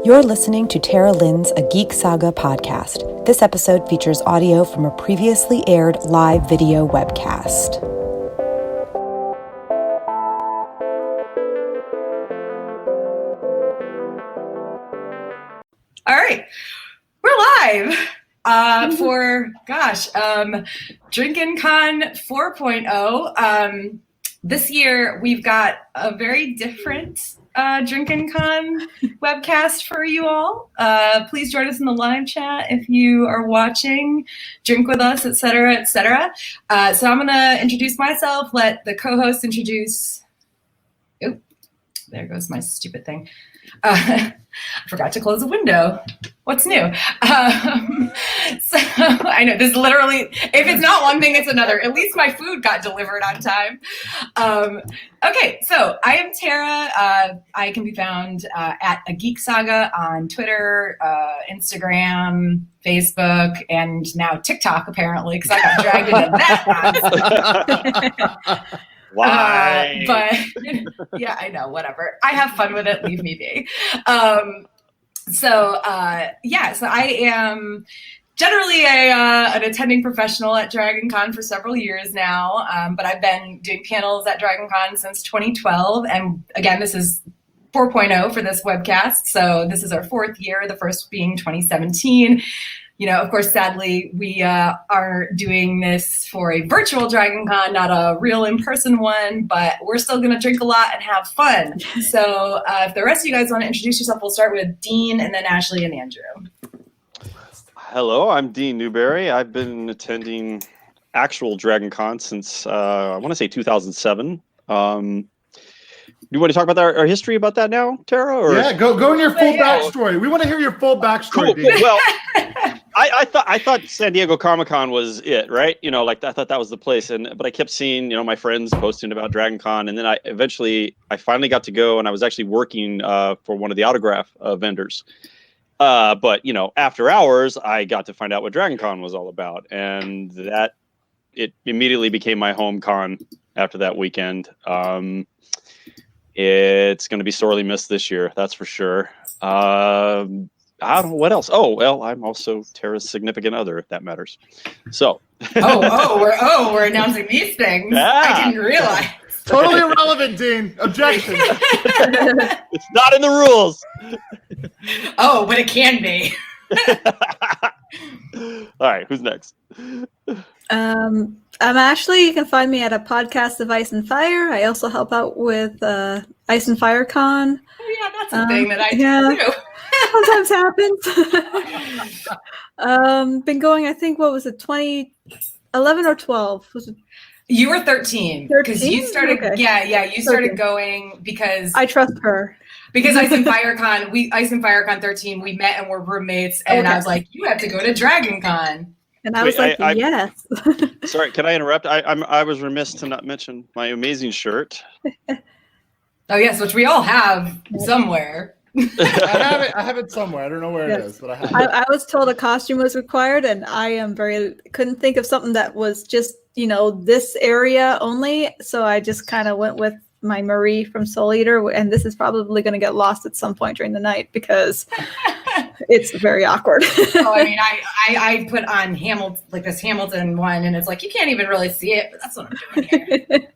You're listening to Tara Lynne's A Geek Saga podcast. This episode features audio from a previously aired live video webcast. All right, we're live for, Drinkin Con 4.0. This year, we've got a very different Drinkin Con webcast for you all. Please join us in the live chat if you are watching, drink with us, etc., etc. So I'm going to introduce myself, let the co-host introduce... Oop, there goes my stupid thing. I forgot to close the window. What's new? So I know this literally, if it's not one thing, it's another. At least my food got delivered on time. Okay, so I am Tara. I can be found at A Geek Saga on Twitter, Instagram, Facebook, and now TikTok, apparently, because I got dragged into that. Why? But yeah, I know, whatever. I have fun with it. Leave me be. So I am generally an attending professional at Dragon Con for several years now, but I've been doing panels at Dragon Con since 2012. And again, this is 4.0 for this webcast. So this is our fourth year, the first being 2017. You know, of course, sadly, we are doing this for a virtual Dragon Con, not a real in-person one, but we're still going to drink a lot and have fun. So if the rest of you guys want to introduce yourself, we'll start with Dean and then Ashley and Andrew. Hello, I'm Dean Newberry. I've been attending actual Dragon Con since, I want to say 2007. Do you want to talk about our history about that now, Tara? Or? Yeah, go in your full backstory. We want to hear your full backstory. Cool. Well, I thought San Diego Comic-Con was it, right? You know, like I thought that was the place, but I kept seeing, my friends posting about Dragon Con, and then I finally got to go, and I was actually working for one of the autograph vendors. But after hours, I got to find out what Dragon Con was all about, and it immediately became my home con after that weekend. It's going to be sorely missed this year, that's for sure. I don't know what else. Oh, well, I'm also Tara's significant other, if that matters. So. We're announcing these things. Yeah. I didn't realize. Totally irrelevant, Dean. Objection. It's not in the rules. Oh, but it can be. All right, who's next? I'm Ashley. You can find me at a podcast of Ice and Fire. I also help out with Ice and Fire Con. Oh, yeah, that's a thing that I do too. Sometimes happens. Been going, I think, what was it, 2011 or 12? Was it? You were 13 because you started. Okay. Yeah, you started going because I trust her. Because Ice and Fire Con 13, we met and were roommates, and I was like, you have to go to Dragon Con. And I was like, yes. Sorry, can I interrupt? I was remiss to not mention my amazing shirt. Oh yes, which we all have somewhere. I have it somewhere. I don't know where it is, but I have it. I was told a costume was required, and I couldn't think of something that was just, this area only. So I just kind of went with my Marie from Soul Eater, and this is probably going to get lost at some point during the night because it's very awkward. I mean, I put on this Hamilton one, and it's like you can't even really see it, but that's what I'm doing here.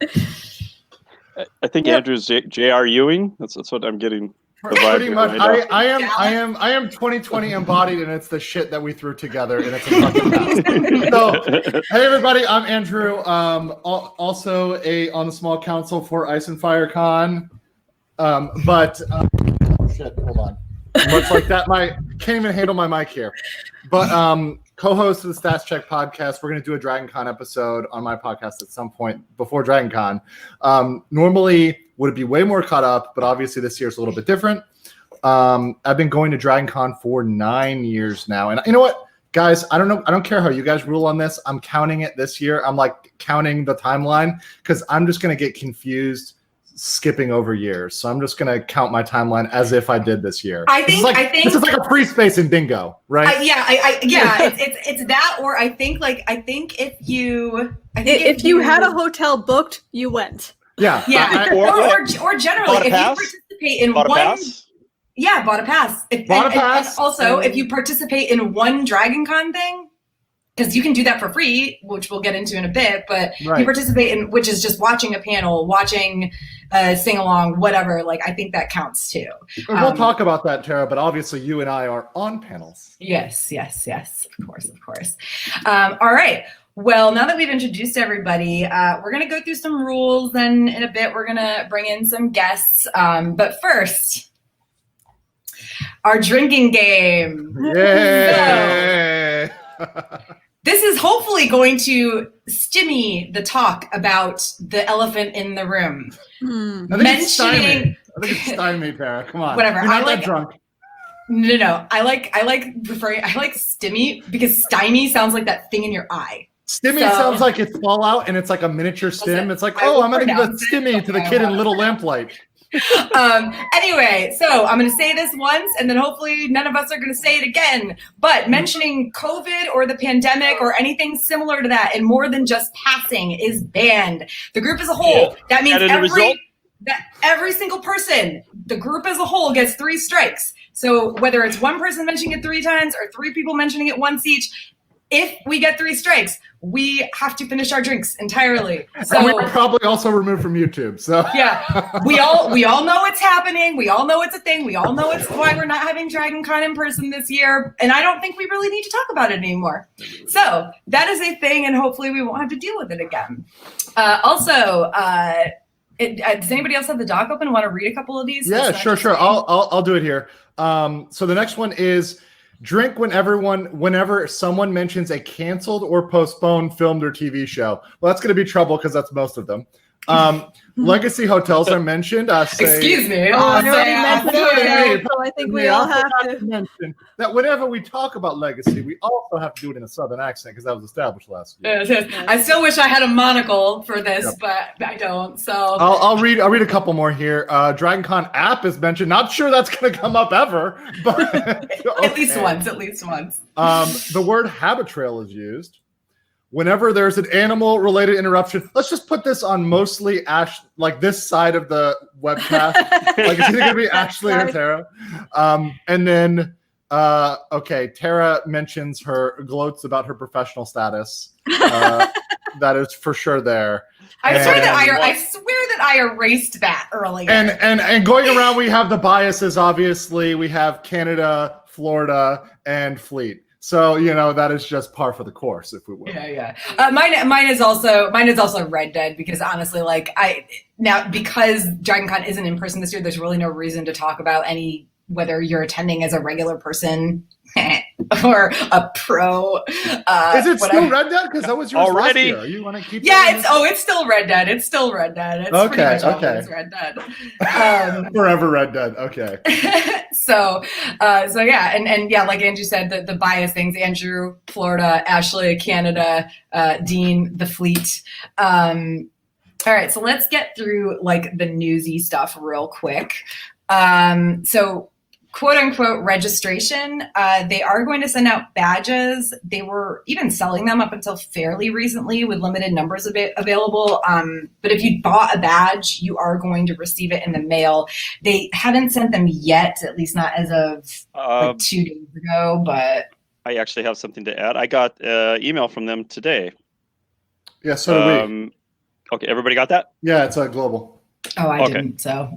I think Andrew's J.R. Ewing. That's what I'm getting. Pretty much. I am 2020 embodied, and it's the shit that we threw together, and it's a fucking mess. So, hey everybody, I'm Andrew. Also on the small council for Ice and Fire Con. Oh shit, hold on. Much like that, can't even handle my mic here. But co-host of the Stats Check podcast, we're going to do a Dragon Con episode on my podcast at some point before Dragon Con. Normally would be way more caught up, but obviously this year is a little bit different. I've been going to Dragon Con for 9 years now. And you know what, guys, I don't care how you guys rule on this. I'm counting it this year. I'm like counting the timeline because I'm just going to get confused skipping over years. So I'm just going to count my timeline as if I did this year. I think this is like a free space in bingo, right? It's that, or I think if you had a hotel booked, you went. Yeah. Or generally, if you participate in one Yeah, bought a pass. Bought a pass. And also, if you participate in one Dragon Con thing, because you can do that for free, which we'll get into in a bit, but Right. you participate in, which is just watching a panel, watching sing along, whatever, like I think that counts too. We'll talk about that, Tara, but obviously you and I are on panels. Yes, of course. All right. Well, now that we've introduced everybody, we're going to go through some rules. Then in a bit, we're going to bring in some guests. But first, our drinking game. Yay! This is hopefully going to stymie the talk about the elephant in the room. I think it's stymie, Tara. Come on. Whatever. You're not that drunk. No. I like stymie because stymie sounds like that thing in your eye. Stimmy sounds like it's Fallout and it's like a miniature stim. It's like, oh, I'm going to give a stimmy to the kid in Little Lamplight. Anyway, so I'm going to say this once and then hopefully none of us are going to say it again. But mentioning COVID or the pandemic or anything similar to that and more than just passing is banned. The group as a whole, that means every single person, the group as a whole gets 3 strikes. So whether it's one person mentioning it 3 times or 3 people mentioning it once each, if we get 3 strikes, we have to finish our drinks entirely. So and we're probably also removed from YouTube. So yeah, we all know it's happening. We all know it's a thing. We all know it's why we're not having Dragon Con in person this year. And I don't think we really need to talk about it anymore. So that is a thing, and hopefully we won't have to deal with it again. Does anybody else have the doc open? Want to read a couple of these? Yeah, sure. I'll do it here. So the next one is drink whenever someone mentions a canceled or postponed filmed or TV show. Well, that's going to be trouble because that's most of them. Legacy hotels are mentioned. Excuse me. I already mentioned it, so I think we all have to mention that whenever we talk about Legacy, we also have to do it in a Southern accent because that was established last year. I still wish I had a monocle for this, but I don't. So I'll read a couple more here. Dragon Con app is mentioned. Not sure that's going to come up ever, but okay. At least once. The word habitrail is used. Whenever there's an animal-related interruption, let's just put this on mostly Ash, like this side of the webcast. Like it's either going to be Ashley or Tara. And then, Tara mentions gloats about her professional status. That is for sure there. I swear that I erased that earlier. And going around, we have the biases. Obviously, we have Canada, Florida, and Fleet. So that is just par for the course, if we will. Yeah. Mine is also Red Dead because honestly, because Dragon Con isn't in person this year, there's really no reason to talk about whether you're attending as a regular person or a pro. Is it still Red Dead? Because that was yours already. Last year. You want to keep? Yeah, it's still Red Dead. It's still Red Dead. It's pretty much always Red Dead. Forever Red Dead. Okay. So yeah, and yeah, like Andrew said, the bias things. Andrew, Florida; Ashley, Canada; Dean, the Fleet. All right, so let's get through the newsy stuff real quick. So quote unquote registration, they are going to send out badges. They were even selling them up until fairly recently with limited numbers available. But if you bought a badge, you are going to receive it in the mail. They haven't sent them yet, at least not as of 2 days ago, but I actually have something to add. I got an email from them today. Yeah, so do we. Okay, everybody got that? Yeah, it's not Oh, I didn't, so...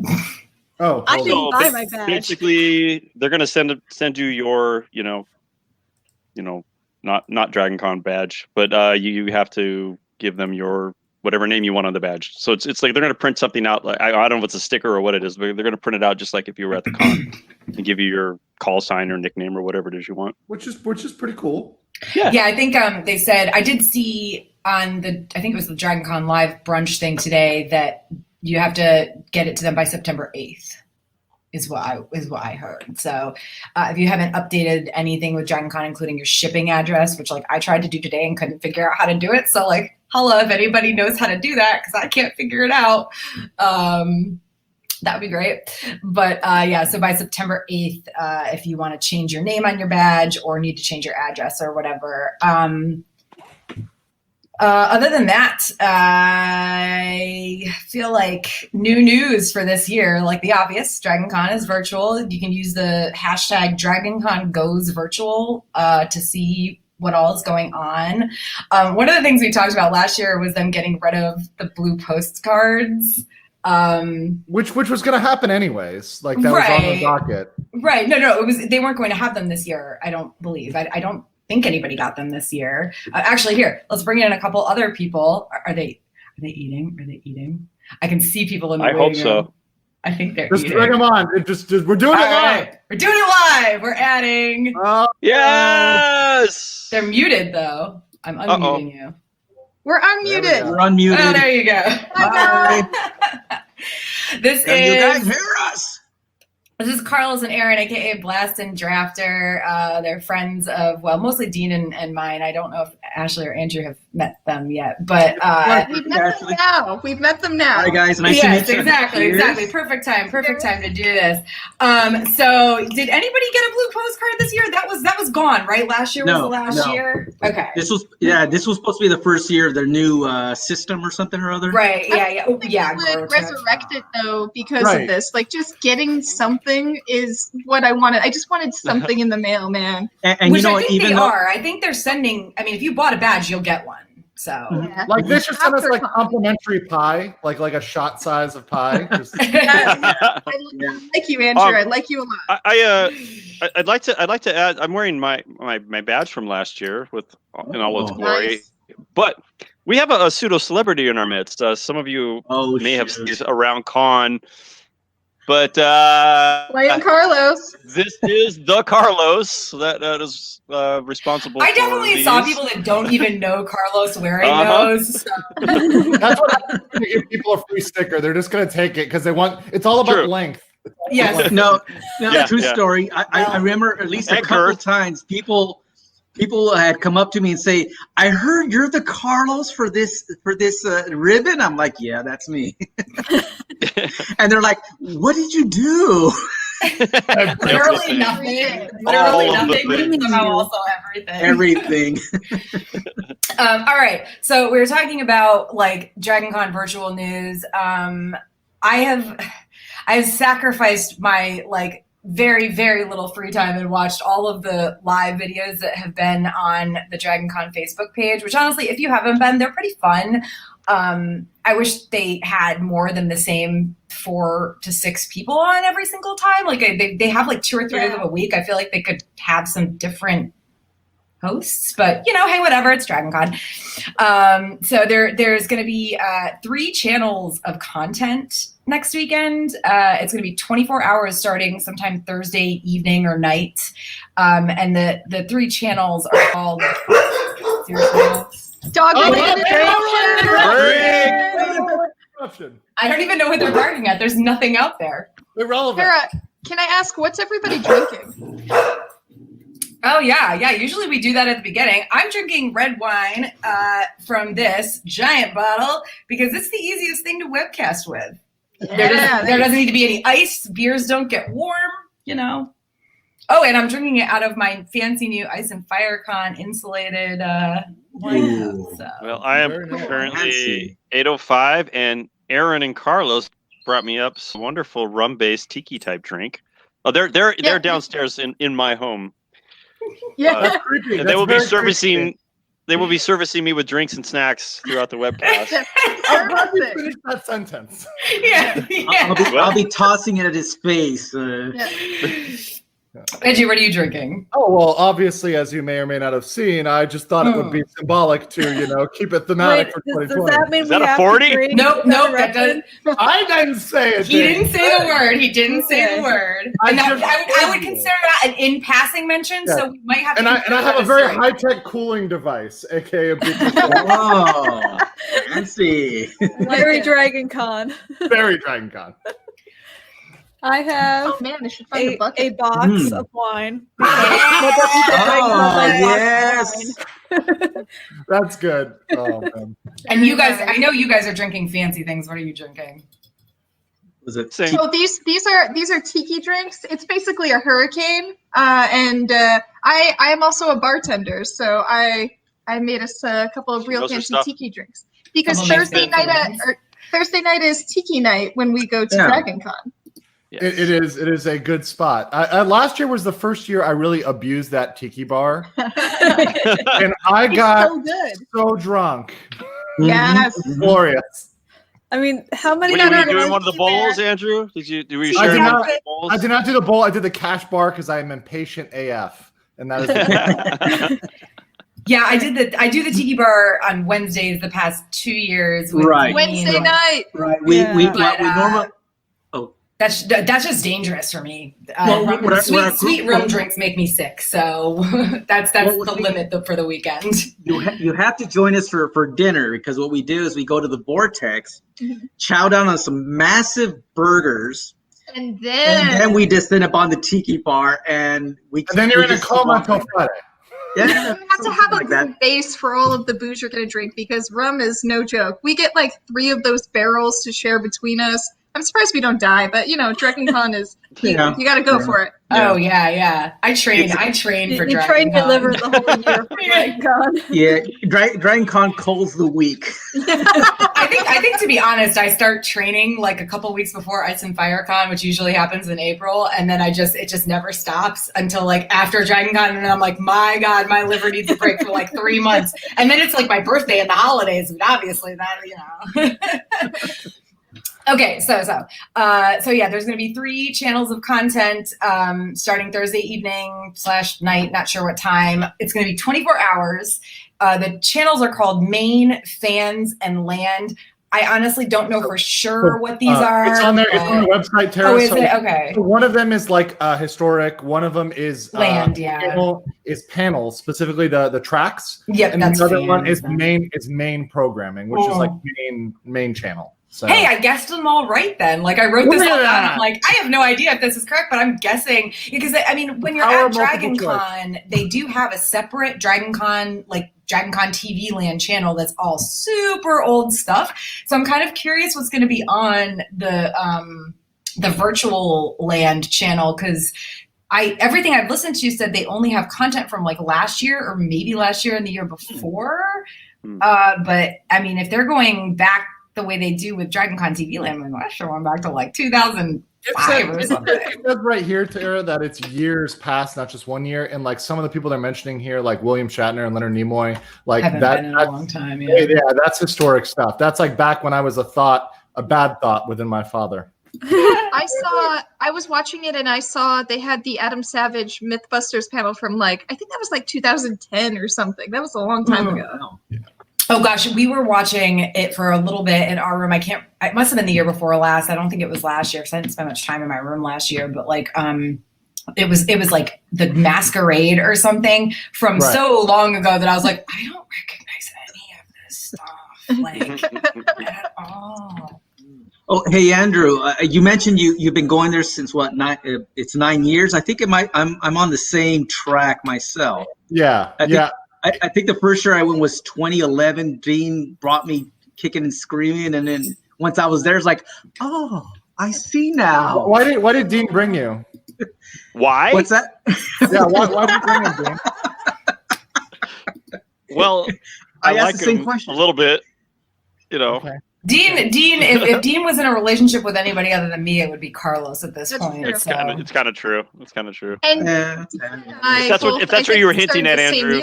Oh, I didn't buy my badge. Basically, they're going to send you your, not Dragon Con badge, but you have to give them your whatever name you want on the badge. So it's like they're going to print something out. Like I don't know if it's a sticker or what it is, but they're going to print it out just like if you were at the con and give you your call sign or nickname or whatever it is you want. Which is pretty cool. Yeah, I think they said I did see on I think it was the Dragon Con Live brunch thing today that you have to get it to them by September 8th is what I heard. So if you haven't updated anything with Dragon Con, including your shipping address, which I tried to do today and couldn't figure out how to do it. So holla if anybody knows how to do that because I can't figure it out. That would be great. But so by September 8th, if you want to change your name on your badge or need to change your address or whatever, Other than that, I feel like new news for this year, like the obvious, DragonCon is virtual. You can use the hashtag DragonConGoesVirtual to see what all is going on. One of the things we talked about last year was them getting rid of the blue postcards. Which was going to happen anyways. Like that was on the docket. Right. No, it was. They weren't going to have them this year. I don't believe. I don't think anybody got them this year. Actually, here, let's bring in a couple other people. Are they eating? Are they eating? I can see people in the waiting room. I hope so. I think they're just eating. bring them on. We're doing it live. Right. We're doing it live. We're adding. Yes. They're muted though. I'm unmuting you. We're unmuted. We're unmuted. Oh, there you go. Hi. This Can is. you guys hear us? This is Carlos and Aaron, aka Blast and Drafter. They're friends of, well, mostly Dean and mine. I don't know if Ashley or Andrew have met them yet, but we've met them now. We've met them now. Hi guys, nice to meet you. Exactly. Perfect time to do this. So, did anybody get a blue postcard this year? That was gone, right? Last year was the last year. Okay. This was supposed to be the first year of their new system or something or other. Right. Yeah. Would resurrect it though because of this. Like just getting something is what I wanted. I just wanted something in the mail, man. And which you know, I think even they though, are. I think they're sending. I mean, if you bought a badge, you'll get one. So, like they should send us like complimentary pie, like a shot size of pie. I like you, Andrew. I like you a lot. I'd like to add. I'm wearing my badge from last year in all its glory, Nice. but we have a pseudo celebrity in our midst. Some of you may have seen this around con. But Playing Carlos. This is the Carlos that is responsible. I definitely saw people that don't even know Carlos wearing those. So. That's what happens when you give people a free sticker. They're just going to take it because they want. It's all about length. Yes. No, true story. I remember at least a couple of times people had come up to me and say, "I heard you're the Carlos for this ribbon." I'm like, "Yeah, that's me." And they're like, "What did you do?" Literally nothing. Literally nothing. Somehow also everything. All right. So we were talking about like DragonCon virtual news. I have sacrificed my like very, very little free time and watched all of the live videos that have been on the DragonCon Facebook page, which honestly, if you haven't been, they're pretty fun. I wish they had more than the same 4 to 6 people on every single time. Like they have like 2 or 3 of them a week. I feel like they could have some different hosts, but hey, whatever. It's DragonCon. So there's going to be 3 channels of content next weekend. It's going to be 24 hours starting sometime Thursday evening or night. And the 3 channels are called Dog I don't even know what they're barking at. There's nothing out there. Irrelevant. Sarah, can I ask, what's everybody drinking? Oh, yeah. Usually we do that at the beginning. I'm drinking red wine from this giant bottle because it's the easiest thing to webcast with. Yeah, there doesn't need to be any ice. Beers don't get warm, Oh, and I'm drinking it out of my fancy new Ice and FireCon insulated wine. So. Well, I am currently 8:05, and Aaron and Carlos brought me up some wonderful rum-based tiki type drink. Oh, they're downstairs in my home. Yeah, and they will be servicing. Creepy. They will be servicing me with drinks and snacks throughout the webcast. I'm glad you finished that sentence. Yeah. I'll be tossing it at his face. Reggie, what are you drinking? Oh, well, obviously, as you may or may not have seen, I just thought it would be symbolic to, keep it thematic for 2020. Does that mean is that a 40? Nope, that doesn't. I didn't say it. He didn't say the word. He didn't say the word. And I would consider that an in-passing mention, so we might have to. And I have a very high-tech cooling device, aka a big. Oh, fancy. Very DragonCon. Very DragonCon. I have I should find a box of wine. Yes. That's good. Oh, man. And you guys, I know you guys are drinking fancy things. What are you drinking? Was it? So these are tiki drinks. It's basically a hurricane. And I am also a bartender, so I I made us a couple of She real knows her fancy stuff. tiki drinks because Couple makes Thursday night is tiki night when we go to Dragon Con. Yes. It is a good spot. Last year was the first year I really abused that tiki bar, and I got so good. so drunk. Yes. Glorious. I mean, how many? Were you doing one of the bowls, Andrew? Were you I sharing did one not- of the bowls? I did not do the bowl. I did the cash bar because I am impatient AF, and that is. Yeah, I do the tiki bar on Wednesdays the past 2 years. With Right. Dean. Wednesday night. Right. Yeah. We But, normally. That's just dangerous for me. Well, we're a Sweet group- room drinks make me sick, so that's Well, the limit for the weekend. You have to join us for dinner because what we do is we go to the Vortex, chow down on some massive burgers, And and then then we descend up on the tiki bar and we. And then you're we in a just coma walk until like Friday. that. Yeah, you have to have like a that. good base for all of the booze you're going to drink because rum is no joke. We get like 3 of those barrels to share between us. I'm surprised we don't die, but Dragon Con is you got to go for it. Oh yeah. I trained for You Dragon train your Con. liver the whole year for Dragon Con. Yeah, Dragon Con calls the week. I think to be honest, I start training like a couple weeks before Ice and Fire Con, which usually happens in April, and then it just never stops until like after Dragon Con, and then I'm like, my God, my liver needs a break for like 3 months, and then it's like my birthday and the holidays, and obviously that Okay, so yeah, there's going to be 3 channels of content starting Thursday evening / night, not sure what time. It's going to be 24 hours. The channels are called Main, Fans, and Land. I honestly don't know for sure what these are. It's on there. It's on the website, Tara. Oh, is it? Okay. So one of them is like historic. One of them is Land, yeah. Panels, specifically the tracks. Yep, and that's the other fans, one is then. main programming, which is like main channel. So. Hey, I guessed them all right then. Like I wrote this all down. I'm like, I have no idea if this is correct, but I'm guessing because I mean, when you're at Dragon Con, they do have a separate Dragon Con, like Dragon Con TV Land channel that's all super old stuff. So I'm kind of curious what's going to be on the virtual land channel because everything I've listened to said they only have content from like last year or maybe last year and the year before. But I mean, if they're going back the way they do with Dragon Con TV Land, I'm not sure I'm back to like 2005 or something. It says right here, Tara, that it's years past, not just 1 year. And like some of the people they're mentioning here, like William Shatner and Leonard Nimoy, like Haven't been in a long time. Yeah, that's historic stuff. That's like back when I was a bad thought within my father. I was watching it and I saw they had the Adam Savage Mythbusters panel from I think that was like 2010 or something. That was a long time ago. Yeah. Oh gosh, we were watching it for a little bit in our room. It must have been the year before last. I don't think it was last year because I didn't spend much time in my room last year, but it was like the Masquerade or something from so long ago that I was like, I don't recognize any of this stuff at all. Oh, hey Andrew, you mentioned you've been going there since what? It's 9 years. I think I'm on the same track myself. Yeah, I think the first year I went was 2011. Dean brought me kicking and screaming, and then once I was there, it's like, oh, I see now. Why did Dean bring you? Why? What's that? Yeah, why did you bring him, Dean? Well, I I asked like the same him question. a little bit, Okay. Dean, if Dean was in a relationship with anybody other than me, it would be Carlos at this That's point. true. It's kind of true. It's kind of true. And If that's what you were hinting at, Andrew.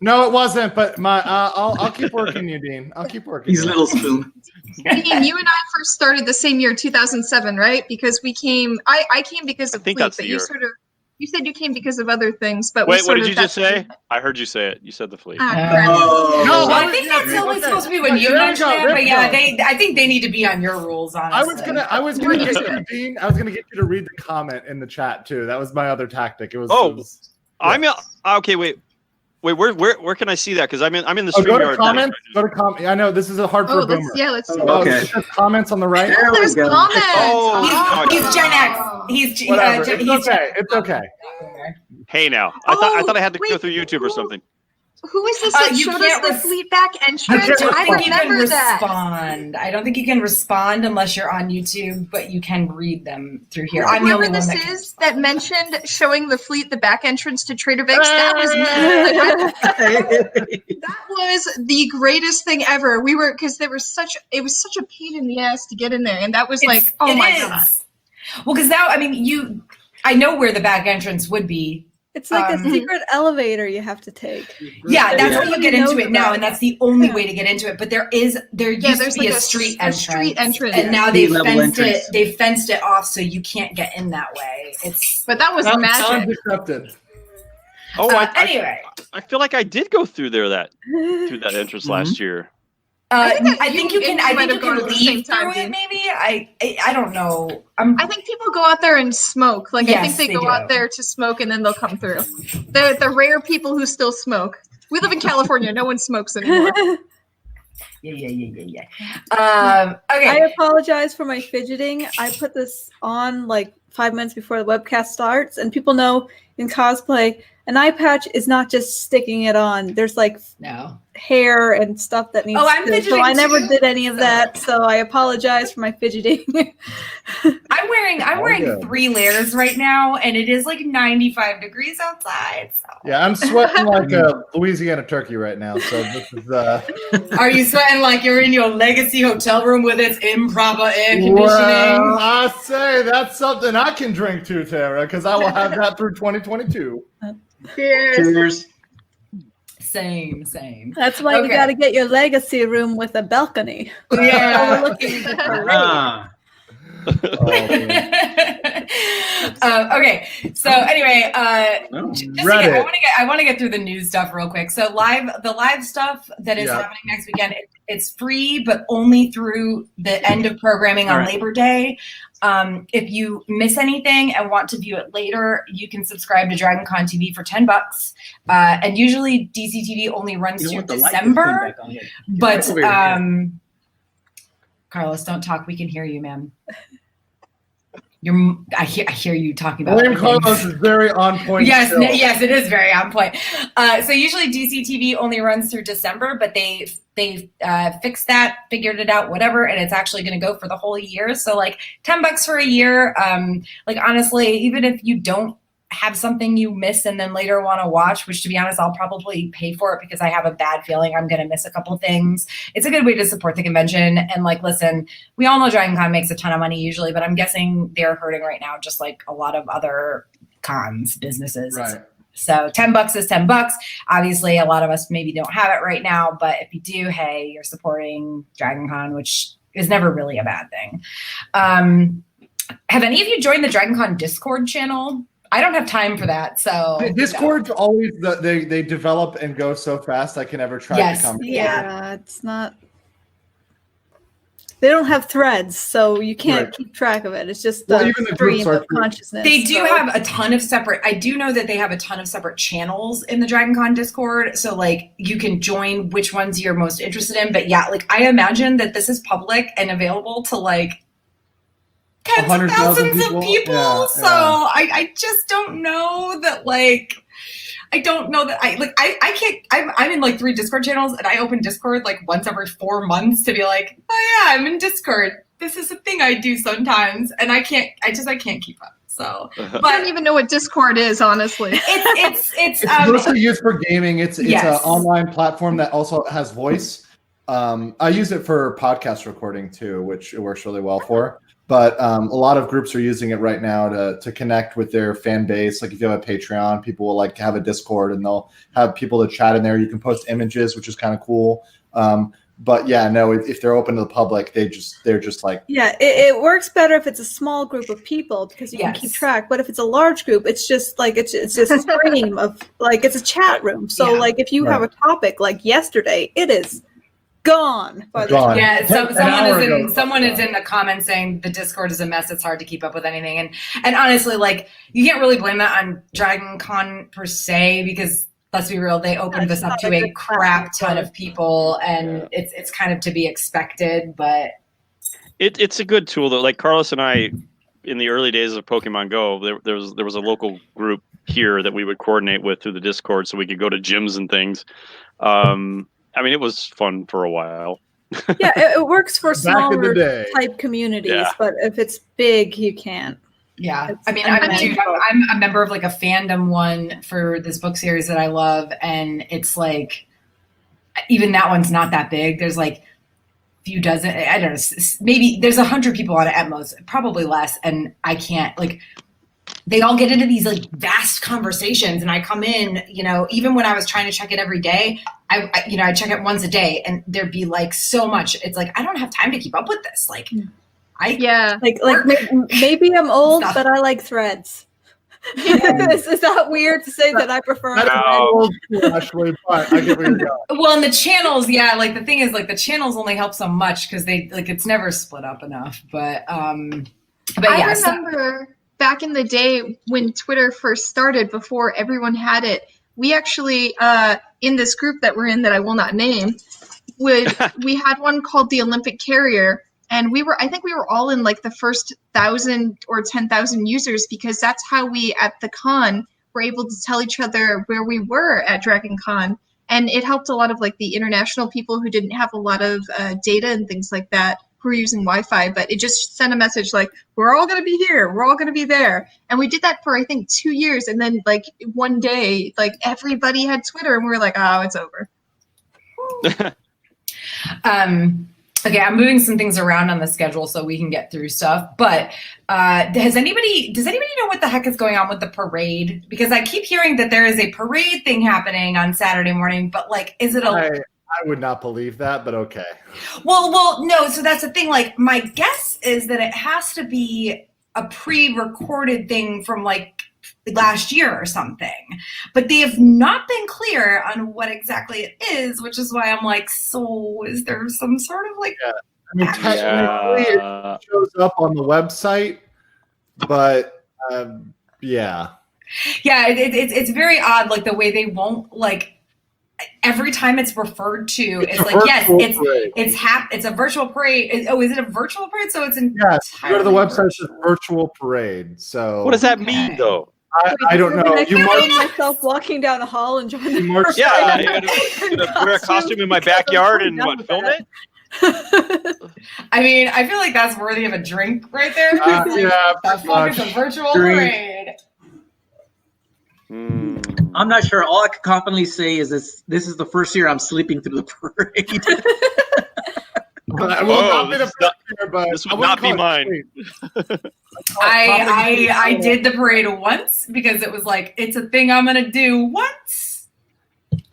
No, it wasn't. But I'll keep working you, Dean. I'll keep working. He's you. little spoon. Dean, you and I first started the same year, 2007, right? Because we came. I came because of think Fleet, that's the but year. you said you came because of other things. But Wait, what did you just say? I heard you say it. You said the fleet. crap. No, Oh, I think that's only supposed to be when you mention it. But yeah, I think they need to be on your rules. Honestly, I was gonna get you, Dean. I was gonna get you to read the comment in the chat too. That was my other tactic. It was. Oh, it was, I'm okay. Wait. Where can I see that? Because I'm in the stream go to yard. comments. Go to comment. I know this is hard for a boomer. Let's see. Okay. It says comments on the right. There we There's go. comments. Oh, he's Gen X. He's Whatever. he's It's okay. It's okay. Hey, now I thought I had to go through YouTube or something. Who is this that showed us the fleet back entrance? I remember that. I don't think you can respond unless you're on YouTube, but you can read them through here. I'm Whoever this is that mentioned showing the fleet the back entrance to Trader Vic's, that was me. That was the greatest thing ever. We were, because it was such a pain in the ass to get in there, and that was like, oh my god. Well, because now, I mean, I know where the back entrance would be. It's like a secret elevator you have to take. Yeah, that's how you get into it now, and that's the only way to get into it. But there used to be a street entrance, and now they've fenced it off so you can't get in that way. But that was magic. Oh, anyway, I feel like I did go through that entrance last year. I think you can leave through it. Maybe I don't know. I think people go out there and smoke. Like I think they go out there to smoke and then they'll come through. The rare people who still smoke. We live in California. No one smokes anymore. Yeah. Okay. I apologize for my fidgeting. I put this on like 5 minutes before the webcast starts, and people know in cosplay, an eye patch is not just sticking it on. There's like hair and stuff that needs so I never did any of that, so I apologize for my fidgeting. I'm wearing 3 layers right now, and it is like 95 degrees outside. So. Yeah, I'm sweating like a Louisiana turkey right now. So this is. Are you sweating like you're in your legacy hotel room with its improper air conditioning? Well, I say that's something I can drink to, Tara, because I will have that through 2022. Cheers. Same. That's why you got to get your legacy room with a balcony. Yeah. Okay. So anyway, I want to get through the news stuff real quick. So the live stuff that is happening next weekend, it's free, but only through the end of programming on Labor Day. If you miss anything and want to view it later, you can subscribe to Dragon Con TV for $10. And usually DCTV only runs through December. But Carlos, don't talk. We can hear you, ma'am. I hear you talking about. William Carlos is very on point. Yes, it is very on point. So usually DCTV only runs through December, but they fixed that, figured it out, whatever, and it's actually going to go for the whole year. So like $10 for a year. Like honestly, even if you don't have something you miss and then later want to watch, which to be honest, I'll probably pay for it because I have a bad feeling I'm going to miss a couple things. It's a good way to support the convention. And like, listen, we all know Dragon Con makes a ton of money usually, but I'm guessing they're hurting right now, just like a lot of other cons, businesses. Right. So $10 is $10. Obviously, a lot of us maybe don't have it right now, but if you do, hey, you're supporting Dragon Con, which is never really a bad thing. Have any of you joined the Dragon Con Discord channel? I don't have time for that. So Discord's always they develop and go so fast. I can never try to come. Yeah, it's not. They don't have threads, so you can't keep track of it. It's just the stream of consciousness. They do have a ton of separate. I do know that they have a ton of separate channels in the Dragon Con Discord. So like you can join which ones you're most interested in. But yeah, like I imagine that this is public and available to like tens of thousands of people. Yeah, so I just don't know that like I don't know that I can't I'm in like 3 Discord channels and I open Discord like once every 4 months to be like, oh yeah, I'm in Discord. This is a thing I do sometimes and I can't keep up. So but I don't even know what Discord is, honestly. It's mostly used for gaming. It's an online platform that also has voice. I use it for podcast recording too, which it works really well for. But a lot of groups are using it right now to connect with their fan base. Like if you have a Patreon, people will like have a Discord and they'll have people to chat in there. You can post images, which is kind of cool. But yeah, no, if they're open to the public, they're just like it works better if it's a small group of people because you can keep track. But if it's a large group, it's just like it's just a stream of like it's a chat room. So like if you have a topic like yesterday, it is gone. Yeah, someone is in the comments saying the Discord is a mess. It's hard to keep up with anything, and honestly, like you can't really blame that on Dragon Con per se because let's be real, they opened this up to a crap ton of people, and it's kind of to be expected. But it's a good tool though. Like Carlos and I, in the early days of Pokemon Go, there was a local group here that we would coordinate with through the Discord so we could go to gyms and things. I mean, it was fun for a while. Yeah, it works for Back in the smaller day. type communities, Yeah. but if it's big, you can't. Yeah, It's I mean, unmanageable. I'm a member of like a fandom one for this book series that I love, and it's like even that one's not that big. There's like a few dozen, I don't know, maybe there's 100 people on it at most, probably less, and I can't like. They all get into these like vast conversations, and I come in, you know, even when I was trying to check it every day, I check it once a day, and there'd be like so much. It's like I don't have time to keep up with this. Like, Maybe I'm old, Stuff. but I like threads. Is that weird to say that I prefer? That's old school, actually, but I get where you're going. well, and the channels, yeah, like the thing is, like the channels only help so much because they like it's never split up enough. But yeah, I remember back in the day when Twitter first started, before everyone had it, we actually, in this group that we're in that I will not name, we had one called the Olympic Carrier, and I think we were all in like the first 1,000 or 10,000 users, because that's how we at the con were able to tell each other where we were at Dragon Con. And it helped a lot of like the international people who didn't have a lot of data and things like that, who were using Wi-Fi, but it just sent a message like, we're all going to be here, we're all going to be there. And we did that for I think 2 years, and then like one day like everybody had Twitter, and we were like, oh, it's over. Okay, I'm moving some things around on the schedule so we can get through stuff. But does anybody know what the heck is going on with the parade? Because I keep hearing that there is a parade thing happening on Saturday morning, but like, is it I would not believe that, but okay. Well, no. So that's the thing. Like, my guess is that it has to be a pre-recorded thing from like last year or something, but they have not been clear on what exactly it is, which is why I'm like, so is there some sort of like? Yeah. I mean, technically it shows up on the website, but yeah. Yeah, it's very odd, like the way they won't like. Every time it's referred to, it's like, yes, it's a virtual parade. Is it a virtual parade? So it's go to the website, it's a virtual parade. So what does that mean, though? I don't know. I find myself walking down a hall and joining the parade. Yeah, you gotta wear a costume in my backyard and film it. I mean, I feel like that's worthy of a drink right there. Yeah, the fuck is a virtual parade. I'm not sure. All I can confidently say is this is the first year I'm sleeping through the parade. This would not be mine. I did the parade once because it was like, it's a thing I'm gonna do once.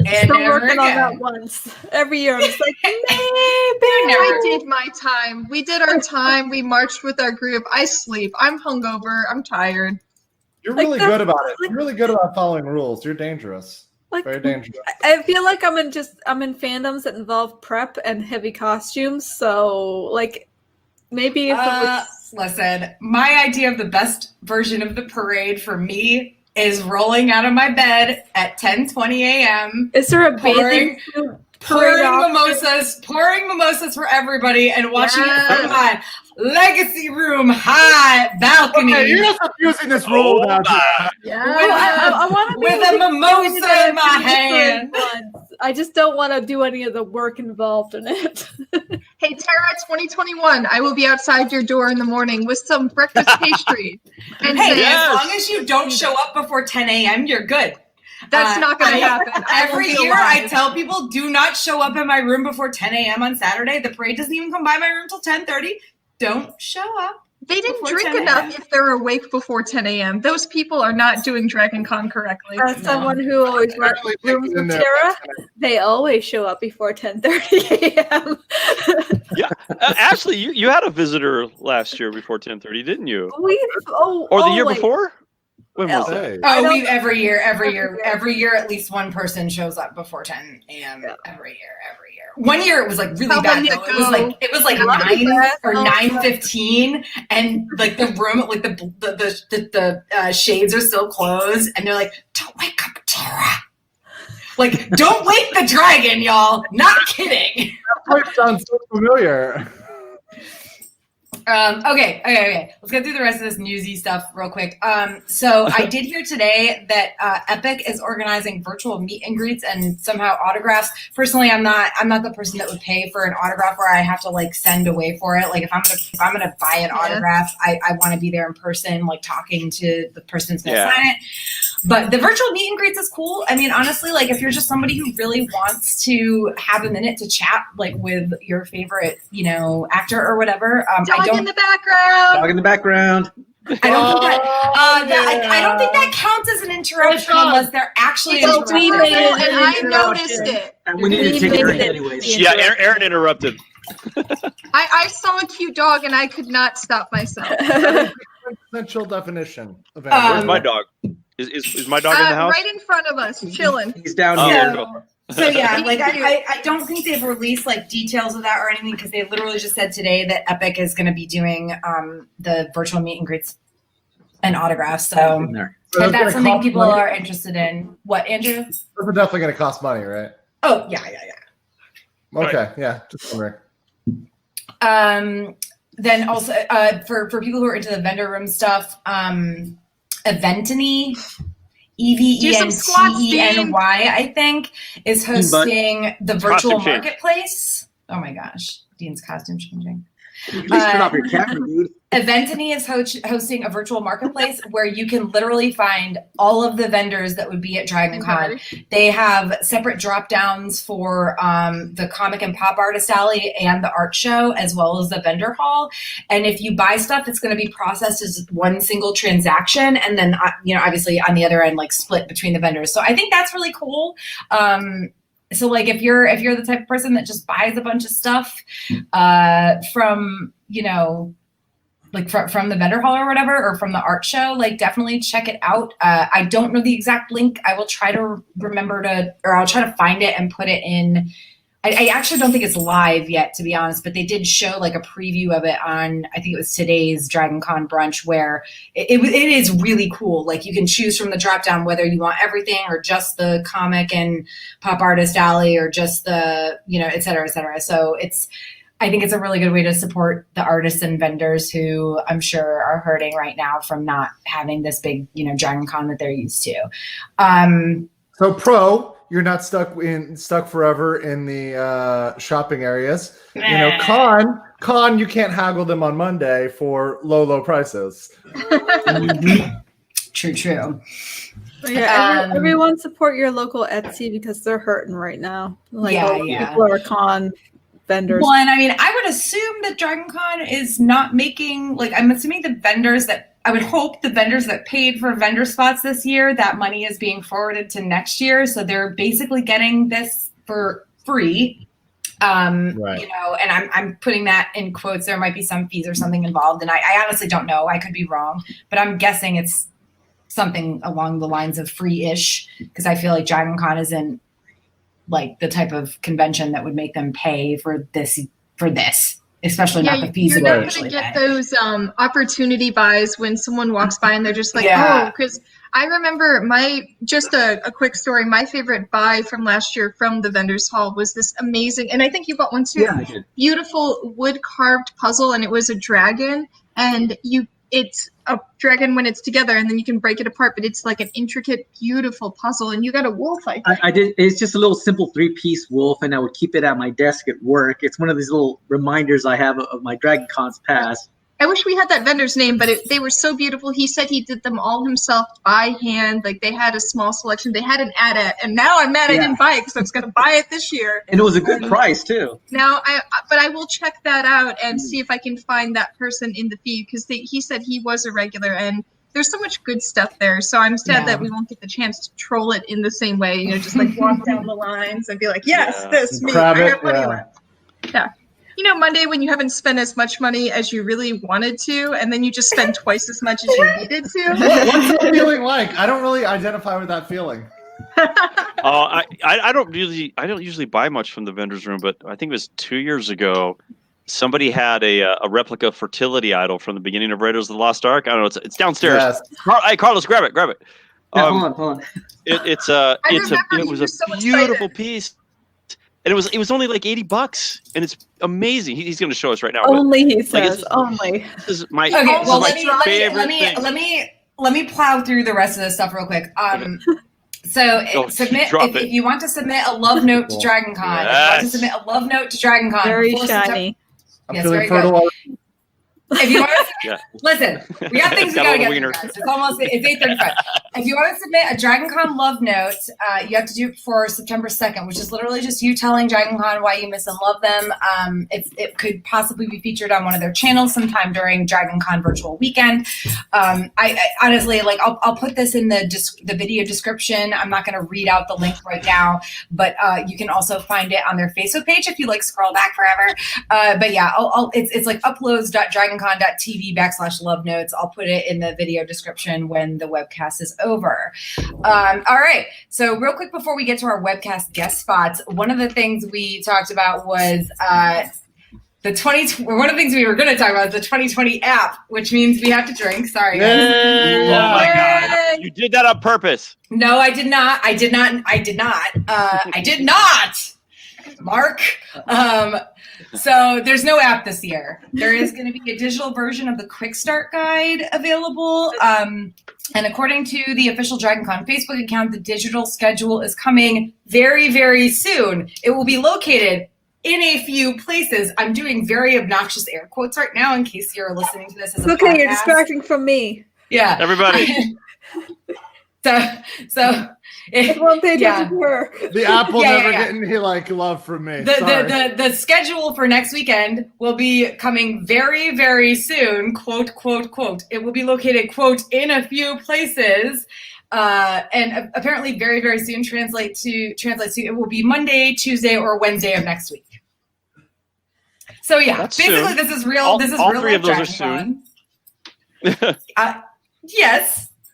And Still never working again. on that once. Every year I'm just like, maybe. I did my time. We did our time. We marched with our group. I sleep. I'm hungover. I'm tired. You're really good about it. You're really good about following rules. You're dangerous. Like, very dangerous. I feel like I'm in fandoms that involve prep and heavy costumes. So like maybe if it was... Listen, my idea of the best version of the parade for me is rolling out of my bed at 10:20 a.m. Is there a bathing suit? Pouring mimosas for everybody and watching it from my legacy room high balcony. Okay, you're just abusing this rule now. I want to with a mimosa in my hand. I just don't want to do any of the work involved in it. Hey, Tara, 2021, I will be outside your door in the morning with some breakfast pastry. And as long as you don't show up before 10 a.m., you're good. That's not going to happen. Every year I tell people, do not show up in my room before 10 a.m. on Saturday. The parade doesn't even come by my room till 10:30. Don't show up. They didn't drink enough if they're awake before 10 a.m. Those people are not doing Dragon Con correctly. As someone who always runs rooms with Tara, they always show up before 10:30 a.m. Yeah, Ashley, you had a visitor last year before 10:30, didn't you? Or the year before? When was that? Every year at least one person shows up before 10 a.m. Every year. 1 year it was like really bad though. It was like 9 or 9:15, and like the room, like the shades are still closed, and they're like, "Don't wake up, Tara." Like, don't wake the dragon, y'all. Not kidding. That part sounds so familiar. Okay. Let's get through the rest of this newsy stuff real quick. So I did hear today that Epic is organizing virtual meet and greets and somehow autographs. Personally, I'm not the person that would pay for an autograph where I have to like send away for it. Like if I'm gonna buy an autograph, I want to be there in person, like talking to the person who's gonna sign it. But the virtual meet and greets is cool. I mean, honestly, like if you're just somebody who really wants to have a minute to chat, like with your favorite, actor or whatever. Dog in the background. Dog in the background. I don't think that counts as an interruption unless they're actually interrupting. And I noticed it. And we need to take Aaron anyways. Yeah, Aaron interrupted. I saw a cute dog and I could not stop myself. Essential definition of where's my dog? Is my dog in the house? Right in front of us, chilling. He's down here. So yeah, like I don't think they've released like details of that or anything because they literally just said today that Epic is going to be doing the virtual meet and greets and autographs. So if that's something people are interested in. What, Andrew? Those are definitely going to cost money, right? Oh yeah. Okay, yeah, just wondering. Then also for people who are into the vendor room stuff, Eventeny. EVENTENY, I think, is hosting the virtual marketplace. Oh my gosh, Dean's costume changing. Please turn off your camera, dude. Eventeny is hosting a virtual marketplace where you can literally find all of the vendors that would be at Dragon Con. They have separate drop downs for the comic and pop artist alley and the art show, as well as the vendor hall. And if you buy stuff, it's going to be processed as one single transaction. And then, obviously on the other end, like split between the vendors. So I think that's really cool. So like if you're the type of person that just buys a bunch of stuff from from the vendor hall or whatever, or from the art show, like definitely check it out. I don't know the exact link. I will try to I'll try to find it and put it in. I actually don't think it's live yet, to be honest, but they did show like a preview of it on, I think it was today's Dragon Con brunch, where it is really cool. Like you can choose from the drop down whether you want everything or just the comic and pop artist alley or just the, et cetera, et cetera. So I think it's a really good way to support the artists and vendors who I'm sure are hurting right now from not having this big, Dragon Con that they're used to. So you're not stuck forever in the shopping areas. Con, you can't haggle them on Monday for low prices. True. Yeah, everyone support your local Etsy because they're hurting right now. People are con vendors. Well, and I mean, I would assume that Dragon Con is not making, I'm assuming I would hope the vendors that paid for vendor spots this year, that money is being forwarded to next year. So they're basically getting this for free. Right. And I'm putting that in quotes. There might be some fees or something involved. And I honestly don't know. I could be wrong, but I'm guessing it's something along the lines of free-ish, because I feel like Dragon Con isn't like the type of convention that would make them pay for this, especially not the fees. You're not going to get those opportunity buys when someone walks by and they're just like, because I remember just a quick story. My favorite buy from last year from the vendors hall was this amazing, and I think you got one too. Yeah, I did. Beautiful wood carved puzzle, and it was a dragon, and it's a dragon when it's together, and then you can break it apart, but it's like an intricate, beautiful puzzle, and you got a wolf. I did. It's just a little simple 3-piece wolf, and I would keep it at my desk at work. It's one of these little reminders I have of my Dragon Cons past. I wish we had that vendor's name, but they were so beautiful. He said he did them all himself by hand. Like they had a small selection. They had an ad, and now I'm mad I didn't buy it because I was going to buy it this year. And it was a good price too. But I will check that out and see if I can find that person in the feed, because he said he was a regular, and there's so much good stuff there. So I'm sad that we won't get the chance to troll it in the same way. Just like walk down the lines and be like, yes, this me. I got money left. Yeah. Monday when you haven't spent as much money as you really wanted to, and then you just spend twice as much as you needed to. What's that feeling like? I don't really identify with that feeling. I don't usually buy much from the vendor's room, but I think it was 2 years ago. Somebody had a replica fertility idol from the beginning of Raiders of the Lost Ark. I don't know. It's downstairs. Yes. Hey, Carlos, grab it. Hold on. It was a beautiful piece. And it was only like $80, and it's amazing. He's going to show us right now. Only he says, only. This is my let me plow through the rest of this stuff real quick. So if you want to submit a love note to Dragon Con, very shiny. Yes, very good. If you want to listen, we got things we gotta get through, guys. It's 8:35. If you want to submit a Dragon Con love note, you have to do it before September 2nd, which is literally just you telling Dragon Con why you miss and love them. It could possibly be featured on one of their channels sometime during Dragon Con virtual weekend. I honestly, like, I'll put this in the video description. I'm not going to read out the link right now, but you can also find it on their Facebook page if you like scroll back forever. But yeah, it's like uploads.dragoncon.tv/love notes. I'll put it in the video description when the webcast is over. All right. So real quick before we get to our webcast guest spots, one of the things we talked about was one of the things we were going to talk about is the 2020 app, which means we have to drink. Sorry, guys. Oh my God. You did that on purpose. No, I did not. I did not. Mark. So there's no app this year. There is going to be a digital version of the Quick Start Guide available. And according to the official Dragon Con Facebook account, the digital schedule is coming very, very soon. It will be located in a few places. I'm doing very obnoxious air quotes right now in case you're listening to this as a podcast. Okay, you're distracting from me. Yeah. Everybody. So it won't pay attention to her. The app will never get any love from me. The schedule for next weekend will be coming very, very soon. Quote, quote, quote. It will be located, quote, in a few places. And apparently very, very soon translates to it will be Monday, Tuesday, or Wednesday of next week. So yeah, that's basically soon. this is real. All real three of those are soon.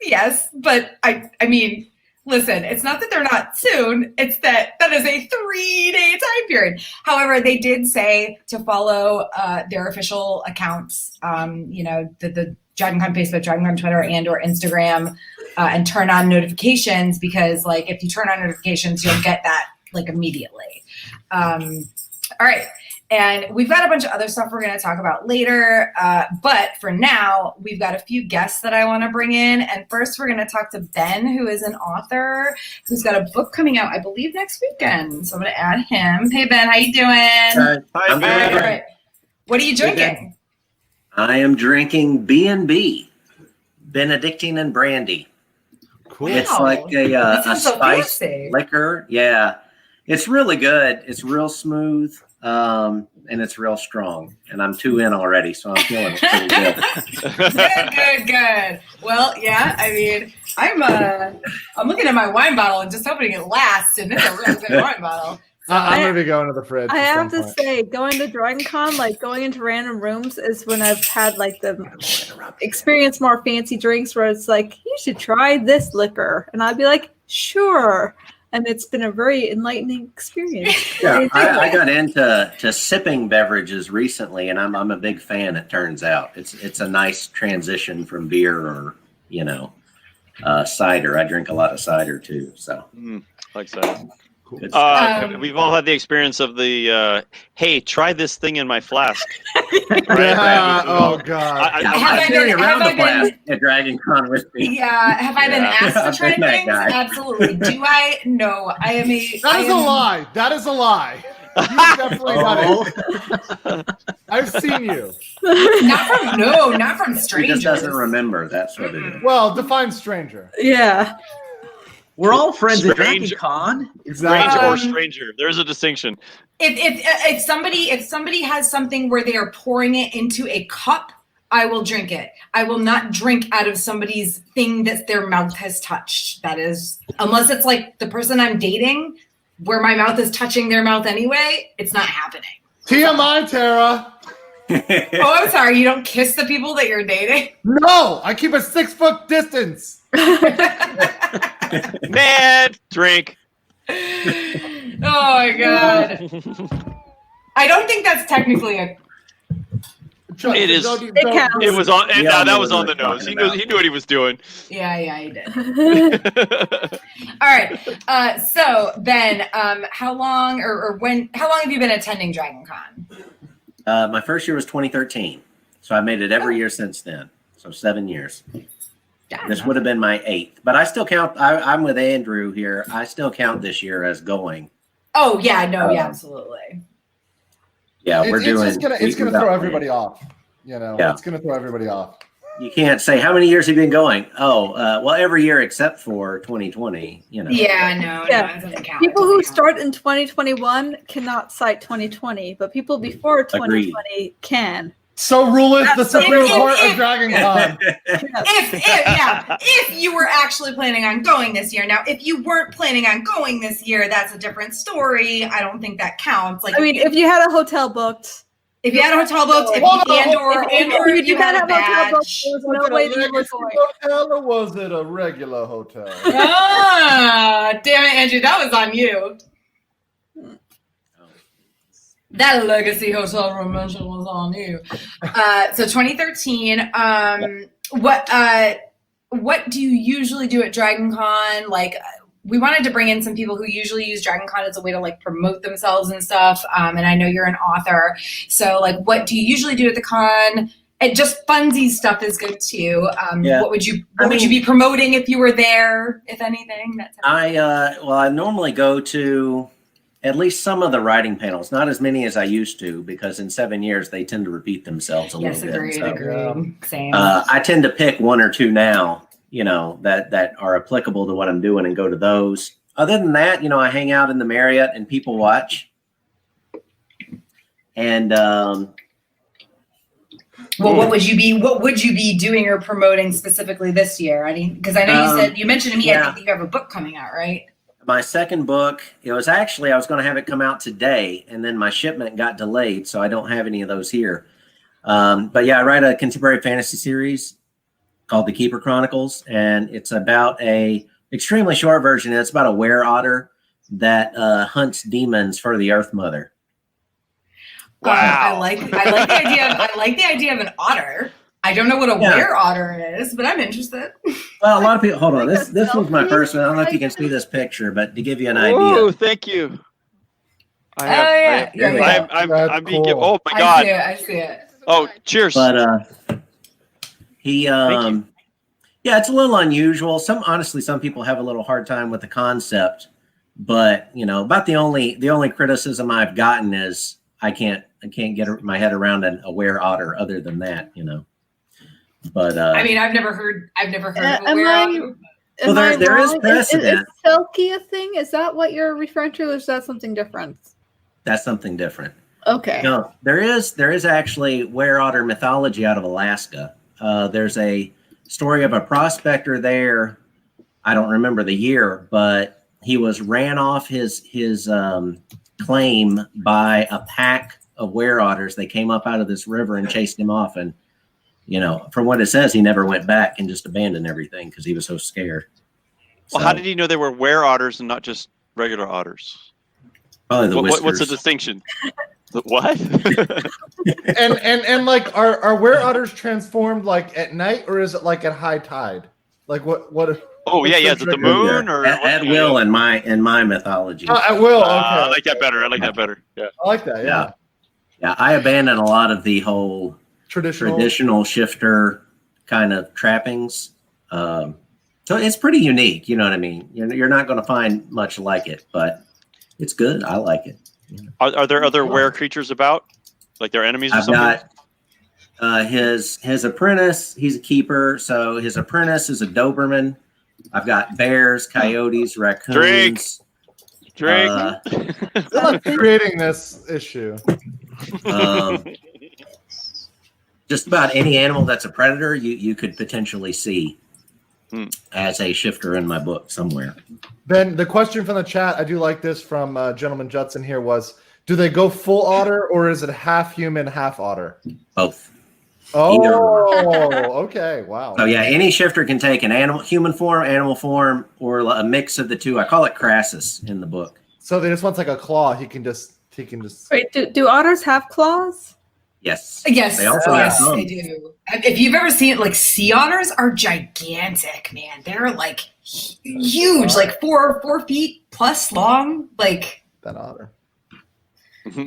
Yes, but I mean, listen, it's not that they're not soon. It's that is a 3-day time period. However, they did say to follow their official accounts, the Dragon Con Facebook, Dragon Con Twitter, and or Instagram, and turn on notifications because, like, if you turn on notifications, you'll get that like immediately. All right. And we've got a bunch of other stuff we're going to talk about later. But for now, we've got a few guests that I want to bring in. And first, we're going to talk to Ben, who is an author who's got a book coming out, I believe, next weekend. So I'm going to add him. Hey, Ben, how you doing? Hi, I'm good. All right. What are you drinking? I am drinking B&B, Benedictine and Brandy. Cool. It's like a spice liquor. Yeah, it's really good. It's real smooth. And it's real strong, and I'm 2 in already, so I'm feeling pretty good. Good. Well, yeah, I mean, I'm looking at my wine bottle and just hoping it lasts, and it's a really good wine bottle. So I'm going to be going to the fridge. I have to say, going to Dragon Con, like going into random rooms is when I've had like the experience more fancy drinks where it's like, you should try this liquor. And I'd be like, sure. And it's been a very enlightening experience. Yeah, I got into sipping beverages recently, and I'm a big fan. It turns out it's a nice transition from beer or cider. I drink a lot of cider too. So like cider. Cool. We've all had the experience of the hey, try this thing in my flask. Right? Oh God! I carry around the flask at Dragon Con with me. Yeah, have I been asked to try things? Absolutely. Do I? No, I am a. That is a lie. That is a lie. You've definitely done it. I've seen you. Not from strangers. He just doesn't remember. That's what it is. Well, define stranger. Yeah. We're all friends at Dragon Con. Exactly. Stranger or stranger. There's a distinction. If somebody has something where they are pouring it into a cup, I will drink it. I will not drink out of somebody's thing that their mouth has touched. That is, unless it's like the person I'm dating, where my mouth is touching their mouth anyway, it's not happening. TMI, Tara. Oh, I'm sorry. You don't kiss the people that you're dating? No, I keep a 6-foot distance. Man, drink. Oh my God. I don't think that's technically It is. It was on. Yeah, that was on the nose. He knew what he was doing. Yeah, he did. All right. So then, how long How long have you been attending Dragon Con? My first year was 2013, so I made it every year since then. So 7 years. This would have been my 8th, but I still count. I'm with Andrew here. I still count this year as going. Oh yeah, no, yeah, absolutely. Yeah, it's gonna throw everybody off. You know, Yeah. It's gonna throw everybody off. You can't say how many years have you been going. Oh, well, every year except for 2020. You know. Yeah, no, it doesn't count. People who start in 2021 cannot cite 2020, but people before 2020 can. So ruleth the Supreme Court of Dragon Con. If you were actually planning on going this year. Now, if you weren't planning on going this year, that's a different story. I don't think that counts. Like, I mean, if you had a hotel booked. If you had a hotel booked, if you had a hotel booked, there was no way you were going. Hotel, or was it a regular hotel? Damn it, Andrew, that was on you. That legacy hotel room mention was on you. So 2013. What do you usually do at Dragon Con? Like, we wanted to bring in some people who usually use Dragon Con as a way to like promote themselves and stuff. And I know you're an author, so like, what do you usually do at the con? And just funsies stuff is good too. What would you be promoting if you were there, if anything? I normally go to at least some of the writing panels, not as many as I used to, because in 7 years they tend to repeat themselves a little bit. Agreed. Same. I tend to pick 1 or 2 now, that are applicable to what I'm doing and go to those. Other than that, I hang out in the Marriott and people watch. And what would you be doing or promoting specifically this year? I mean, because I know you mentioned to me, I think you have a book coming out, right? My second book, I was going to have it come out today, and then my shipment got delayed, so I don't have any of those here. But yeah, I write a contemporary fantasy series called The Keeper Chronicles, and it's about a extremely short version. It's about a were otter that hunts demons for the Earth Mother. Wow! I like the idea. I like the idea of an otter. I don't know what a were otter is, but I'm interested. Well, a lot of people. Hold on, this one's my first one. I don't know if you can see this picture, but to give you an idea. Oh, thank you. I'm being given. Oh my God! I see it. Oh, cheers. But he it's a little unusual. Some people have a little hard time with the concept, but about the only criticism I've gotten is I can't get my head around a were otter. Other than that, But I mean, I've never heard of a were otter. Well, there is precedent. Is Selkie a thing? Is that what you're referring to, or is that something different? That's something different. Okay. No, there is actually were otter mythology out of Alaska. There's a story of a prospector there. I don't remember the year, but he was ran off his claim by a pack of were otters. They came up out of this river and chased him off, and from what it says, he never went back and just abandoned everything because he was so scared. Well, how did he know they were were otters and not just regular otters? Probably the whiskers. What's the distinction? What? and like, are were otters transformed like at night, or is it like at high tide? Like what? Oh yeah. Is it the moon or at will in my mythology? At will. Okay. I like that better. Yeah. I like that. Yeah. I abandon a lot of the whole traditional shifter kind of trappings. So it's pretty unique. You know what I mean? You're not going to find much like it, but it's good. I like it. Are there other were creatures about? Like their enemies or something? I've got his apprentice. He's a keeper. So his apprentice is a Doberman. I've got bears, coyotes, raccoons. Drake. They're not creating this issue. Just about any animal that's a predator, you could potentially see as a shifter in my book somewhere. Ben, the question from the chat, I do like this from Gentleman Judson here, was, do they go full otter, or is it half human, half otter? Both. Oh, okay. Wow. So yeah, any shifter can take an human form, animal form, or a mix of the two. I call it Crassus in the book. So they just want like a claw. He can just. Wait, do otters have claws? Yes. Yes, They also have yes, thumbs. they do. If you've ever seen it, like sea otters are gigantic, man. They're like huge, like 4 feet plus long. Like That otter.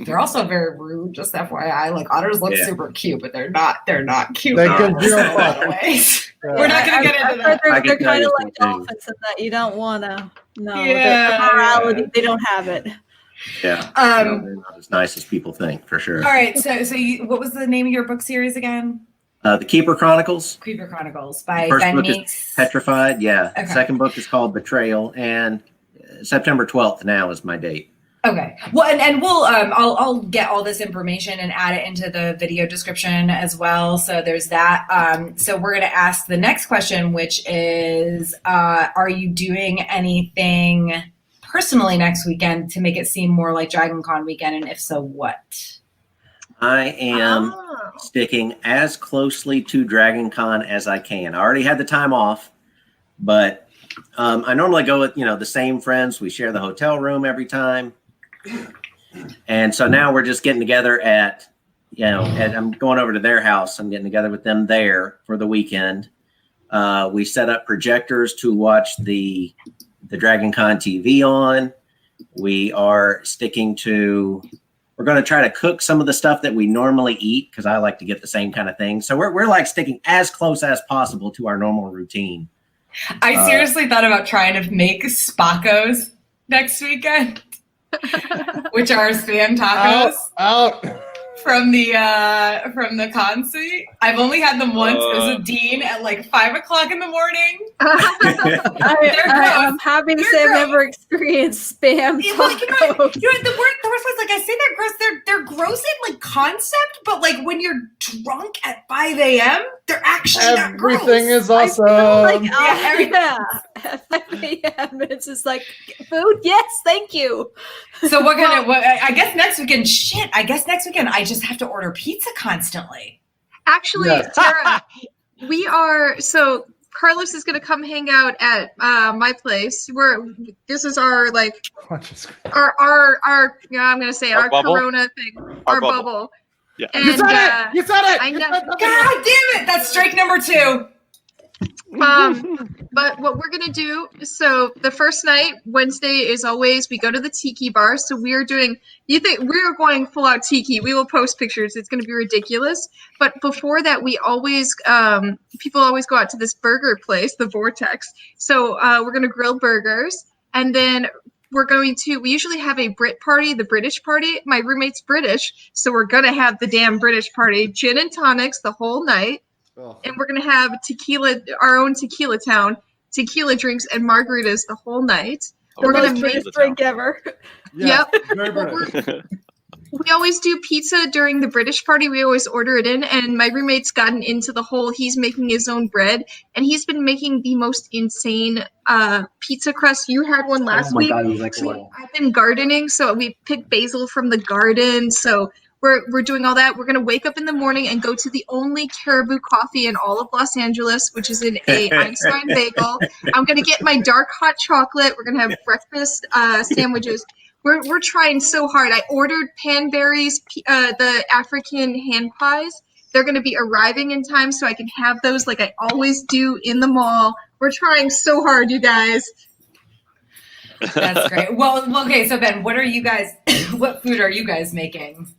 they're also very rude. Just FYI, like otters look super cute, but they're not cute. They in could all do a other ways. We're not gonna get into that. They're kind of like dolphins in that you don't want to. No, their morality, they don't have it. Yeah. No, they're not as nice as people think, for sure. All right, so what was the name of your book series again? The Keeper Chronicles. Creeper Chronicles by First Ben book Meeks. is Petrified. Yeah. Okay. Second book is called Betrayal, and September 12th now is my date. Okay. Well, and we'll I'll get all this information and add it into the video description as well. So there's that. So we're gonna ask the next question, which is, are you doing anything personally next weekend to make it seem more like Dragon Con weekend, and if so, what? I am sticking as closely to Dragon Con as I can. I already had the time off, but I normally go with the same friends. We share the hotel room every time. And so now we're just getting together and I'm going over to their house. I'm getting together with them there for the weekend. We set up projectors to watch the Dragon Con TV on. We are we're going to try to cook some of the stuff that we normally eat because I like to get the same kind of thing. So we're like sticking as close as possible to our normal routine. I seriously thought about trying to make Spaccos next weekend. Which are Spam tacos out from the con suite. I've only had them once. It was a Dean at like 5 o'clock in the morning. I'm happy to say I've never experienced Spam tacos. The worst was like I say they're gross. They're gross in like concept, but like when you're drunk at 5 a.m., they're actually not gross. Everything is awesome. At 5 a.m. It's just like food. Yes, thank you. So I guess next weekend. I guess next weekend I just have to order pizza constantly. Actually, Yes. Tara, we are. So Carlos is going to come hang out at my place. This is our like our I'm going to say our bubble? Corona thing, our bubble. Yeah. And, You said it. You said it. I know. God damn it! That's strike number 2. But what we're gonna do, so the first night, Wednesday, is always we go to the tiki bar. So we are doing, we're going full out tiki. We will post pictures. It's gonna be ridiculous. But before that, we always, people always go out to this burger place, the Vortex. So we're gonna grill burgers, and then we usually have a Brit party, the British party. My roommate's British, so we're gonna have the damn British party, gin and tonics the whole night. And we're going to have tequila, our own tequila town, tequila drinks and margaritas the whole night. We're going to make drink ever. Yeah, Yep. Very British. We always do pizza during the British party. We always order it in. And my roommate's gotten into the whole, he's making his own bread. And he's been making the most insane pizza crust. You had one last week. God, it was excellent. I've been gardening, so we picked basil from the garden. So we're doing all that. We're going to wake up in the morning and go to the only Caribou coffee in all of Los Angeles, which is in a Einstein bagel. I'm going to get my dark hot chocolate. We're going to have breakfast sandwiches. We're trying so hard. I ordered panberries, the African hand pies. They're going to be arriving in time so I can have those like I always do in the mall. We're trying so hard, you guys. That's great. Well, okay. So Ben, what food are you guys making?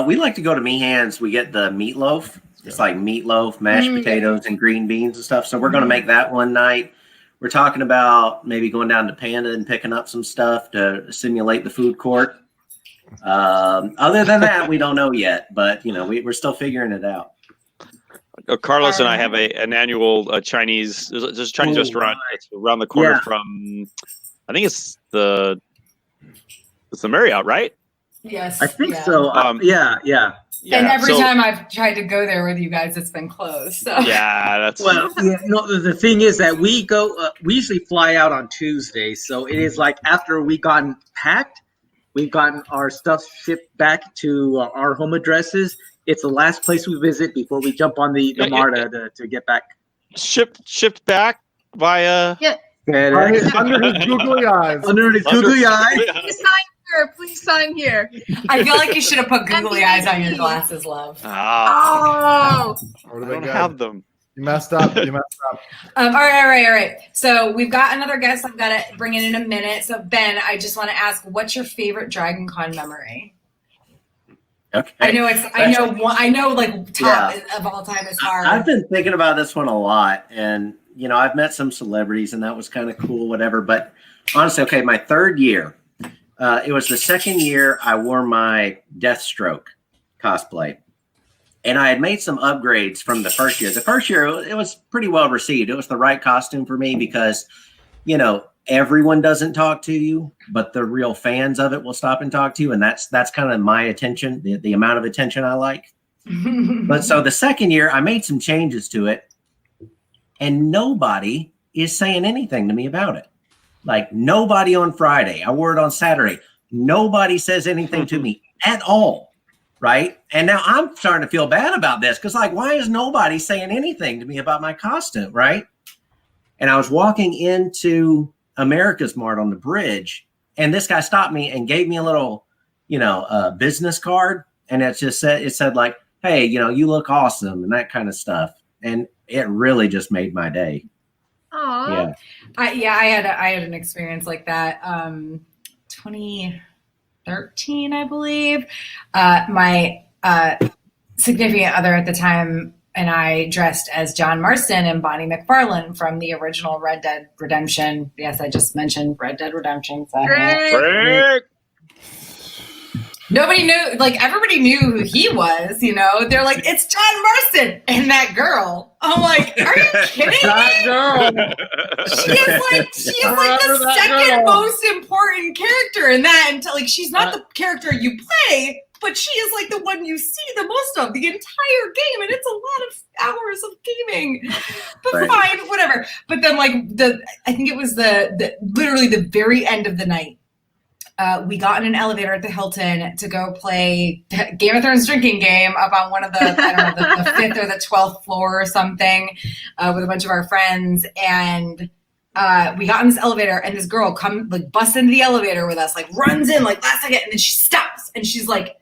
We like to go to Meehan's. We get the meatloaf. It's like meatloaf, mashed potatoes, and green beans and stuff. So we're going to make that one night. We're talking about maybe going down to Panda and picking up some stuff to simulate the food court. Other than that, we don't know yet. But, we're still figuring it out. Carlos and I have an annual Chinese. There's a Chinese restaurant that's around the corner from. I think it's the Marriott, right? Yes, I think so. Yeah. And every time I've tried to go there with you guys, it's been closed. So. Yeah, that's the thing is that we go. We usually fly out on Tuesday, so it is like after we've gotten packed, we've gotten our stuff shipped back to our home addresses. It's the last place we visit before we jump on the MARTA to get back. Shipped back via. Yeah. Under his googly eyes. Under his googly eyes. here. Please sign here. I feel like you should have put googly eyes on your glasses, love. Oh. I don't have them. You messed up. All right. So we've got another guest I've got to bring in a minute. So Ben, I just want to ask, what's your favorite Dragon Con memory? Okay. I know like top of all time is hard. I've been thinking about this one a lot, and I've met some celebrities, and that was kind of cool, whatever. But honestly, okay, my third year, it was the second year I wore my Deathstroke cosplay. And I had made some upgrades from the first year. The first year, it was pretty well received. It was the right costume for me because, everyone doesn't talk to you, but the real fans of it will stop and talk to you. And that's kind of my attention, the amount of attention I like. But so the second year, I made some changes to it. And nobody is saying anything to me about it. Like nobody on Friday. I wore it on Saturday. Nobody says anything to me at all. Right. And now I'm starting to feel bad about this because why is nobody saying anything to me about my costume? Right. And I was walking into America's Mart on the bridge, and this guy stopped me and gave me a little, business card. And it said like, hey, you look awesome and that kind of stuff. And it really just made my day. Aww. Yeah. I had an experience like that. 2013, I believe. My significant other at the time and I dressed as John Marston and Bonnie McFarlane from the original Red Dead Redemption. Yes, I just mentioned Red Dead Redemption. So. Nobody knew, everybody knew who he was, They're like, it's John Marston and that girl. I'm like, are you kidding me? That girl. She is the second most important character in that. And she's not the character you play, but she is the one you see the most of the entire game. And it's a lot of hours of gaming, but fine, whatever. But then I think it was literally the very end of the night. We got in an elevator at the Hilton to go play Game of Thrones drinking game up on one of the, the 5th or the 12th floor or something with a bunch of our friends. And we got in this elevator and this girl busts into the elevator with us, runs in last second. And then she stops and she's like,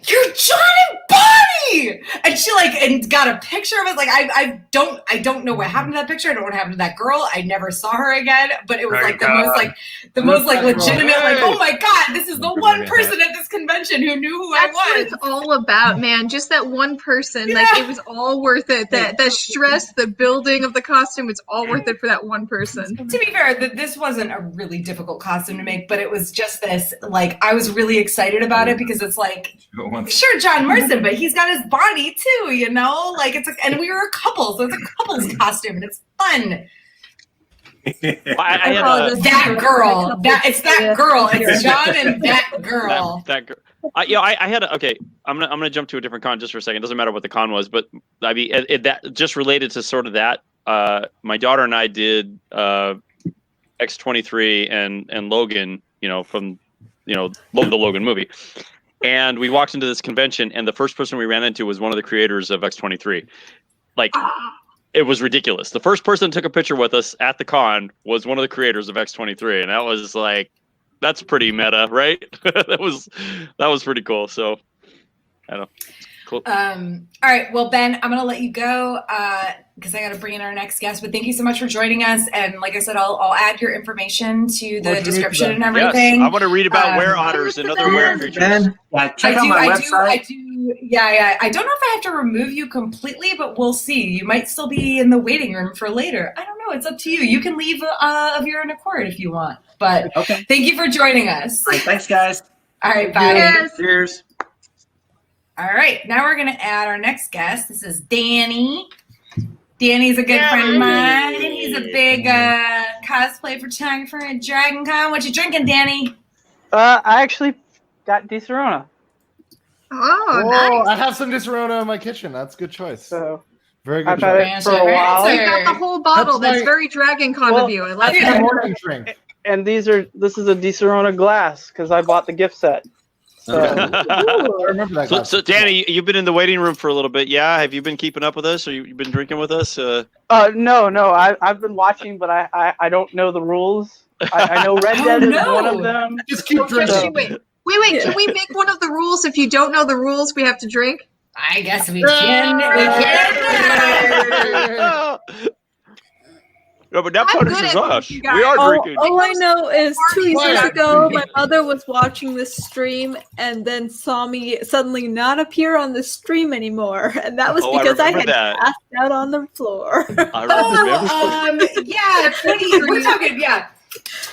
"You're John and Bonnie!" And she and got a picture of us. I don't know what happened to that picture. I don't know what happened to that girl. I never saw her again. But it was the most legitimate. Oh my god, this is the one person at this convention who knew who I was. That's what it's all about, man. Just that one person. Yeah. It was all worth it. The stress, the building of the costume, it's all worth it for that one person. To be fair, this wasn't a really difficult costume to make, but it was just this. I was really excited about it because it's sure, John Marston, but he's got his body too, and we were a couple, so it's a couple's costume, and it's fun. That girl. It's John and that girl. That girl. I had I'm gonna jump to a different con just for a second. It doesn't matter what the con was, but I mean that just related to sort of that. My daughter and I did X-23 and Logan, from the Logan movie. And we walked into this convention, and the first person we ran into was one of the creators of X-23. It was ridiculous. The first person that took a picture with us at the con was one of the creators of X-23, and that was that's pretty meta, right? that was pretty cool. So, I don't know. Cool. All right. Well, Ben, I'm going to let you go because I got to bring in our next guest. But thank you so much for joining us. And like I said, I'll add your information to the description and everything. Yes, I want to read about were otters and other were creatures. Check out my website. I do. Yeah. I don't know if I have to remove you completely, but we'll see. You might still be in the waiting room for later. I don't know. It's up to you. You can leave of your own accord if you want. But thank you for joining us. All right, thanks, guys. All right. Bye. Cheers. All right, now we're going to add our next guest. This is Danny. Danny's a good friend of mine. He's a big cosplay photographer at Dragon Con. What you drinking, Danny? I actually got Disaronno. Oh, nice. I have some Disaronno in my kitchen. That's a good choice. So very good. I've had it for a while. So you got the whole bottle. That's very Dragon Con of you. I like my it. morning drink. And this is a Disaronno glass because I bought the gift set. So, I remember that. So Danny, you've been in the waiting room for a little bit. Yeah, have you been keeping up with us, or you've been drinking with us? no. I've been watching, but I don't know the rules. I know Red Dead is one of them. Just keep drinking. Wait. Can we make one of the rules? If you don't know the rules, we have to drink. I guess we can. No, but that I'm punishes good at us. you We guys. are drinking. All I know is 2 years Quiet. ago, my mother was watching this stream and then saw me suddenly not appear on the stream anymore, and that was Oh, I because I remember had that. passed out on the floor. I remember. Yeah,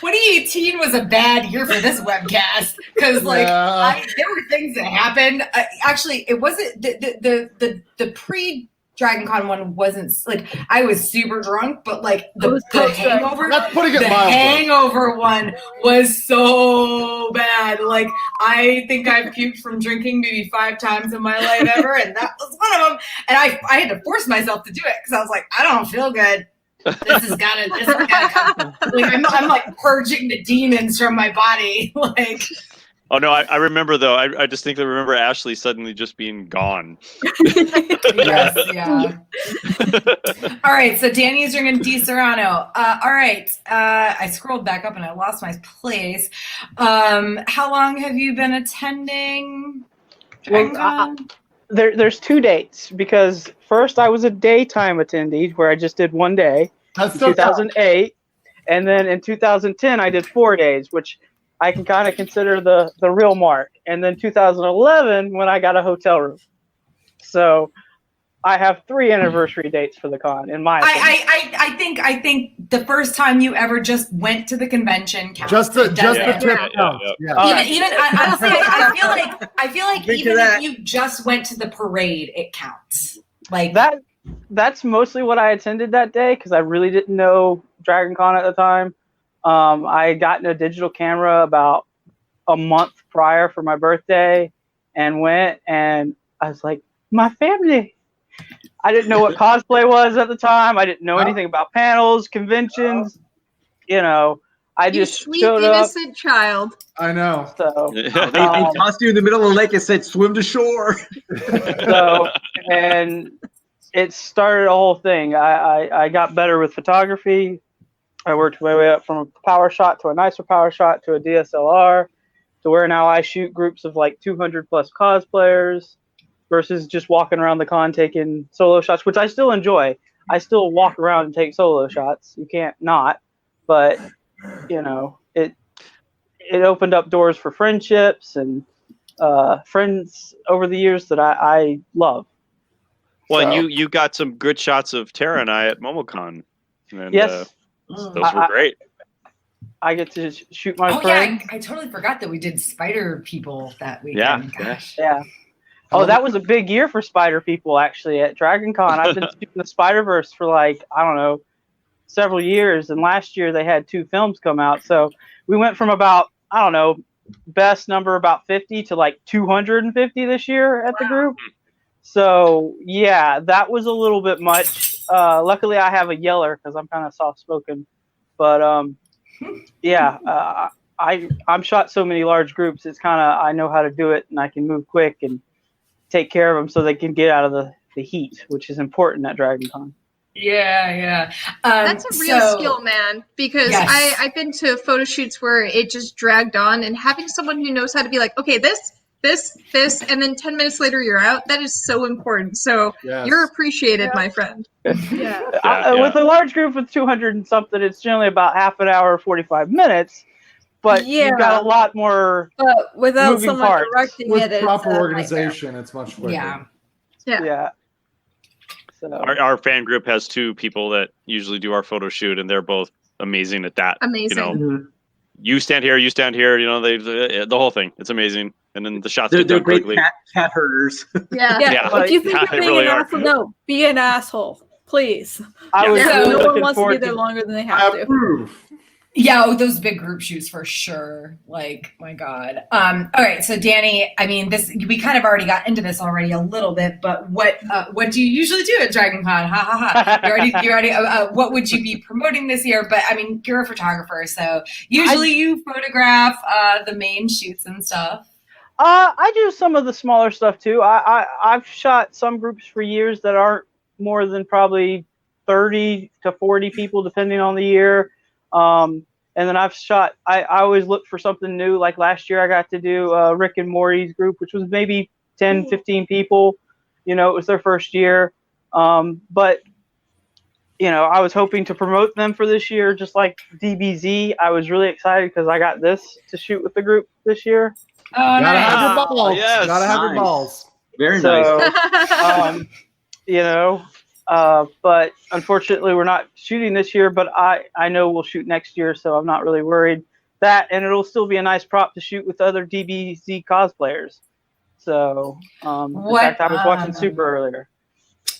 2018 was a bad year for this webcast because there were things that happened. Actually, it wasn't the pre Dragon Con one wasn't like I was super drunk, but like the hangover, hangover one was so bad. Like I think I've puked from drinking maybe 5 times in my life ever, and that was one of them. And I had to force myself to do it because I was like, I don't feel good. This has gotta come. Like I'm like purging the demons from my body. Like. Oh no, I remember though. I distinctly remember Ashley suddenly just being gone. Yes, yeah. All right, so Danny's drinking Di Serrano. All right, I scrolled back up and I lost my place. How long have you been attending? There's 2 dates because first I was a daytime attendee where I just did 1 day in 2008, and then in 2010 I did 4 days, which I can kind of consider the real mark. And then 2011 when I got a hotel room. So I have 3 anniversary dates for the con in my opinion. I think the first time you ever just went to the convention counts. Just the trip. Even honestly, I feel like even if you just went to the parade, it counts. Like that. That's mostly what I attended that day because I really didn't know Dragon Con at the time. I had gotten a digital camera about a month prior for my birthday and went, and I was like, my family. I didn't know what cosplay was at the time. I didn't know anything about panels, conventions. I just sweet, showed up. innocent child. I know. So they tossed you in the middle of the lake and said, swim to shore. And it started a whole thing. I got better with photography. I worked my way up from a power shot to a nicer power shot to a DSLR to where now I shoot groups of like 200 plus cosplayers versus just walking around the con taking solo shots, which I still enjoy. I still walk around and take solo shots. You can't not, but it opened up doors for friendships and friends over the years that I love. Well, and you got some good shots of Tara and I at MomoCon. And, yes. Those were great. I get to shoot my friend. Yeah, I totally forgot that we did Spider People that weekend. Yeah. Oh, that was a big year for Spider People actually at Dragon Con. I've been shooting the Spider-Verse for several years, and last year they had 2 films come out. So we went from about, best number about 50 to like 250 this year at the group. So yeah, that was a little bit much. Luckily I have a yeller because I'm kind of soft-spoken, but I'm shot so many large groups. It's kind of, I know how to do it and I can move quick and take care of them so they can get out of the heat, which is important at Dragon Con. Yeah. That's a real skill, man, because I've been to photo shoots where it just dragged on, and having someone who knows how to be like, okay, this, and then 10 minutes later you're out, that is so important. So you're appreciated, my friend. With a large group of 200 and something, it's generally about half an hour, 45 minutes. But you've got a lot more without someone directing with proper organization, it's much quicker. Yeah. So. Our fan group has 2 people that usually do our photo shoot, and they're both amazing at that. Amazing. You stand here, they the whole thing. It's amazing. And then the shots they're get done great quickly. cat herders. Yeah. If you think you're being an asshole, no, be an asshole, please. No one wants to be there longer than they have to. Yeah, those big group shoots for sure. Like, my God. All right, so Danny, I mean, we kind of already got into this already a little bit, but what do you usually do at Dragon Con? Ha ha ha. You already. What would you be promoting this year? But I mean, you're a photographer, so usually you photograph the main shoots and stuff. I do some of the smaller stuff too. I've shot some groups for years that aren't more than probably 30 to 40 people, depending on the year. And then I've shot. I always look for something new. Like last year, I got to do Rick and Morty's group, which was maybe 10, 15 people. You know, it was their first year. But you know, I was hoping to promote them for this year, just like DBZ. I was really excited because I got this to shoot with the group this year. Oh, Gotta nice. have your balls. Yes. Gotta have your Nice. balls. Very nice. So, you know, but unfortunately, we're not shooting this year. But I know we'll shoot next year, so I'm not really worried. That, and it'll still be a nice prop to shoot with other DBZ cosplayers. So, in fact, I was watching Super earlier.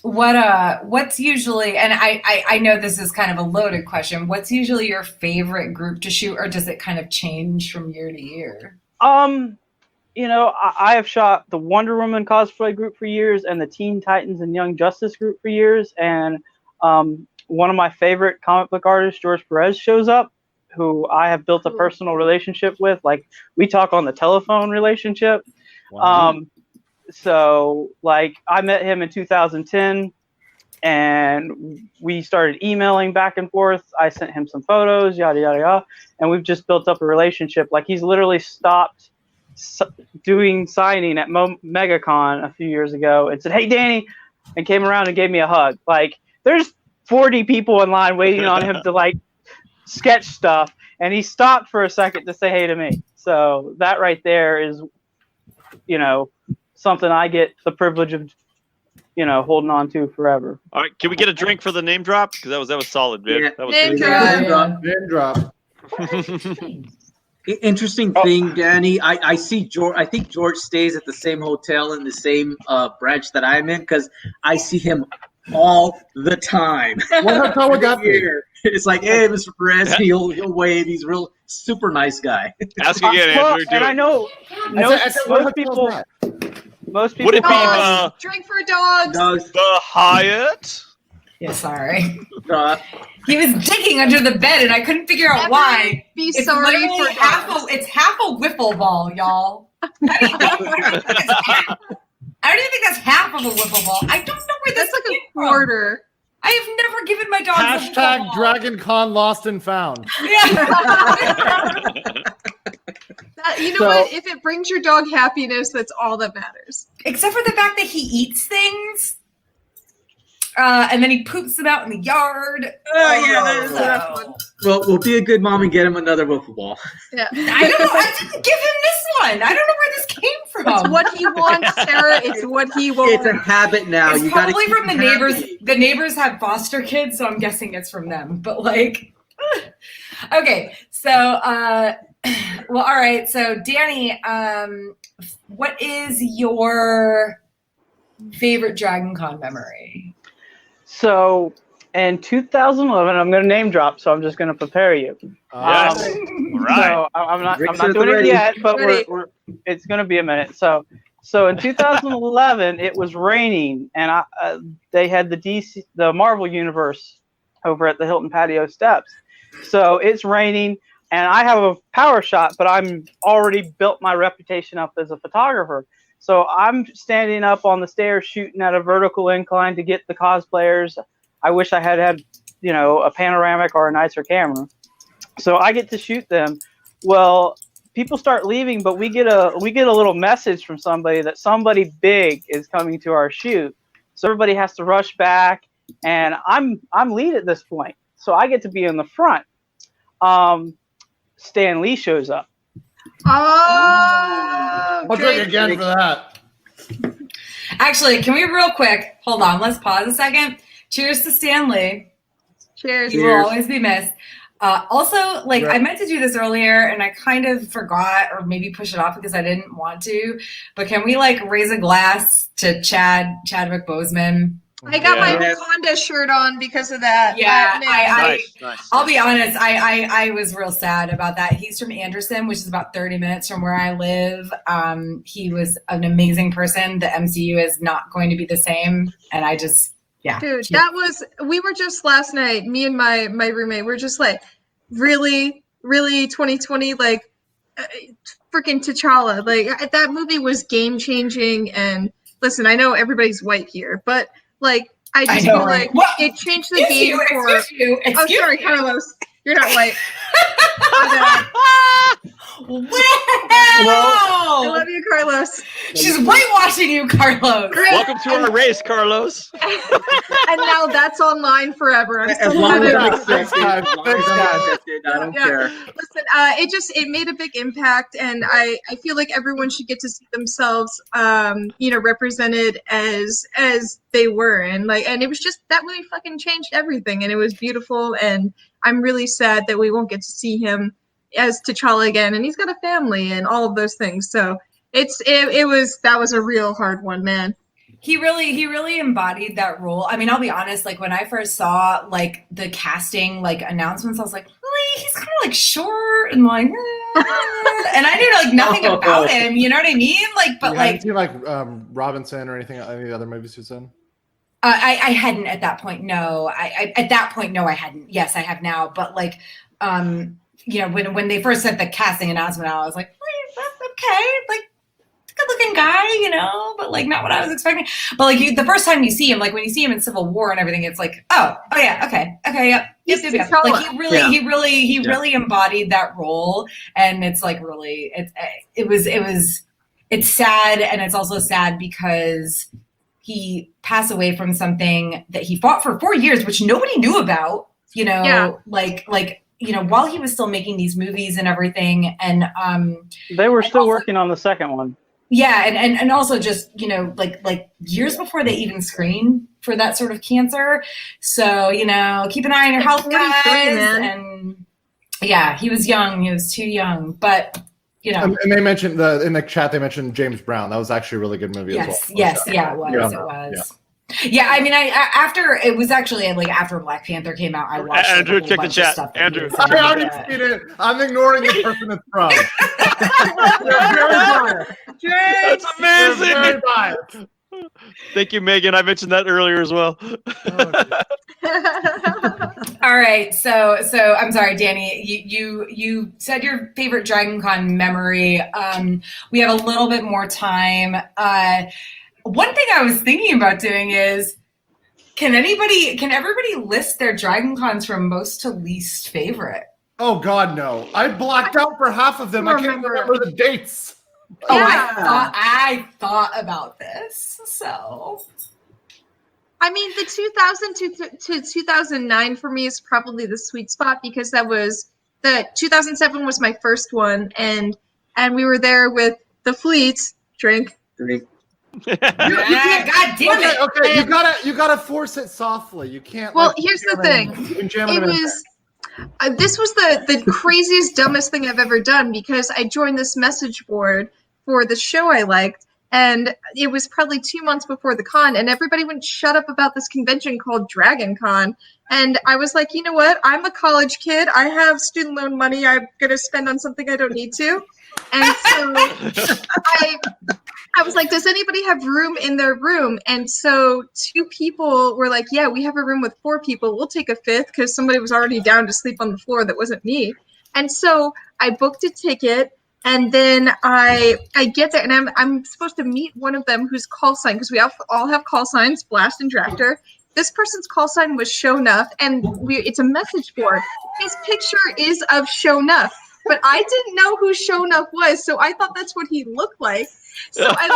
What's usually, and I know this is kind of a loaded question, what's usually your favorite group to shoot, or does it kind of change from year to year? You know, I have shot the Wonder Woman cosplay group for years and the Teen Titans and Young Justice group for years. And one of my favorite comic book artists, George Perez, shows up, who I have built a personal relationship with. Like, we talk on the telephone relationship. Wow. So, like, I met him in 2010, and we started emailing back and forth. I sent him some photos, yada, yada, yada, and we've just built up a relationship. Like, he's literally stopped doing signing at MegaCon a few years ago and said, "Hey, Danny," and came around and gave me a hug. Like, there's 40 people in line waiting on him to, like, sketch stuff, and he stopped for a second to say hey to me. So that right there is, you know, something I get the privilege of, you know, holding on to forever. All right, can we get a drink for the name drop? Because that was solid, man. Yeah. That was Name good. drop. Name drop. Interesting thing, Danny. I see George. I think George stays at the same hotel in the same branch that I'm in, because I see him all the time. What hotel would that be? It's like, hey, Mr. Perez, he'll wave. He's a real super nice guy. Ask again, Well, Andrew. Do and it. I know most people. Would it be Dogs. Drink for dogs. Dogs. the Hyatt? Yeah, sorry. Uh, He was digging under the bed, and I couldn't figure out why. Be It's sorry literally for dogs. it's half a wiffle ball, y'all. I don't even think that's half of a wiffle ball. I don't know where this That's like came a from. quarter. I have never given my dog a wiffle Hashtag ball. Dragon Con lost and found. You know So- what? If it brings your dog happiness, that's all that matters. Except for the fact that he eats things, and then he poops them out in the yard. that's So- we'll be a good mom and get him another wiffle ball. Yeah. I don't know. I didn't give him this one. I don't know where this came from. It's what he wants, Sarah. It's what he It's wants. a habit now. It's You gotta probably keep from the him neighbors. happy. The neighbors have foster kids, so I'm guessing it's from them. But like, okay, so well, all right. So Danny, what is your favorite Dragon Con memory? So in 2011, I'm going to name drop, so I'm just going to prepare you. Yes. All right. So I'm not Drinks doing at the it ready. yet, but Ready. it's going to be a minute. So in 2011, it was raining, and they had the Marvel Universe over at the Hilton patio steps. So it's raining, and I have a power shot, but I'm already built my reputation up as a photographer. So I'm standing up on the stairs shooting at a vertical incline to get the cosplayers. I wish I had, you know, a panoramic or a nicer camera. So I get to shoot them. Well, people start leaving, but we get a little message from somebody that somebody big is coming to our shoot. So everybody has to rush back, and I'm lead at this point. So I get to be in the front. Stan Lee shows up. Oh, I'll drink again for that. Actually, can we real quick hold on? Let's pause a second. Cheers to Stan Lee. Cheers. He will always be missed. Also, like, I meant to do this earlier and I kind of forgot, or maybe push it off because I didn't want to. But can we like raise a glass to Chadwick Boseman? I got my Yes. Wakanda shirt on because of that. Yeah, Man. Nice. I'll be honest. I was real sad about that. He's from Anderson, which is about 30 minutes from where I live. He was an amazing person. The MCU is not going to be the same, and I just, yeah. Dude, we were just last night, me and my roommate, we're just like, really 2020, like, freaking T'Challa. Like that movie was game changing. And listen, I know everybody's white here, but like I just feel like it changed the game for. Oh, sorry, Carlos, you're not white. Wow! I love you, Carlos. She's whitewashing you, Carlos. Great. Welcome to our race, Carlos. And now that's online forever. I'm As still long as I'm gonna- accepted, I don't care. Listen, it made a big impact, and I feel like everyone should get to see themselves, represented as they were, and it was just that movie fucking changed everything, and it was beautiful, and I'm really sad that we won't get to see him as T'Challa again, and he's got a family and all of those things. So that was a real hard one, man. He really embodied that role. I mean, I'll be honest, like when I first saw like the casting like announcements, I was like, really? He's kind of like short and like, and I knew like nothing about him. You know what I mean? Like, but like, do you like Robinson or any of the other movies he's in? I hadn't at that point. No, at that point, no, I hadn't. Yes, I have now. But like, when they first sent the casting announcement out, I was like, okay, like good looking guy, but like not what I was expecting. But like the first time you see him, like when you see him in Civil War and everything, it's like, oh yeah, okay, yep. Like he really embodied that role, and it's like really, it's sad, and it's also sad because he passed away from something that he fought for 4 years, which nobody knew about, while he was still making these movies and everything. And they were still working on the second one. Yeah. And also just, like years before they even screened for that sort of cancer. So, keep an eye on your health, guys. And yeah, he was young. He was too young, but And they mentioned in the chat, they mentioned James Brown. That was actually a really good movie as well. Yes, it was. Yeah, I mean, after Black Panther came out, I watched Andrew, check the chat. Andrew, I already seen it. I'm ignoring the person it's from. That's amazing. Thank you, Megan. I mentioned that earlier as well. All right, so I'm sorry, Danny. You said your favorite Dragon Con memory. We have a little bit more time. One thing I was thinking about doing is, can everybody list their Dragon Cons from most to least favorite? Oh God, no! I blacked out for half of them. I can't remember the dates. Oh, yeah. I thought about this. So, I mean, the 2000 to 2009 for me is probably the sweet spot, because that was the 2007 was my first one, and we were there with the Fleets. Drink. God damn it! Okay, you gotta force it softly. You can't. Well, here's the thing. This was the craziest, dumbest thing I've ever done, because I joined this message board for the show I liked, and it was probably 2 months before the con, and everybody wouldn't shut up about this convention called Dragon Con. And I was like, you know what? I'm a college kid. I have student loan money I'm gonna spend on something I don't need to. And so I was like, does anybody have room in their room? And so 2 people were like, yeah, we have a room with 4 people. We'll take a 5th, because somebody was already down to sleep on the floor that wasn't me. And so I booked a ticket, and then I get there, and I'm supposed to meet one of them whose call sign, because we all have call signs, Blast and Drafter. This person's call sign was Show Nuff, and it's a message board. His picture is of Show Nuff, but I didn't know who Show Nuff was, so I thought that's what he looked like. So I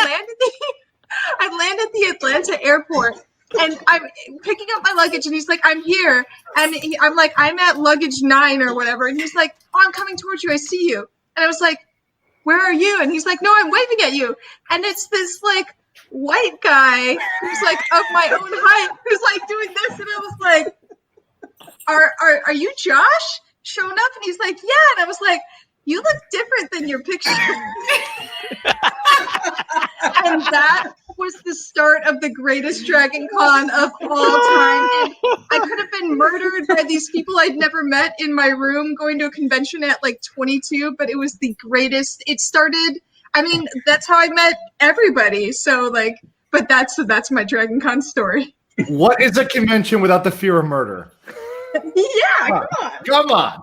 landed at the Atlanta airport, and I'm picking up my luggage, and he's like, I'm here. And I'm like, I'm at luggage 9 or whatever. And he's like, oh, I'm coming towards you. I see you. And I was like, where are you? And he's like, no, I'm waving at you. And it's this like white guy who's like of my own height, who's like doing this. And I was like, are you Josh showing up? And he's like, yeah. And I was like, you look different than your picture. And that was the start of the greatest Dragon Con of all time. And I could have been murdered by these people I'd never met in my room going to a convention at like 22, but it was the greatest. It started, I mean, that's how I met everybody. So like, but that's my Dragon Con story. What is a convention without the fear of murder? Yeah, come on. Come on.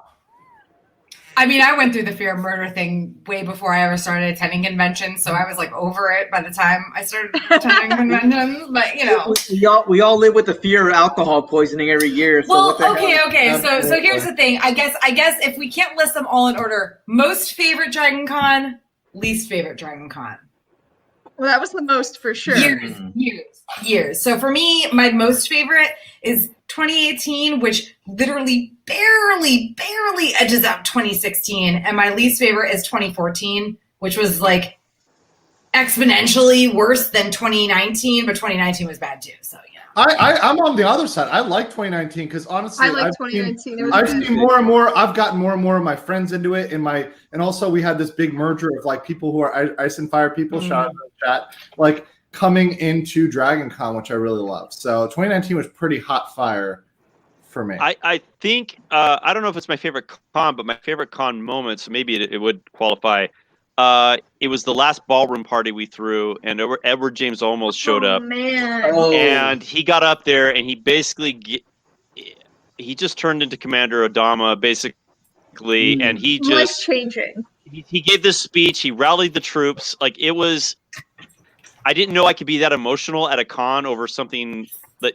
I mean, I went through the fear of murder thing way before I ever started attending conventions, so I was like over it by the time I started attending conventions. But you know, we all live with the fear of alcohol poisoning every year. So well, what the okay. hell? So here's the thing. I guess if we can't list them all in order, most favorite Dragon Con, least favorite Dragon Con. Well, that was the most for sure. Years. So for me, my most favorite is 2018, which literally barely edges out 2016. And my least favorite is 2014, which was like exponentially worse than 2019, but 2019 was bad too. So yeah. I'm on the other side. I like 2019 because honestly, I like 2019. I've seen more and more. I've gotten more and more of my friends into it. And also we had this big merger of like people who are Ice and Fire people, shout out in the chat, like coming into Dragon Con, which I really love. So 2019 was pretty hot fire for me. I think I don't know if it's my favorite con, but my favorite con moment. So maybe it would qualify. It was the last ballroom party we threw, and Edward James almost showed up. Man. And he got up there, and he basically he just turned into Commander Odama, basically, and he just life-changing. He gave this speech. He rallied the troops. Like it was, I didn't know I could be that emotional at a con over something that.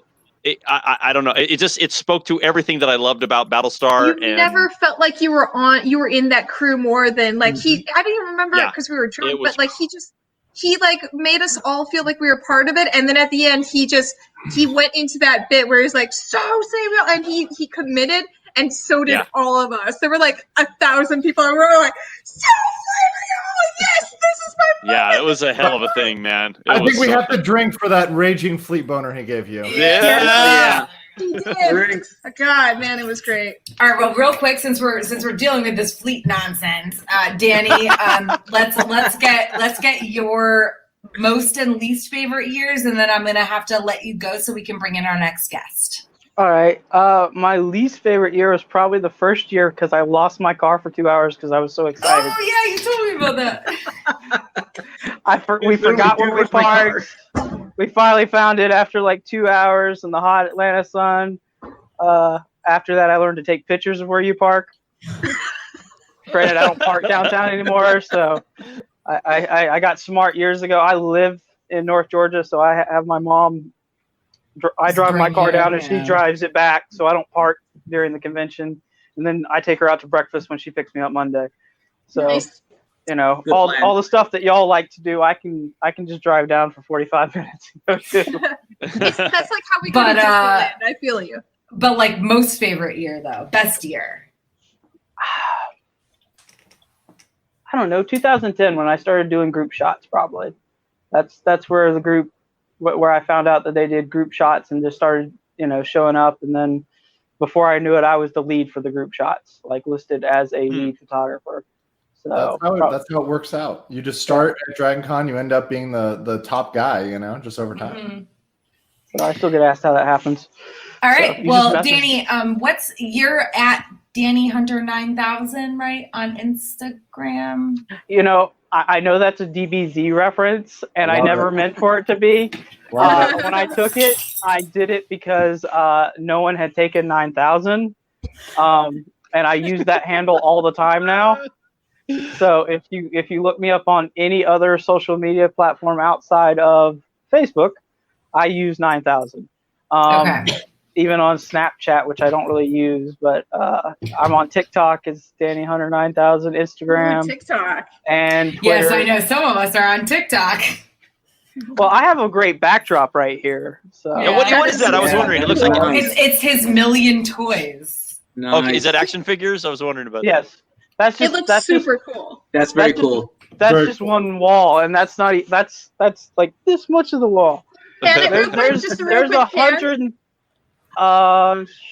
I don't know. It spoke to everything that I loved about Battlestar. You never felt like you were in that crew more than like I didn't even remember it because we were drunk, but like he like made us all feel like we were part of it. And then at the end, he went into that bit where he's like, so Samuel, and he committed, and so did all of us. There were like 1,000 people, and we were like, so Samuel, yes, this is my moment. Yeah, it was a hell of a thing, man. I think we have to drink for that raging fleet boner he gave you. Yeah. He did. God, man, it was great. All right, well, real quick, since we're dealing with this fleet nonsense, Danny, let's get your most and least favorite years, and then I'm gonna have to let you go so we can bring in our next guest. All right. My least favorite year was probably the first year because I lost my car for 2 hours because I was so excited. Oh yeah, you told me about that. We forgot where we parked. We finally found it after like 2 hours in the hot Atlanta sun. After that, I learned to take pictures of where you park. Granted, I don't park downtown anymore, so I got smart years ago. I live in North Georgia, so I have my mom. I drive my car down and she drives it back, so I don't park during the convention. And then I take her out to breakfast when she picks me up Monday. So, nice. You know, all the stuff that y'all like to do, I can just drive down for 45 minutes. That's like how we go to Disneyland. I feel you. But like most favorite year though, best year. I don't know, 2010 when I started doing group shots, probably. That's where the group. Where I found out that they did group shots and just started, showing up. And then before I knew it, I was the lead for the group shots, like listed as a lead photographer. So that's how it works out. You just start at Dragon Con, you end up being the top guy, just over time. Mm-hmm. So I still get asked how that happens. All right. So well, Danny, you're at Danny Hunter 9000, right, on Instagram? I know that's a DBZ reference, and I never meant for it to be. When I took it, I did it because no one had taken 9,000, and I use that handle all the time now. So if you look me up on any other social media platform outside of Facebook, I use 9,000. Okay. Even on Snapchat, which I don't really use, but I'm on TikTok. It's Danny Hunter 9000, Instagram, TikTok, and Twitter. Yes, I know some of us are on TikTok. Well, I have a great backdrop right here. So what is that? I was wondering. It looks like it's his million toys. Nice. Okay, is that action figures? I was wondering about that. Yes, it looks super cool. That's very cool. That's just one wall, and that's not. That's like this much of the wall. There's 100.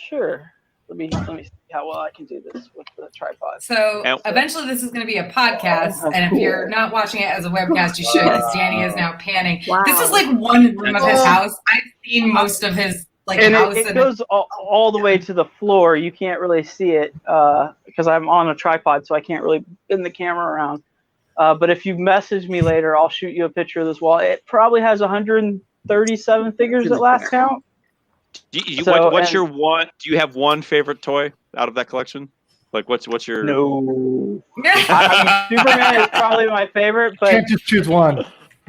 Sure. Let me see how well I can do this with the tripod. So eventually this is going to be a podcast, and if you're not watching it as a webcast, you should, because Danny is now panning. Wow. This is like one room of his house. I've seen most of his house. It goes all the way to the floor. You can't really see it because I'm on a tripod, so I can't really bend the camera around. But if you message me later, I'll shoot you a picture of this wall. It probably has 137 figures at last count. What's your one? Do you have one favorite toy out of that collection? Like, what's your? No. I mean, Superman is probably my favorite, but Can't just choose one.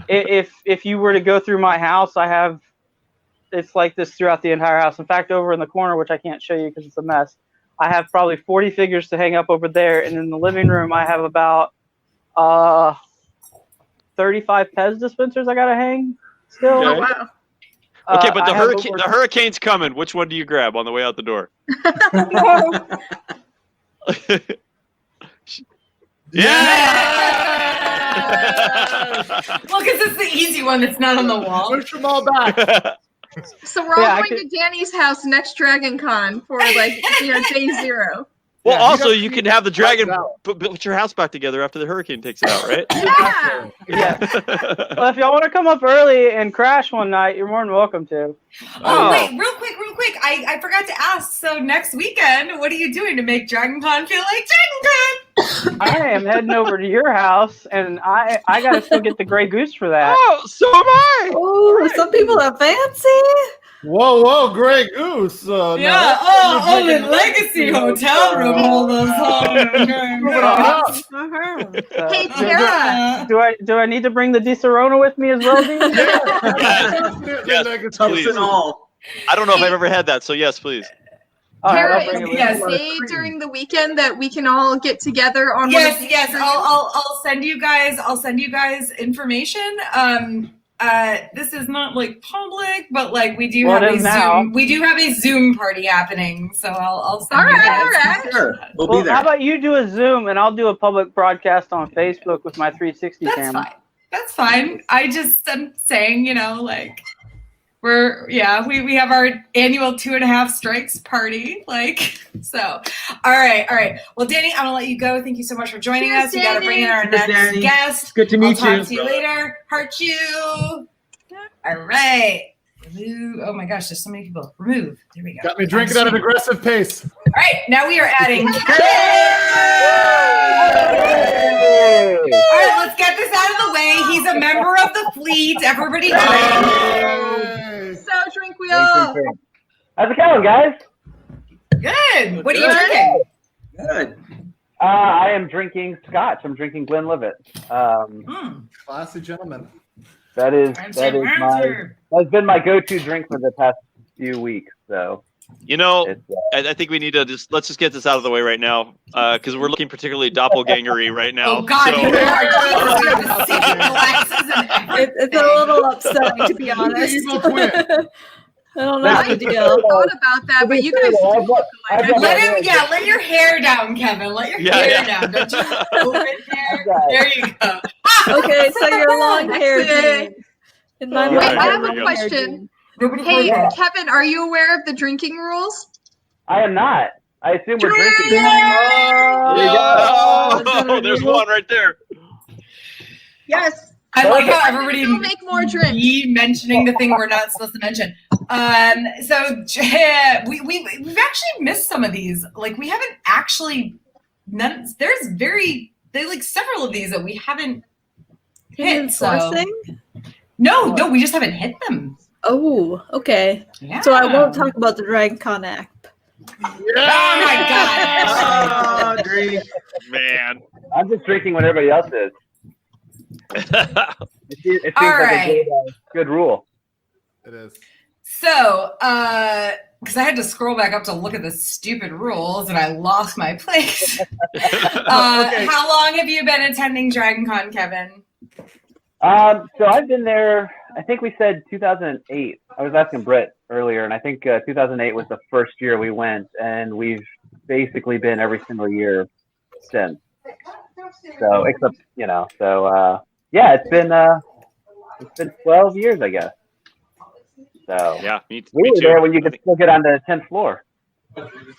If you were to go through my house, it's like this throughout the entire house. In fact, over in the corner, which I can't show you because it's a mess, I have probably 40 figures to hang up over there, and in the living room, I have about 35 Pez dispensers I gotta hang still. Okay. Oh, wow. Okay, but the hurricane's coming. Which one do you grab on the way out the door? Yeah! Well, because it's the easy one that's not on the wall. Push them all back. So we're all going to Danny's house next Dragon Con for day 0. Well, Yeah, also you can have the dragon put your house back together after the hurricane takes it out, right? Yeah. Yeah. Well, if y'all want to come up early and crash one night, you're more than welcome to. Oh, wait, real quick. I forgot to ask. So next weekend, what are you doing to make Dragon Con feel like Dragon Con? I am heading over to your house, and I got to still get the Grey Goose for that. Oh, so am I. Oh, some people are fancy. Whoa, Grey Goose. The Legacy Hotel room, all those Hey, Tara. Do I need to bring the Di-Serrano with me as well, Dean? Yes, please. and all. I don't know if I've ever had that, so yes, please. All right, Tara, I'll bring it with is me. there a day during the weekend that we can all get together on one of these Yes. streams? I'll send you guys information. This is not like public, but like we do have a Zoom. We do have a Zoom party happening, so I'll send you guys. All right. Sure, we'll be Well, there. how about you do a Zoom, and I'll do a public broadcast on Facebook with my 360 camera. That's fine. I'm saying, we have our annual 2.5 Strikes party, so. All right. Well, Danny, I'm gonna let you go. Thank you so much for joining us. We gotta bring in our next guest. Good to meet I'll you. talk to you later. Heart you. All right. Oh my gosh, there's so many people. Remove. There we go. Got me drinking at an aggressive pace. All right, now we are adding. All right, let's get this out of the way. He's a member of the fleet. Everybody. So, Drink Wheel. How's it going, guys? Good. What are you drinking? Good. I am drinking scotch. I'm drinking Glenlivet. Classy gentleman. That's been my go-to drink for the past few weeks. So, I think we need to let's just get this out of the way right now, because we're looking particularly doppelgangery right now. Oh God! It's a little upsetting, to be honest. Evil twin. I don't know how to deal. I thought about that, but you guys. Let your hair down, Kevin. Let your hair down. Don't you open hair? There you go. Okay, so you're long hair. Wait, I have a question. Hey, Kevin, are you aware of the drinking rules? I am not. I assume we're drinking. Oh, there's one right there. Yes. I like how everybody make more drinks. Mentioning the thing we're not supposed to mention. So we've actually missed some of these. Like we haven't actually. There's several of these that we haven't hit. No, we just haven't hit them. Oh, okay. Yeah. So I won't talk about the Dragon Con app. Oh my God! Great. Man. I'm just drinking what everybody else is. It seems like a good rule. It is. So, because I had to scroll back up to look at the stupid rules and I lost my place. How long have you been attending Dragon Con, Kevin? So I've been there, I think we said 2008. I was asking Britt earlier, and I think 2008 was the first year we went, and we've basically been every single year since. So, except, it's been 12 years, I guess. So, yeah, we were there when you could still get on the 10th floor.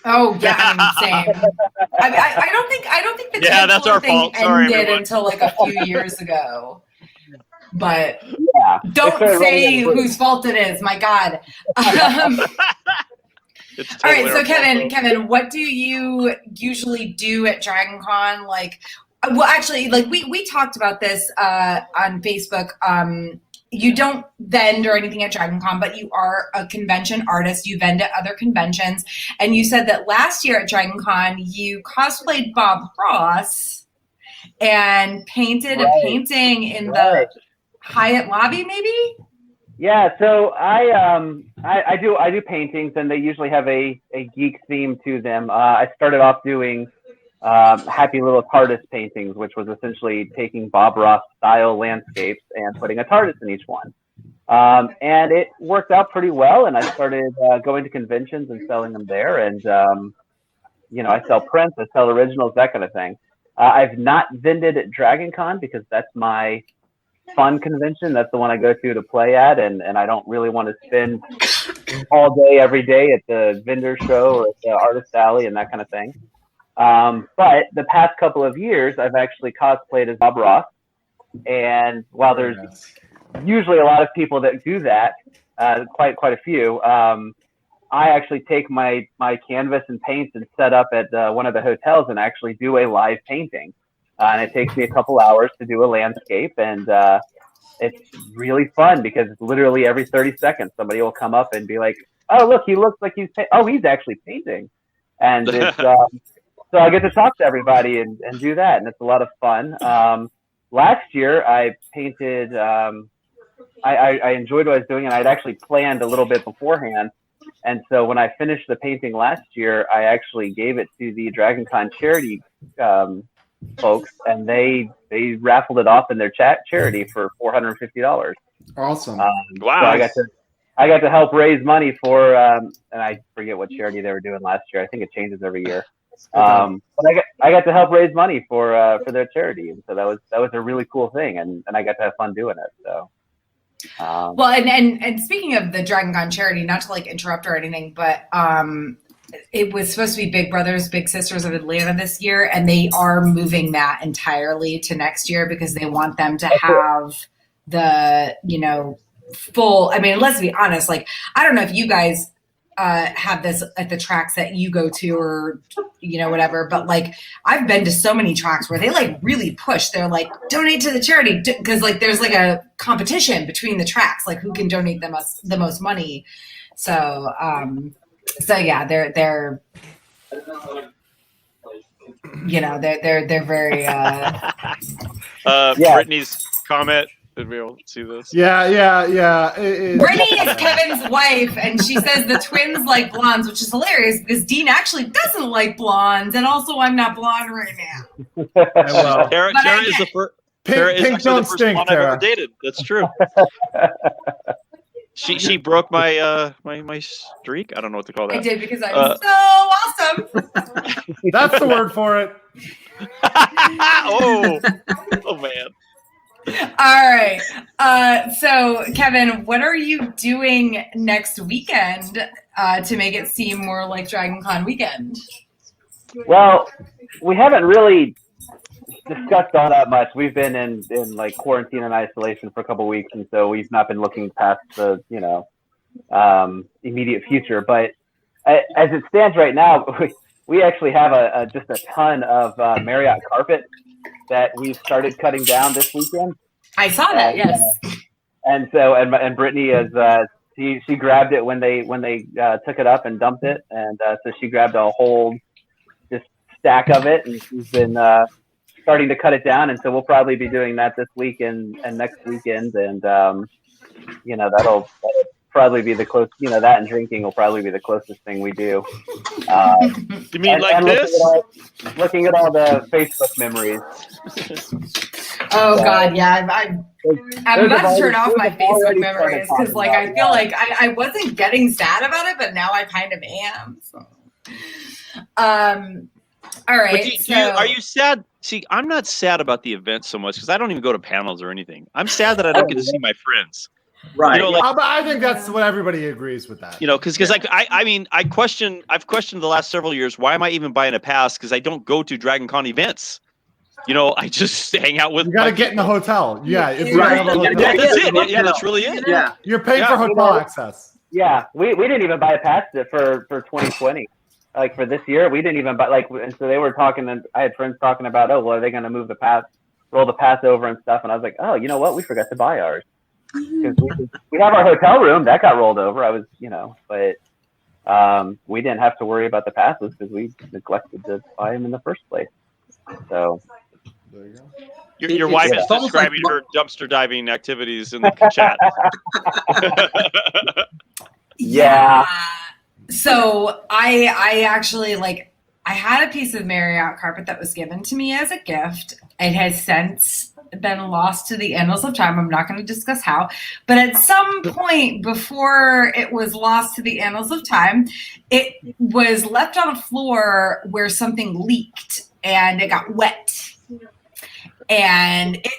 Oh yeah, same. I don't think the 10th floor thing ended until like a few years ago. But don't say whose fault it is. My God. All right, so Kevin, what do you usually do at Dragon Con? We talked about this on Facebook. you don't vend or anything at Dragon Con, but you are a convention artist. You vend at other conventions. And you said that last year at Dragon Con, you cosplayed Bob Ross and painted a painting in the Hyatt lobby, maybe? Yeah, so I do paintings, and they usually have a geek theme to them. I started off doing Happy Little TARDIS paintings, which was essentially taking Bob Ross style landscapes and putting a TARDIS in each one. And it worked out pretty well, and I started going to conventions and selling them there. And, I sell prints, I sell originals, that kind of thing. I've not vended at Dragon Con because that's my fun convention. That's the one I go to play at, and I don't really want to spend all day, every day at the vendor show or at the artist alley and that kind of thing. But the past couple of years, I've actually cosplayed as Bob Ross. And while there's usually a lot of people that do that, quite a few, I actually take my canvas and paints and set up at one of the hotels and actually do a live painting. And it takes me a couple hours to do a landscape, and it's really fun because literally every 30 seconds somebody will come up and be like, "Oh, look, he looks like he's actually painting," and it's so I get to talk to everybody and do that, and it's a lot of fun. Last year I painted. I enjoyed what I was doing, and I'd actually planned a little bit beforehand. And so when I finished the painting last year, I actually gave it to the Dragon Con charity folks, and they raffled it off in their charity for $450. Awesome! Wow! So I got to help raise money for, and I forget what charity they were doing last year. I think it changes every year. But I got to help raise money for their charity, and so that was a really cool thing, and I got to have fun doing it. So. Well, and speaking of the Dragon Con charity, not to like interrupt or anything, but it was supposed to be Big Brothers Big Sisters of Atlanta this year, and they are moving that entirely to next year because they want them to have the full. I mean, let's be honest. Like, I don't know if you guys have this at the tracks that you go to or whatever, but like I've been to so many tracks where they like really push. They're like, donate to the charity, because like there's like a competition between the tracks, like who can donate the most money. So yeah, they're they're very Brittany's comment. Did we all see this? Yeah. Brittany is Kevin's wife, and she says the twins like blondes, which is hilarious because Dean actually doesn't like blondes, and also I'm not blonde right now. Tara is the first. Tara is actually the first blonde I've ever dated. That's true. She broke my my streak. I don't know what to call that. I did because I'm so awesome. That's the word for it. oh man. All right. So Kevin, what are you doing next weekend to make it seem more like Dragon Con weekend? Well, we haven't really discussed all that much. We've been in like quarantine and isolation for a couple of weeks, and so we've not been looking past the immediate future. But as it stands right now, we actually have just a ton of Marriott carpet that we've started cutting down this weekend. I saw that, yes. And so, and Brittany is she grabbed it when they took it up and dumped it, and so she grabbed a whole just stack of it, and she's been starting to cut it down. And so we'll probably be doing that this weekend and next weekend, and that'll probably be the close. That and drinking will probably be the closest thing we do. You mean like this? Looking at all the Facebook memories. Oh God, yeah. I'm about to turn off my Facebook memories because, like, I feel like I wasn't getting sad about it, but now I kind of am. So. All right. Are you sad? See, I'm not sad about the event so much because I don't even go to panels or anything. I'm sad that I don't get to see my friends. Right. I think that's what everybody agrees with that. Because like I've questioned the last several years, why am I even buying a pass? Because I don't go to Dragon Con events. I just hang out with. You got to get in the hotel. Yeah, that's it. Yeah, that's really it. Yeah, you're paying for hotel access. Yeah, we didn't even buy a pass for 2020. Like for this year, we didn't even buy and so they were talking, and I had friends talking about, are they going to roll the pass over and stuff, and I was like, oh, you know what, we forgot to buy ours. because we have our hotel room that got rolled over. I was, but we didn't have to worry about the passes because we neglected to buy them in the first place. So There you go. Your wife is almost describing like- her dumpster diving activities in the chat. Yeah. So I actually I had a piece of Marriott carpet that was given to me as a gift. It has since been lost to the annals of time. I'm not going to discuss how, but at some point before it was lost to the annals of time, it was left on a floor where something leaked and it got wet. And it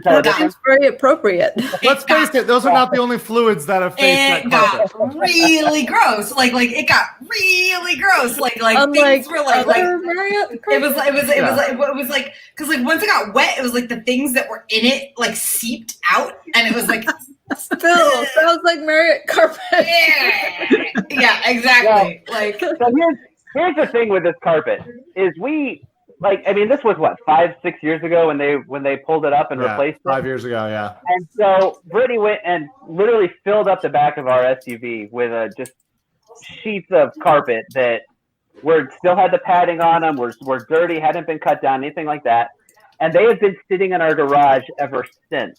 That's very appropriate. Let's face it; those are not the only fluids that have faced that carpet. got really gross. Like it got really gross. Like things were like it was like because once it got wet, it was like the things that were in it like seeped out, and it was like Still sounds like Marriott carpet. Yeah, exactly. So here's the thing with this carpet is this was what 5-6 years ago when they pulled it up and replaced it. 5 years ago, yeah. And so Brittany went and literally filled up the back of our SUV with just sheets of carpet that still had the padding on them, were dirty, hadn't been cut down, anything like that. And they have been sitting in our garage ever since.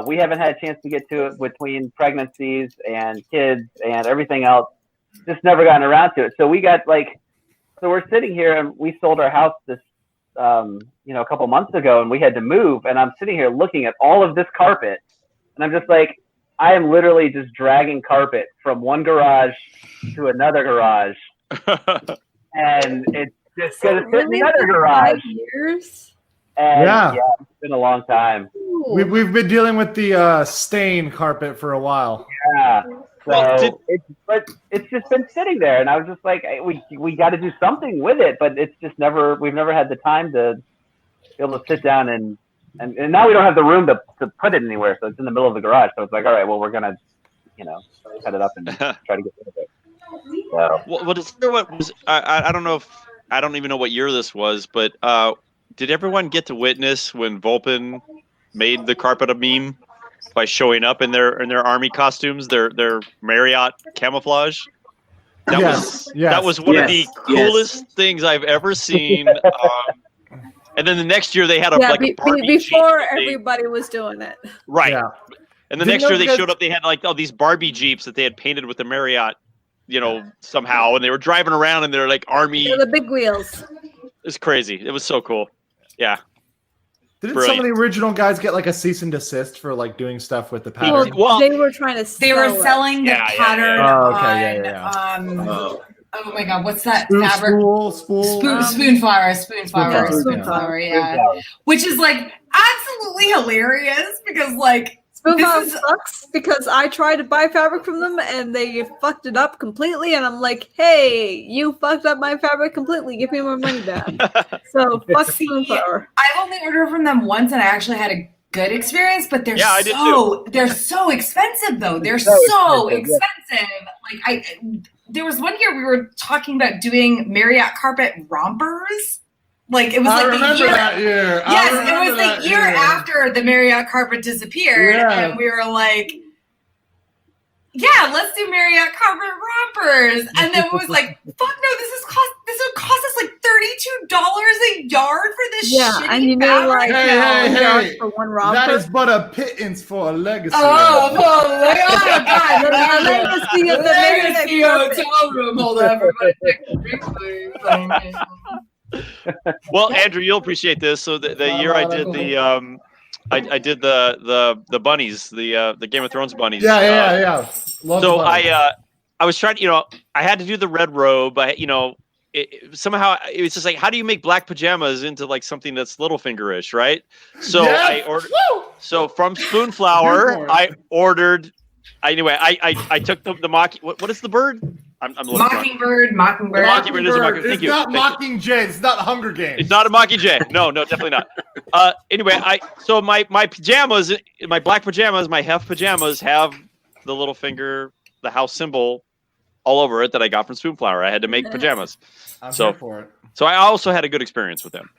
We haven't had a chance to get to it between pregnancies and kids and everything else. Just never gotten around to it. So we got so we're sitting here and we sold our house this, a couple months ago, and we had to move. And I'm sitting here looking at all of this carpet, and I'm just like, I am literally just dragging carpet from one garage to another garage, and it's just going to fit in another garage. 5 years? And yeah, it's been a long time. We've been dealing with the stain carpet for a while. Yeah. So it's just been sitting there, and I was just like, we got to do something with it, but it's just we've never had the time to be able to sit down and now we don't have the room to put it anywhere, so it's in the middle of the garage. So it's like, all right, well, we're gonna, cut it up and try to get rid of it. So. What was I don't know if I don't even know what year this was, but did everyone get to witness when Volpin made the carpet a meme? By showing up in their army costumes, their Marriott camouflage. That was one of the coolest things I've ever seen. And then the next year they had a Barbie before Jeep everybody was doing it. Right. Yeah. And the next year they showed up. They had all these Barbie Jeeps that they had painted with the Marriott, somehow, and they were driving around in their army. They're the big wheels. It's crazy. It was so cool. Yeah. Didn't some of the original guys get a cease and desist for doing stuff with the pattern? Well, they were trying to. They were selling the pattern on. Oh my God, what's that fabric? Spoonflower. Yeah, which is absolutely hilarious because Spoonflower sucks because I tried to buy fabric from them and they fucked it up completely, and I'm like, hey, you fucked up my fabric completely. Give me my money back. So fuck Spoonflower. I've only ordered from them once, and I actually had a good experience, but they're they're so expensive though. They're so expensive. There was one year we were talking about doing Marriott carpet rompers. It was that year. Yes, it was the year after the Marriott carpet disappeared, and we were like, "Yeah, let's do Marriott carpet rompers." And then it was like, "Fuck no, this would cost us $32 a yard for this shitty and fabric." Hey, for one romper. That is but a pittance for a legacy. Oh God! The legacy hotel room. Hold on, everybody, take a drink, please. Well, Andrew, you'll appreciate this. So the year I did I did the bunnies, the Game of Thrones bunnies. Yeah. So I was trying to, I had to do the red robe. Somehow it was just how do you make black pajamas into something that's Littlefinger-ish, right? So I ordered. So from Spoonflower, I ordered. Anyway, I took the mock. What is the bird? I'm Mockingbird. Mockingbird is a mockingbird. It's not Mockingjay. It's not Hunger Games. It's not a Mockingjay. No, definitely not. Anyway, so my pajamas, my black pajamas, my heft pajamas have the Littlefinger, the house symbol, all over it that I got from Spoonflower. I had to make pajamas. I'm here for it. So I also had a good experience with them.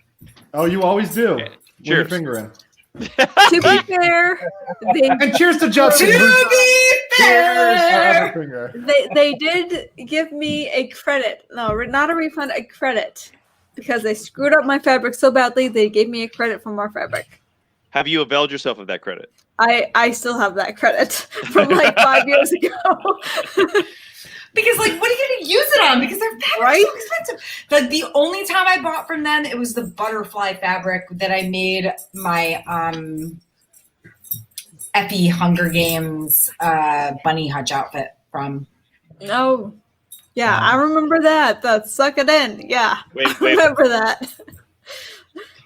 Oh, you always do. Okay. Cheers. Finger in. To be fair, and cheers to Justin. To be fair, they did give me a credit. No, not a refund, a credit. Because they screwed up my fabric so badly, they gave me a credit for more fabric. Have you availed yourself of that credit? I still have that credit from like 5 years ago. Because, like, what are you going to use it on? Because their fabric's so expensive. The only time I bought from them, it was the butterfly fabric that I made my Effie Hunger Games bunny hutch outfit from. Oh, yeah, I remember that. The suck it in. Yeah, wait. remember that.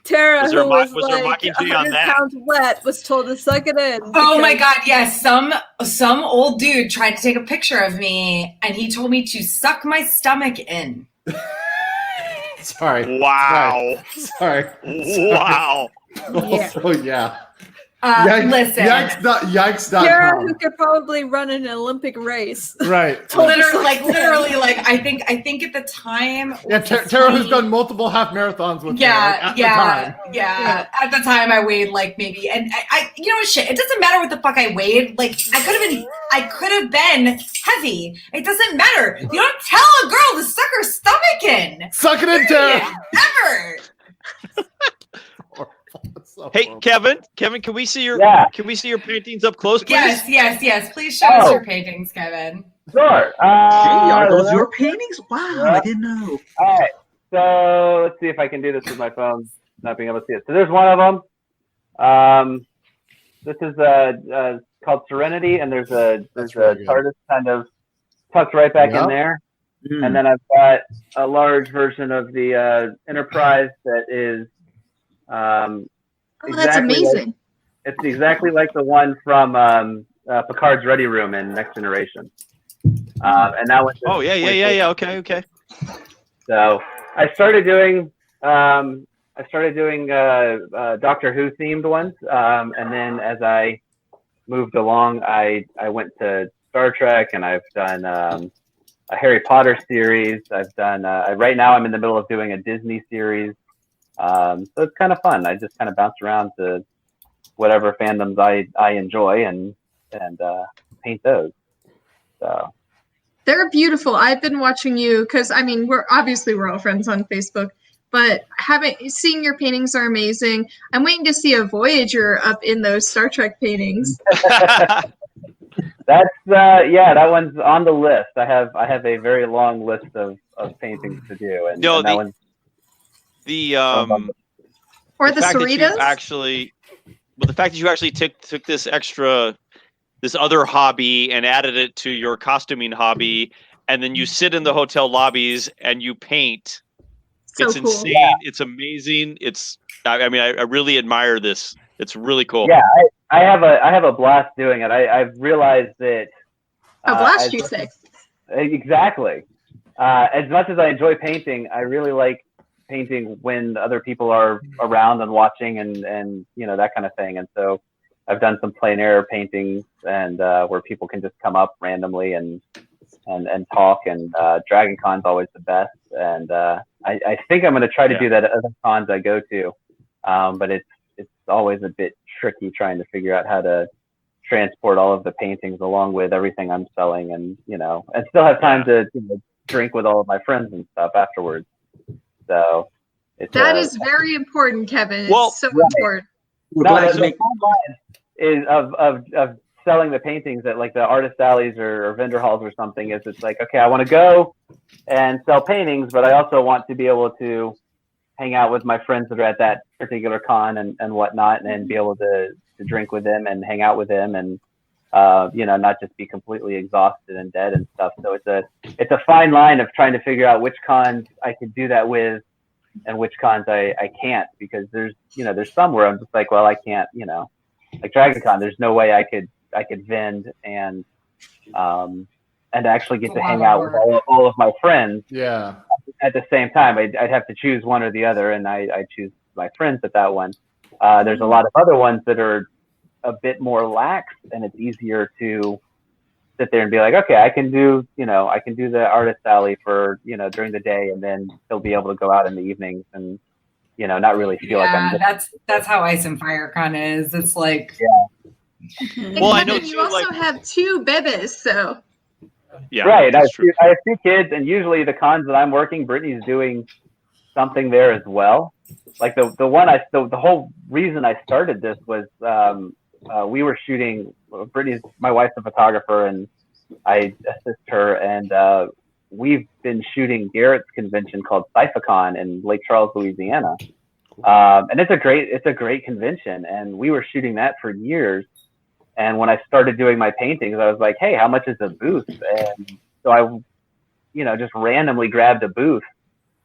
Tara, who was there like Mockingjay on 100 that? pounds wet, was told to suck it in. Oh my God, yes. Some old dude tried to take a picture of me, and he told me to suck my stomach in. Sorry. Wow. Sorry. Wow. Also, yeah. Listen. Yikes.com. Tara, who could probably run an Olympic race. Right. Literally, I think at the time. Yeah, Tara has done multiple half marathons with me. At the time. Yeah. At the time, I weighed like maybe, and I you know what, shit. It doesn't matter what the fuck I weighed. Like I could have been heavy. It doesn't matter. You don't tell a girl to suck her stomach in. Suck it in, Tara. Ever. Hey, Kevin, can we see your paintings up close, please? Yes. Please show us your paintings, Kevin. Sure. Are those your paintings? Wow, I didn't know. All right. So let's see if I can do this with my phone, not being able to see it. So there's one of them. This is called Serenity, and there's a TARDIS kind of tucked right back in there. Mm. And then I've got a large version of the Enterprise that is that's amazing. It's exactly like the one from Picard's Ready Room in Next Generation. And that was okay. So I started doing Doctor Who themed ones, and then as I moved along, I went to Star Trek, and I've done a Harry Potter series. I've done right now I'm in the middle of doing a Disney series. So it's kind of fun. I just kind of bounce around to whatever fandoms I enjoy and paint those. So they're beautiful. I've been watching you because we're all friends on Facebook, but seeing your paintings are amazing. I'm waiting to see a Voyager up in those Star Trek paintings. That's that one's on the list. I have a very long list of paintings to do, and that one's the Cerritos. The fact that you actually took this other hobby and added it to your costuming hobby, and then you sit in the hotel lobbies and you paint. It's cool. Insane. Yeah. It's amazing. I really admire this. It's really cool. Yeah, I have a blast doing it. I've realized that a blast, you say? Exactly. As much as I enjoy painting, I really like painting when other people are around and watching and that kind of thing. And so I've done some plein air paintings and where people can just come up randomly and talk, and Dragon Con's always the best. And I think I'm going to try to do that at other cons I go to. But it's always a bit tricky trying to figure out how to transport all of the paintings along with everything I'm selling, and still have time to drink with all of my friends and stuff afterwards. So that is very important, Kevin. It's so important. The is of selling the paintings at like the artist alleys or vendor halls or something is it's like, okay, I want to go and sell paintings, but I also want to be able to hang out with my friends that are at that particular con and whatnot, and be able to drink with them and hang out with them, and not just be completely exhausted and dead and stuff. So it's a fine line of trying to figure out which cons I could do that with and which cons I can't, because there's some where I'm just like, well, I can't, like Dragon Con, there's no way I could vend and actually get to hang out with all of my friends. Yeah. At the same time, I'd have to choose one or the other, and I choose my friends at that one. There's a lot of other ones that are a bit more lax, and it's easier to sit there and be like, okay, I can do the artist alley for, during the day, and then still be able to go out in the evenings and not really feel like I'm. That's how Ice and Fire Con is. It's like Well, I know you also have 2 bebes, so yeah, right. I that's true. have 2 kids, and usually the cons that I'm working, Brittany's doing something there as well. Like the whole reason I started this was we were shooting. My wife's a photographer, and I assist her, and we've been shooting Garrett's convention called Cyphacon in Lake Charles, Louisiana, and it's a great convention, and we were shooting that for years. And when I started doing my paintings, I was like, hey, how much is a booth? And so I, just randomly grabbed a booth,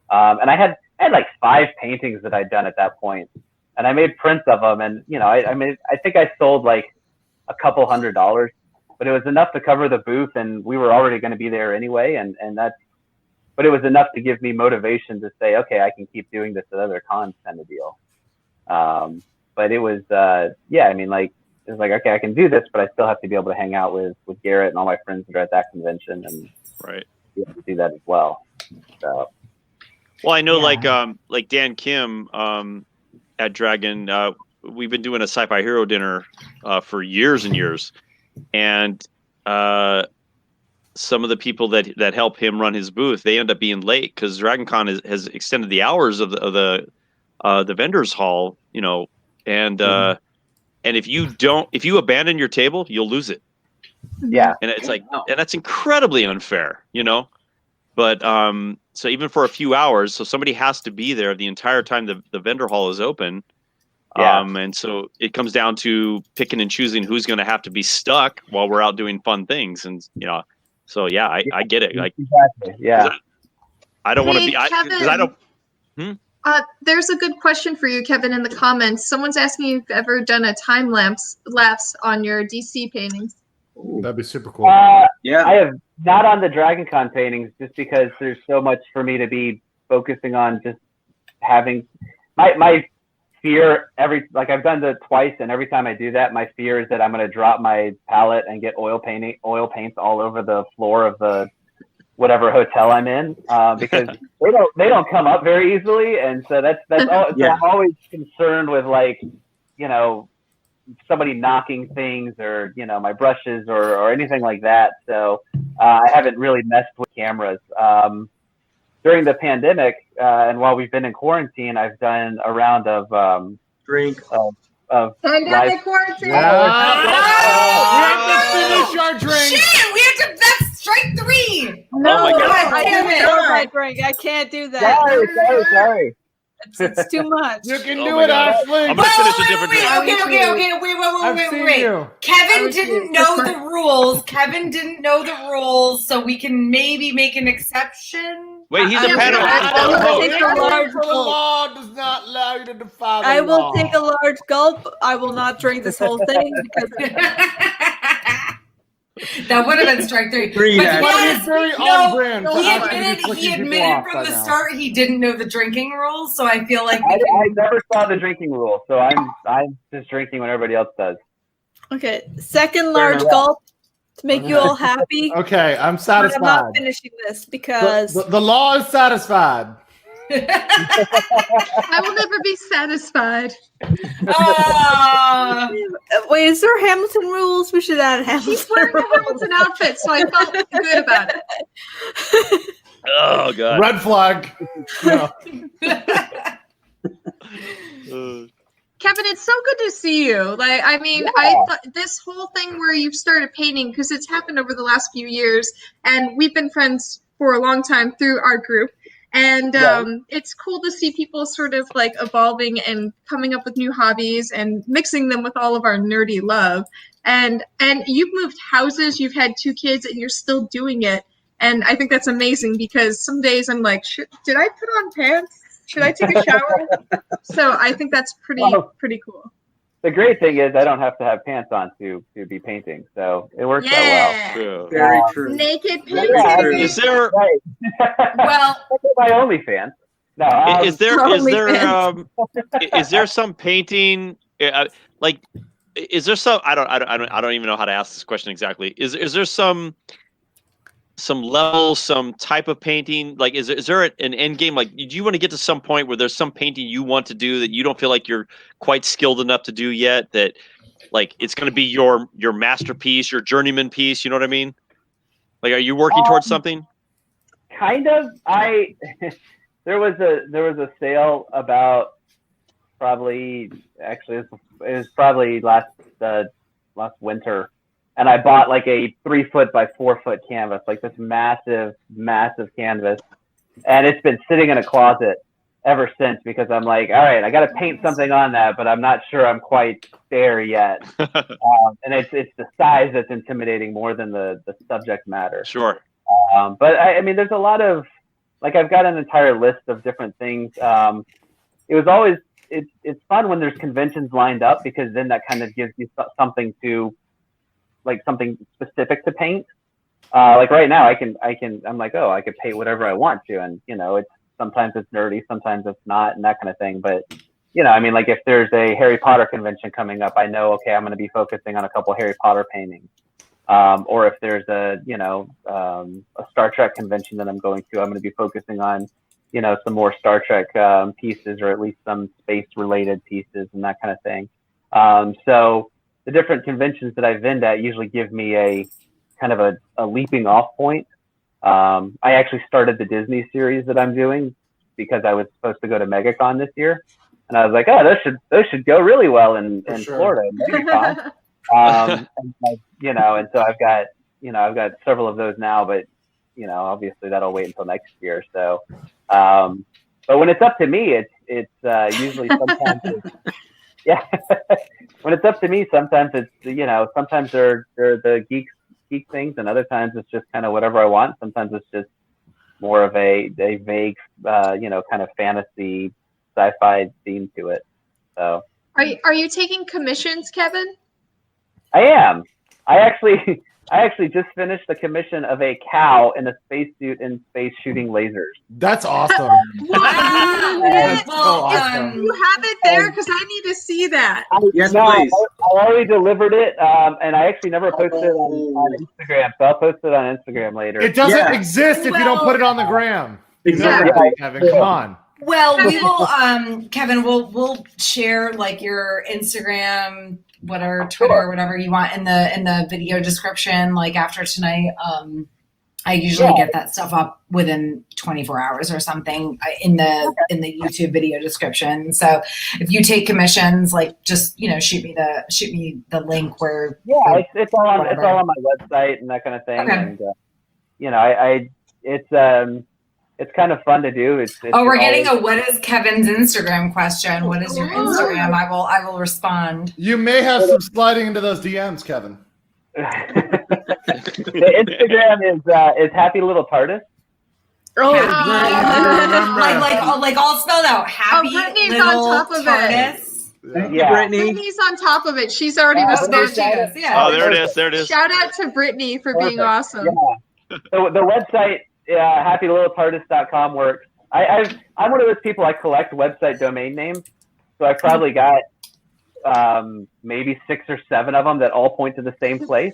and I had like 5 paintings that I'd done at that point, and I made prints of them, and I think I sold like a couple $100, but it was enough to cover the booth, and we were already going to be there anyway, but it was enough to give me motivation to say, okay, I can keep doing this at other cons kind of deal. But it was, it was like, okay, I can do this, but I still have to be able to hang out with Garrett and all my friends that are at that convention, and be able to do that as well. So. Well, I know like Dan Kim at Dragon, we've been doing a sci-fi hero dinner for years and years, and some of the people that help him run his booth, they end up being late because DragonCon has extended the hours of the vendors hall, and if you abandon your table, you'll lose it. Yeah, and it's like, and that's incredibly unfair, But so even for a few hours, so somebody has to be there the entire time the vendor hall is open. Yeah. And so it comes down to picking and choosing who's going to have to be stuck while we're out doing fun things. And, so yeah, I get it. Like, exactly. Yeah. I don't want to be, because I don't. There's a good question for you, Kevin, in the comments. Someone's asking if you've ever done a time lapse on your DC paintings. That'd be super cool. Yeah. I have not on the DragonCon paintings just because there's so much for me to be focusing on just having my fear I've done that twice, and every time I do that, my fear is that I'm going to drop my palette and get oil paints all over the floor of the whatever hotel I'm in, because they don't come up very easily, and so that's all. So I'm always concerned with somebody knocking things or my brushes or anything like that. So I haven't really messed with cameras. During the pandemic, and while we've been in quarantine, I've done a round of drink of pandemic quarantine. We have to finish our drink. Shit, we have to. That's strike 3. No, Oh my God. I can't my drink. I can't do that. Sorry. It's too much. You can do it, Ashley. I'm going to finish a different drink. Wait. Kevin didn't know the rules. Kevin didn't know the rules, so we can maybe make an exception. Wait, he's a panelist. The law does not allow you to defy the law. I will take a large gulp. I will not drink this whole thing because that would have been strike 3. Three, But it's very on brand. he admitted from the start he didn't know the drinking rules, so I feel like I never saw the drinking rule, so I'm just drinking when everybody else does. Okay, second large gulp to make you all happy. Okay, I'm satisfied. But I'm not finishing this because the law is satisfied. I will never be satisfied. Wait, is there Hamilton rules? We should add Hamilton. He's wearing a Hamilton outfit, so I felt good about it. Oh God! Red flag. Kevin, it's so good to see you. I thought this whole thing where you've started painting, because it's happened over the last few years, and we've been friends for a long time through our group. And it's cool to see people sort of evolving and coming up with new hobbies and mixing them with all of our nerdy love. And you've moved houses, you've had 2 kids, and you're still doing it. And I think that's amazing because some days I'm like, did I put on pants? Should I take a shower? So I think that's pretty cool. The great thing is I don't have to have pants on to be painting, so it works out well. True. Very true. Naked painting. Yeah, Is there? well, my OnlyFans. No, Is there some painting is there some I don't even know how to ask this question exactly. Is there some some level, some type of painting? Like, is there an end game? Like, do you want to get to some point where there's some painting you want to do that you don't feel like you're quite skilled enough to do yet, that like it's going to be your masterpiece, your journeyman piece? You know what I mean? Like, are you working towards something? Kind of. There was a sale about probably it was probably last winter, and I bought like a 3 foot by 4 foot canvas, like this massive canvas, and it's been sitting in a closet ever since because I'm like, all right, I got to paint something on that, but I'm not sure I'm quite there yet. And it's the size that's intimidating more than the subject matter. Sure. But I mean, there's a lot of, like, I've got an entire list of different things. It was always, it's fun when there's conventions lined up because then that kind of gives you something to, like, something specific to paint. Like right now I'm like, oh, I could paint whatever I want to. And, you know, sometimes it's nerdy, sometimes it's not, and that kind of thing. But, you know, I mean, like if there's a Harry Potter convention coming up, I know, okay, I'm going to be focusing on a couple Harry Potter paintings. Or if there's a Star Trek convention that I'm going to, I'm going to be focusing on, you know, some more Star Trek pieces, or at least some space related pieces and that kind of thing. So the different conventions that I've been at usually give me a kind of a leaping off point. I actually started the Disney series that I'm doing because I was supposed to go to MegaCon this year, and I was like, oh, those should go really well in Florida, MegaCon. And so I've got several of those now, but you know, obviously that'll wait until next year. So, but when it's up to me, it's usually sometimes when it's up to me, sometimes it's, you know, sometimes they're the geek things, and other times it's just kind of whatever I want. Sometimes it's just more of a vague, you know, kind of fantasy sci-fi theme to it. So, are you taking commissions, Kevin? I am. I actually just finished the commission of a cow in a spacesuit in space shooting lasers. That's awesome. That's so awesome. You have it there because I need to see that. Yes, no, please. I already delivered it, and I actually never posted it on Instagram, so I'll post it on Instagram later. It doesn't exist if you don't put it on the gram. Exactly. You know, Kevin, come on. Well, we will, Kevin, we'll share like your Instagram, whatever, Twitter, whatever you want in the video description. Like after tonight, I usually get that stuff up within 24 hours or something in the YouTube video description. So if you take commissions, like just, you know, shoot me the link where. Yeah, it's all on my website and that kind of thing. Okay. And you know, it's kind of fun to do. We're getting a what is Kevin's Instagram question. What is your Instagram? I will respond. You may have some sliding into those DMs, Kevin. The Instagram is Happy Little TARDIS. Like all spelled out. Happy Brittany's Little on top of TARDIS. Yeah. Brittany's on top of it. She's already responded. Yeah. Oh, there it is. Shout out to Brittany for being awesome. Yeah. So the website, happylittletardis.com works. I'm one of those people, I collect website domain names, so I probably got maybe 6 or 7 of them that all point to the same place.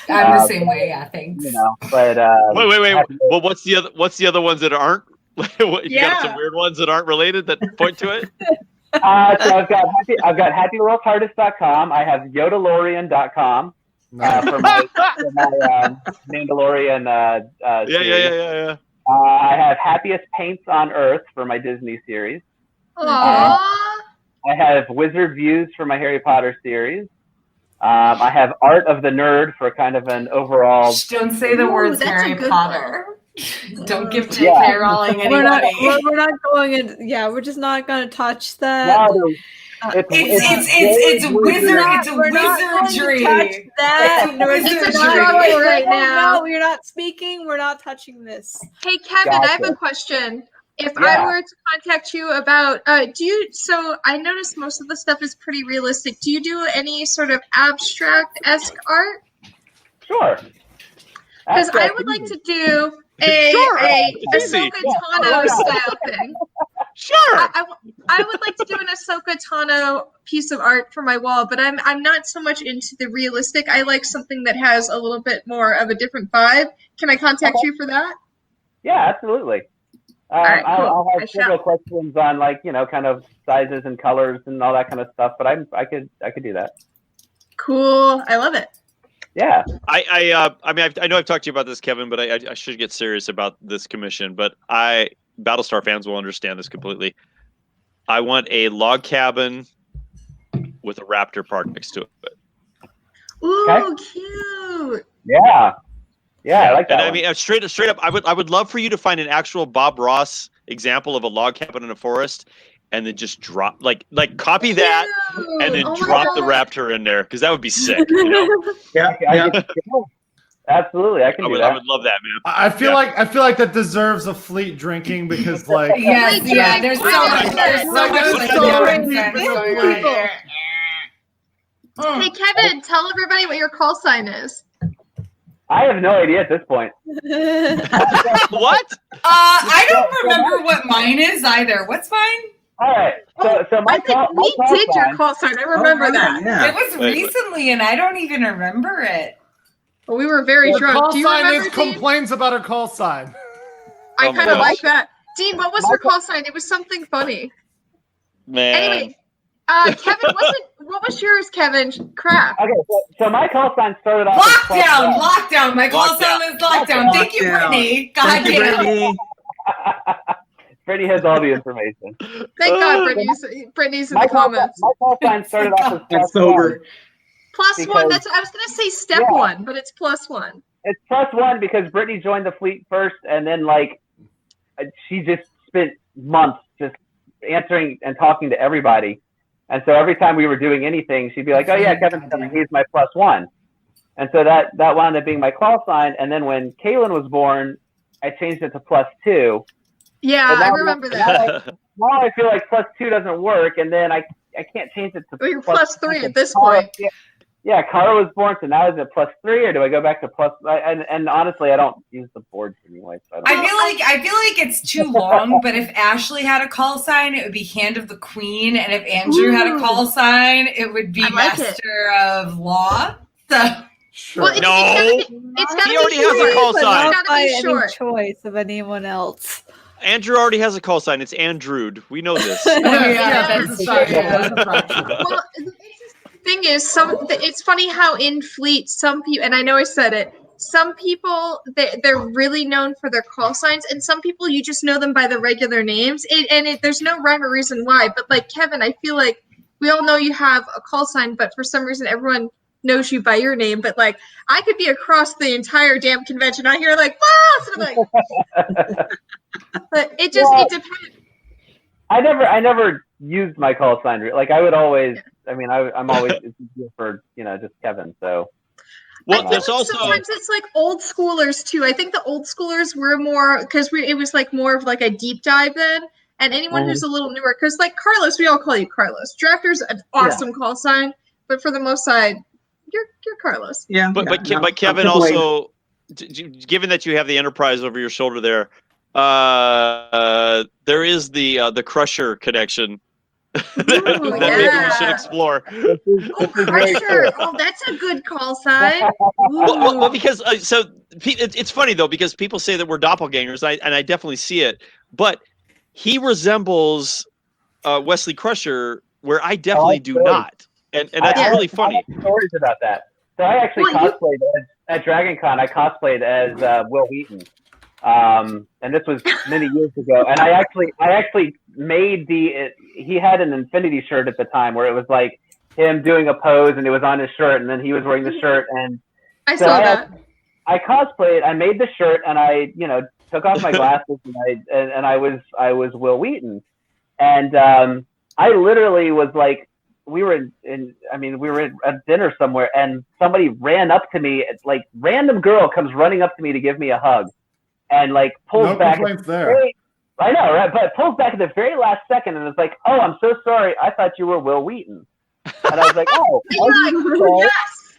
I'm the same way, yeah. Thanks. You know, but wait. Well, what's the other ones that aren't? You got some weird ones that aren't related that point to it. So I've got happylittletardis.com. I have Yodalorian.com. For my Mandalorian series. I have Happiest Paints on Earth for my Disney series. I have Wizard Views for my Harry Potter series. I have Art of the Nerd for kind of an overall. Don't say the words Harry Potter. Don't give J.K. Rowling any money. We're not going in. Yeah, we're just not going to touch that. No, it's wizard. It's a wizardry. It's a struggle right now. No, you're not speaking. We're not touching this. Hey, Kevin, I have a question. If I were to contact you about, so I noticed most of the stuff is pretty realistic. Do you do any sort of abstract-esque art? Sure. Because I would like to do a Ahsoka Tano style thing. Sure. I would like to do an Ahsoka Tano piece of art for my wall, but I'm not so much into the realistic. I like something that has a little bit more of a different vibe. Can I contact you for that? Yeah, absolutely. All right, cool. I'll have several questions on kind of sizes and colors and all that kind of stuff, but I could do that. Cool. I love it. Yeah. I mean, I know I've talked to you about this, Kevin, but I should get serious about this commission. But Battlestar fans will understand this completely. I want a log cabin with a raptor park next to it. Ooh, okay. Cute. Yeah. Yeah, I like that. And I mean, straight up, I would love for you to find an actual Bob Ross example of a log cabin in a forest, and then just drop like copy that, and then drop the raptor in there, because that would be sick. You know? Yeah. Absolutely, I can do that. I would love that, man. I feel like that deserves a fleet drinking, because like there's so much. Hey Kevin, tell everybody what your call sign is. I have no idea at this point. What? I don't remember what mine is either. What's mine? All right. So my we did your call sign. I remember that. Yeah. It was recently, and I don't even remember it. Well, we were very drunk. Call Do you sign remember, is Dean? complains about a call sign. I kind of like that. Dean, what was your call sign? It was something funny. Man. Anyway, Kevin, what was yours, Kevin? Crap. Okay, so my call sign started off Lockdown. My call sign was lockdown. Thank you, Brittany. God damn. Brittany has all the information. Thank God Brittany's in the comments. My call sign started off as sober. +1. I was gonna say step 1, but it's +1. It's +1 because Brittany joined the fleet first, and then she just spent months just answering and talking to everybody. And so every time we were doing anything, she'd be like, "Oh yeah, Kevin's coming. He's my +1." And so that wound up being my call sign. And then when Kaylin was born, I changed it to +2. Yeah, I remember that. Now I feel like +2 doesn't work, and then I can't change it to. Well, you're +3 at this point. Yeah, Cara was born, so now is it +3, or do I go back to plus? And honestly, I don't use the boards anyway. So I feel like it's too long. But if Ashley had a call sign, it would be Hand of the Queen, and if Andrew had a call sign, it would be Master of Law. So. Sure. Well, it's gotta he already has a call sign. Not by any choice of anyone else. Andrew already has a call sign. It's Andrewed. We know this. Well, thing is, it's funny how in Fleet some people, and I know I said it, some people they're really known for their call signs, and some people you just know them by the regular names, there's no rhyme or reason why. But like Kevin, I feel like we all know you have a call sign, but for some reason everyone knows you by your name. But like I could be across the entire damn convention, I hear like boss, and I'm like, but it depends. I never used my call sign. Like I would always. I mean, I'm always it's easier for just Kevin. So, well, there's also sometimes it's like old schoolers too. I think the old schoolers were more because it was like more of like a deep dive then, and anyone who's a little newer, because like Carlos, we all call you Carlos. Drafter's an awesome call sign, but for the most side, you're Carlos. Yeah, but Kevin also, given that you have the Enterprise over your shoulder there is the Crusher connection. Maybe we should explore. Crusher. Oh, that's a good call sign. Well, because it's funny though, because people say that we're doppelgangers, and I definitely see it. But he resembles Wesley Crusher, where I definitely do not, and that's really funny. I have stories about that. So I actually cosplayed at Dragon Con. I cosplayed as Will Wheaton. And this was many years ago, and I actually made he had an Infinity shirt at the time where it was like him doing a pose and it was on his shirt and then he was wearing the shirt, and I saw that. I cosplayed, I made the shirt and I took off my glasses and I was Will Wheaton, and I literally was like, we were at dinner somewhere and somebody ran up to me, like random girl comes running up to me to give me a hug. And like pulls back. I know, right? But pulls back at the very last second, and it's like, "Oh, I'm so sorry. I thought you were Will Wheaton." And I was like, "Oh." Yes.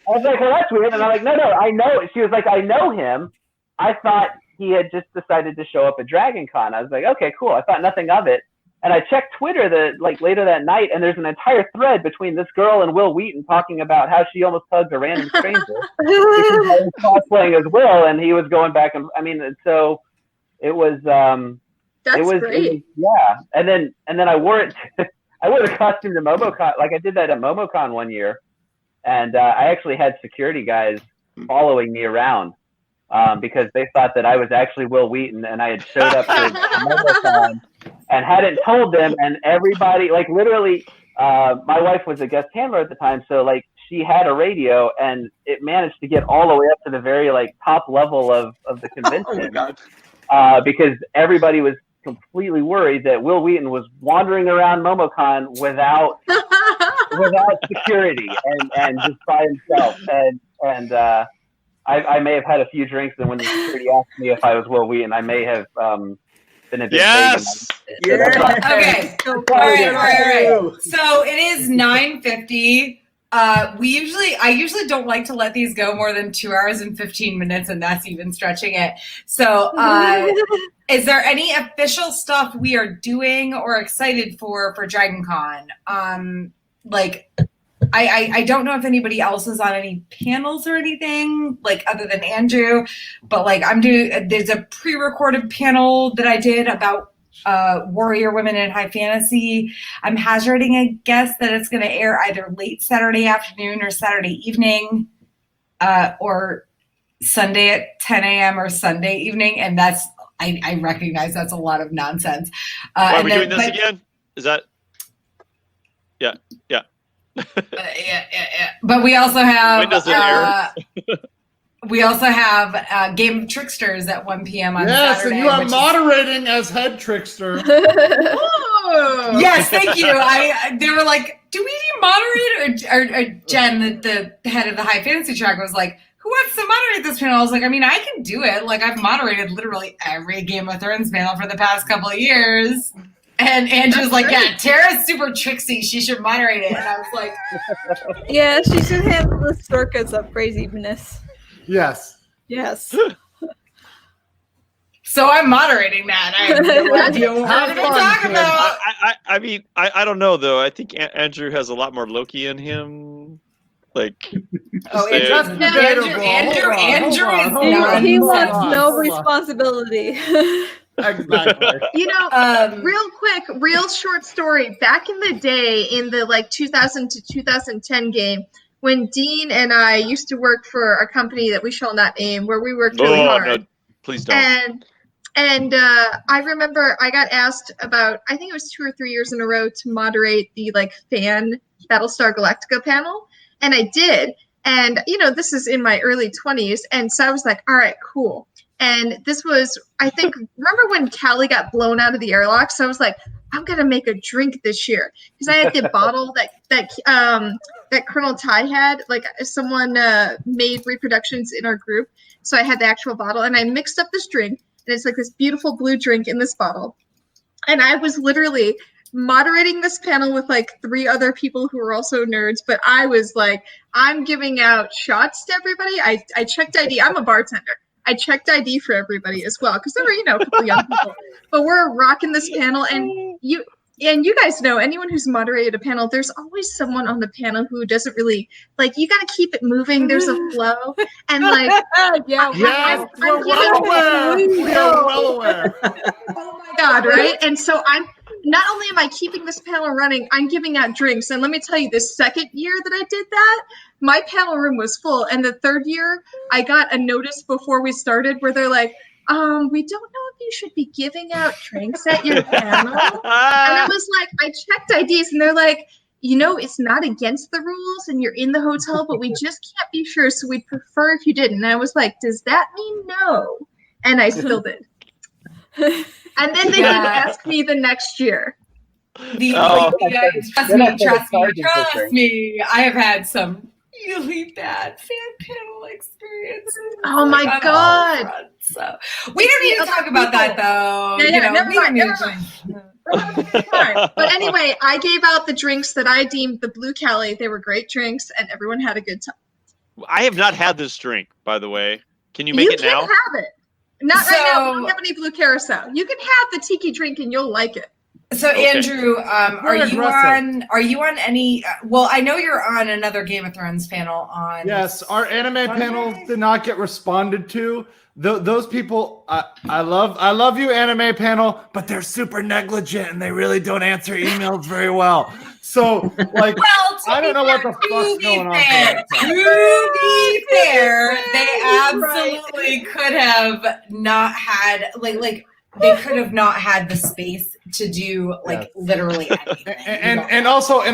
I was like, "Well, that's weird." And I'm like, "No, I know." She was like, "I know him. I thought he had just decided to show up at Dragon Con." I was like, "Okay, cool." I thought nothing of it. And I checked Twitter later that night, and there's an entire thread between this girl and Will Wheaton talking about how she almost hugged a random stranger because I was cosplaying as Will, and he was going back and so it was That's great. Yeah, and then I wore it. I wore the costume to MomoCon. Like I did that at MomoCon one year, and I actually had security guys following me around because they thought that I was actually Will Wheaton, and I had showed up to MomoCon and hadn't told them. And everybody, like literally, my wife was a guest handler at the time, so like she had a radio, and it managed to get all the way up to the very like top level of the convention. Oh my God. Because everybody was completely worried that Will Wheaton was wandering around MomoCon without security and just by himself. And I may have had a few drinks, and when the security asked me if I was Will Wheaton, I may have been a bit Yes. vague. Okay. All right. So it is 9:50. I usually don't like to let these go more than 2 hours and 15 minutes, and that's even stretching it. So is there any official stuff we are doing or excited for Dragon Con? I don't know if anybody else is on any panels or anything, like other than Andrew, but like there's a pre-recorded panel that I did about warrior women in high fantasy. I'm hazarding a guess that it's going to air either late Saturday afternoon or Saturday evening, or Sunday at 10 a.m. or Sunday evening. And that's, I recognize that's a lot of nonsense. Why are we doing this again? Is that? Yeah. Yeah. But we also have when does it air? We also have Game of Tricksters at 1 p.m. on Saturday. Yes, and you are moderating as head trickster. Oh. Yes, thank you. They were like, do we need moderate? Or Jen, the head of the high fantasy track, was like, who wants to moderate this panel? I was like, I mean, I can do it. Like, I've moderated literally every Game of Thrones panel for the past couple of years. And Andrew's like, yeah, Tara's super tricksy. She should moderate it. And I was like, Yeah, she should handle the circus of craziness. Yes. Yes. So I'm moderating that. I have no idea what we're going to talk about. I mean, I don't know though. I think Andrew has a lot more Loki in him. Like, Andrew He wants no responsibility. Exactly. You know, real quick, real short story. Back in the day, in the like 2000 to 2010 game, when Dean and I used to work for a company that we shall not name, where we worked really hard. No, please don't. And I remember I got asked about, I think it was 2 or 3 years in a row, to moderate the like fan Battlestar Galactica panel, and I did. And you know, this is in my early 20s, and so I was like, all right, cool. And this was, I think, remember when Callie got blown out of the airlock? So I was like, I'm gonna make a drink this year, because I had the bottle that Colonel Ty had. Like, someone made reproductions in our group, so I had the actual bottle, and I mixed up this drink, and it's like this beautiful blue drink in this bottle. And I was literally moderating this panel with like 3 other people who were also nerds, but I was like, I'm giving out shots to everybody. I checked ID. I'm a bartender. I checked ID for everybody as well, because there were, you know, a couple young people. But we're rocking this panel, and you guys know, anyone who's moderated a panel, there's always someone on the panel who doesn't really, like, you got to keep it moving. There's a flow, and like, yes, we're well aware. We are well aware. Oh my God, right? And so not only am I keeping this panel running, I'm giving out drinks. And let me tell you, the second year that I did that, my panel room was full. And the third year, I got a notice before we started where they're like, we don't know if you should be giving out drinks at your panel. And I was like, I checked IDs, and they're like, you know, it's not against the rules and you're in the hotel, but we just can't be sure. So we'd prefer if you didn't. And I was like, does that mean no? And I still did. And then they didn't ask me the next year. Trust me. I have had some really bad fan panel experiences. Oh my God. So we don't need to talk about that though. Yeah, never mind. But anyway, I gave out the drinks that I deemed the Blue Cali. They were great drinks, and everyone had a good time. I have not had this drink, by the way. Can you make it now? You can have it. Not right now. We don't have any Blue Carousel. You can have the tiki drink, and you'll like it. So Andrew, are you aggressive. on any? Well, I know you're on another Game of Thrones panel on. Yes, our anime panels did not get responded to. Those people, I love you, anime panel, but they're super negligent and they really don't answer emails very well. So, like, I don't know what the fuck's going on. To be fair, they absolutely could have not had like they could have not had the space to do literally anything. And also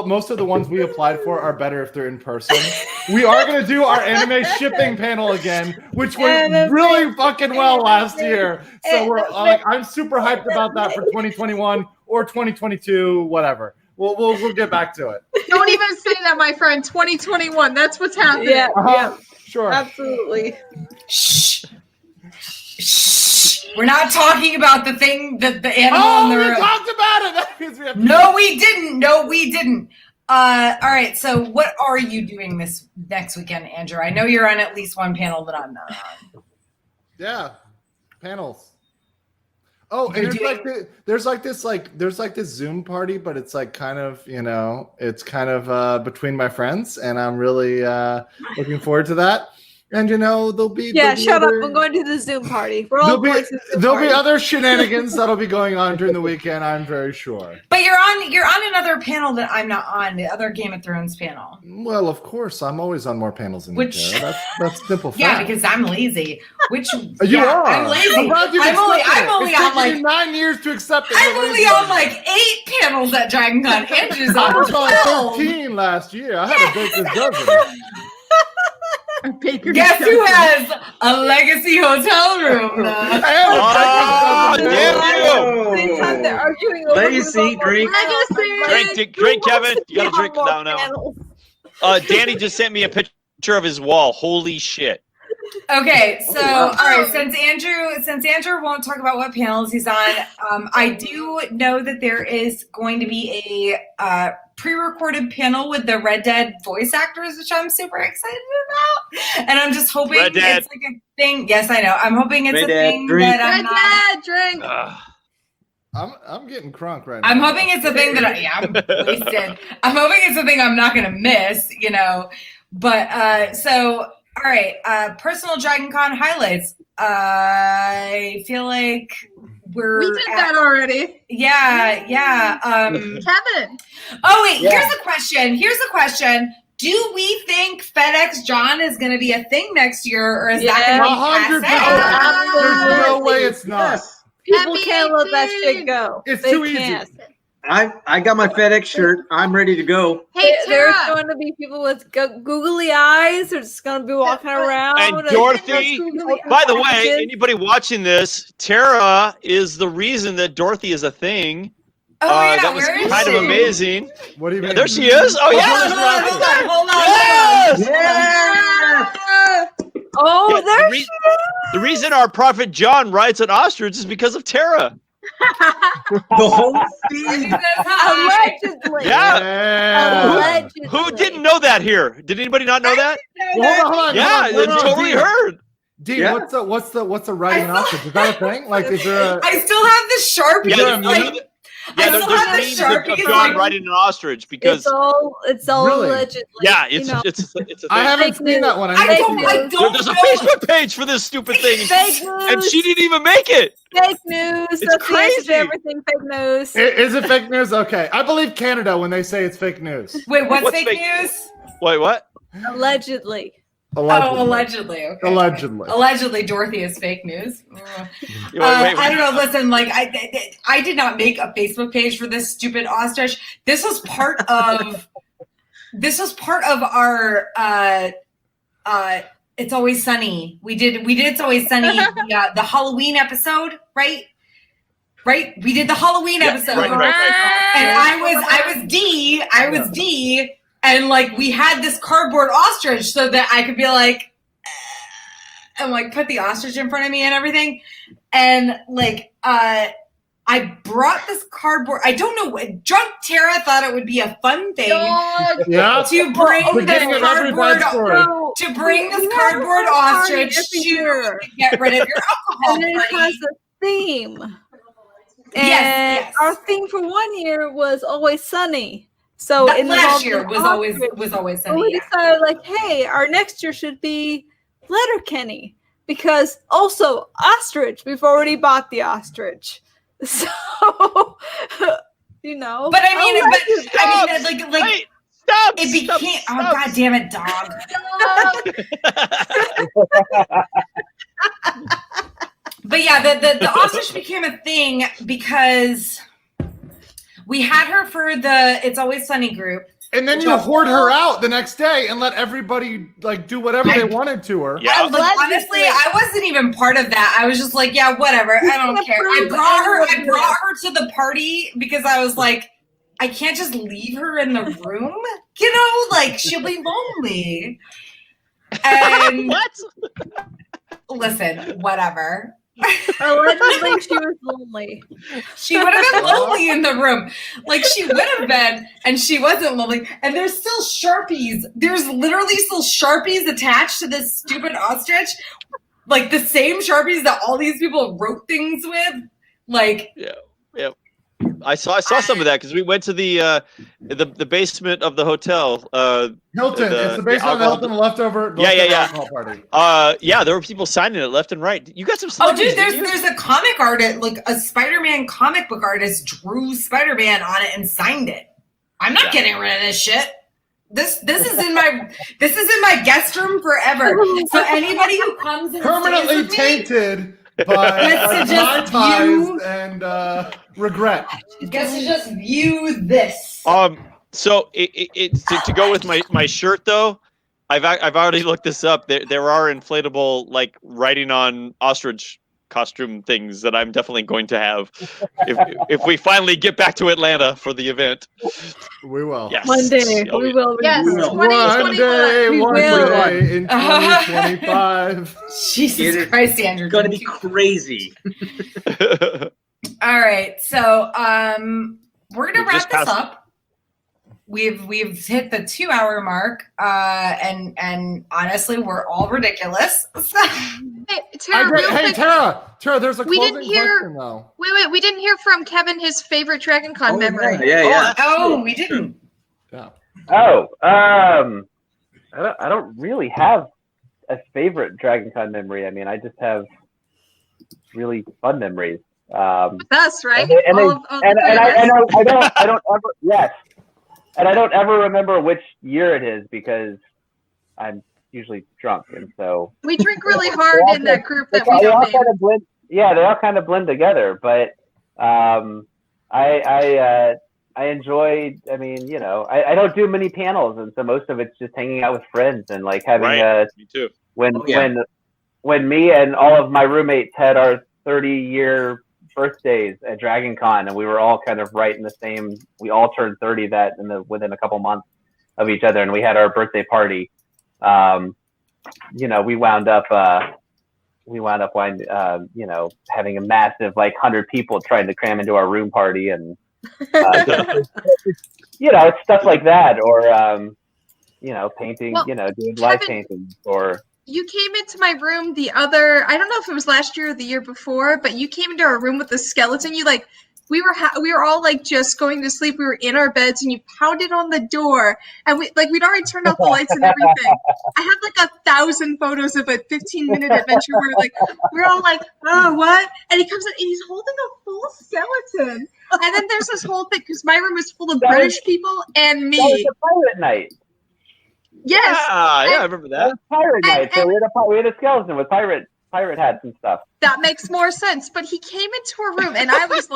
most of the ones we applied for are better if they're in person. We are going to do our anime shipping panel again, which went really fucking well last year. So we're I'm super hyped about that for 2021 or 2022, whatever. We'll get back to it. Don't even say that, my friend. 2021. That's what's happening. Yeah. Sure. Absolutely. Shh. We're not talking about the thing that the animal in the room. We talked about it. That means we have No, we didn't. All right. So, what are you doing this next weekend, Andrew? I know you're on at least one panel that I'm not on. Yeah, panels. Oh, and there's this Zoom party, but it's like kind of, it's kind of between my friends, and I'm really looking forward to that. And there'll be shut up! I'm going to the Zoom party. We're all going to the Zoom There'll party. be other shenanigans that'll be going on during the weekend. I'm very sure. But you're on another panel that I'm not on, the other Game of Thrones panel. Well, of course, I'm always on more panels than you. That's simple fact. Yeah, because I'm lazy. You are. I'm lazy. I'm only on like 9 years to accept it. I'm only on like 8 panels at Dragon Con. Andrew's I was on on 13 last year. I had a big dozen. Guess who has a legacy hotel room? They're arguing over Legacy, drink. Drink, Kevin. You gotta drink now. Danny just sent me a picture of his wall. Holy shit. Okay, so all right, since Andrew won't talk about what panels he's on, I do know that there is going to be a pre-recorded panel with the Red Dead voice actors, which I'm super excited about, and I'm just hoping it's like a thing. Yes, I know. I'm hoping it's a thing that I'm not. Drink. I'm getting crunk right now. I'm hoping it's a thing that I'm wasted. I'm hoping it's a thing I'm not going to miss, But so. All right, personal Dragon Con highlights. I feel like we did that already. Yeah. Kevin. Oh wait, here's a question. Do we think FedEx John is going to be a thing next year, or is that going to be 100%? There's no way it's not. People can't let that shit go. It's too easy. I got my FedEx shirt. I'm ready to go. Hey, there's going to be people with googly eyes. They're just going to be walking around. And Dorothy, by the way, anybody watching this, Tara is the reason that Dorothy is a thing. That was kind of amazing. What do you mean? There she is. Oh, yeah. Hold on. Yes! Oh, there she is. The reason our prophet John rides an ostrich is because of Tara. The whole thing. Allegedly. Yeah. Allegedly. Who didn't know that here? Did anybody not know that? Hold on. Yeah, it totally heard. Dean, what's the writing ostrich? Is that a thing? Like, is there a? I still have the Sharpie. There's memes of John riding an ostrich because it's all really? Allegedly. Yeah, it's a thing. I haven't seen that one. There's a Facebook page for this stupid thing, Fake news. and she didn't even make it. Fake news. It's crazy. Everything fake news. Is it fake news? Okay, I believe Canada when they say it's fake news. Wait, what's fake news? Wait, what? Allegedly. Allegedly. Okay. Allegedly, Dorothy is fake news. Wait. I don't know. Listen, like I did not make a Facebook page for this stupid ostrich. This was part of. Our. It's Always Sunny. We did It's Always Sunny. The Halloween episode, right? Right. We did the Halloween episode, right. And I was D. And like we had this cardboard ostrich so that I could be like, and like put the ostrich in front of me and everything. And like I brought this cardboard. I don't know. Drunk Tara thought it would be a fun thing to bring this cardboard ostrich to get rid of your alcohol. And it has a theme. Yes. our theme for 1 year was Always Sunny. So That in last year was always sunny. we decided like, hey, our next year should be Letterkenny, because also ostrich. We've already bought the ostrich, so you know. But I mean, Wait, stop! it became. Stop. Oh God damn it, dog! But yeah, the ostrich became a thing because we had her for the It's Always Sunny group. And then you hoard her out the next day and let everybody like do whatever they wanted to her. Yeah. Honestly, I wasn't even part of that. I was just like, yeah, whatever. I don't care. I brought her to the party because I was like, I can't just leave her in the room. You know, like she'll be lonely. And What? Listen, whatever. Allegedly, she was lonely. She would have been lonely in the room. Like she would have been, and she wasn't lonely. And there's still Sharpies. There's literally still Sharpies attached to this stupid ostrich. Like the same Sharpies that all these people wrote things with. Like Yeah. I saw some of that because we went to the basement of the hotel. Hilton. It's the basement of the Hilton leftover alcohol party. There were people signing it left and right. You got some. Oh, dude, there's a comic artist, like a Spider-Man comic book artist, drew Spider-Man on it and signed it. I'm not getting rid of this shit. This is in my guest room forever. So anybody who comes and Permanently tainted by my ties and regret. Gets to just view this. So to go with my shirt though, I've already looked this up. There are inflatable like writing on ostrich costume things that I'm definitely going to have if we finally get back to Atlanta for the event. We will. Yes. One day we will. Yes, We will. One day in 2025. Jesus Christ, Andrew. It's going to be crazy. All right, so we're gonna wrap this up. We've hit the 2-hour mark, and honestly, we're all ridiculous. Hey, Tara, Tara, there's a closing question though. Wait, we didn't hear from Kevin his favorite Dragon Con memory. Oh, we didn't. Yeah. I don't really have a favorite Dragon Con memory. I mean, I just have really fun memories. With us, right? I don't ever remember which year it is because I'm usually drunk, and so we drink really hard in that group that we don't name. They all kind of blend together. But I enjoy. I mean, you know, I don't do many panels, and so most of it's just hanging out with friends and like having Me too. When me and all of my roommates had our 30-year birthdays at Dragon Con, and we were all kind of right in the same. We all turned 30 within a couple months of each other, and we had our birthday party. You know, we wound up having a massive 100 people trying to cram into our room party, and you know, it's stuff like that, or you know, painting, you know, doing live paintings, or. You came into my room I don't know if it was last year or the year before, but you came into our room with a skeleton. You we were all just going to sleep. We were in our beds and you pounded on the door, and we'd already turned off the lights and everything. I have 1,000 photos of a 15-minute adventure where we're all like, oh, what? And he comes in and he's holding a full skeleton. And then there's this whole thing because my room is full of British people and me. That was a pirate night. Yes. Yeah, I remember that. It was pirate night. So we had a skeleton with pirate hats and stuff. That makes more sense. But he came into our room and I was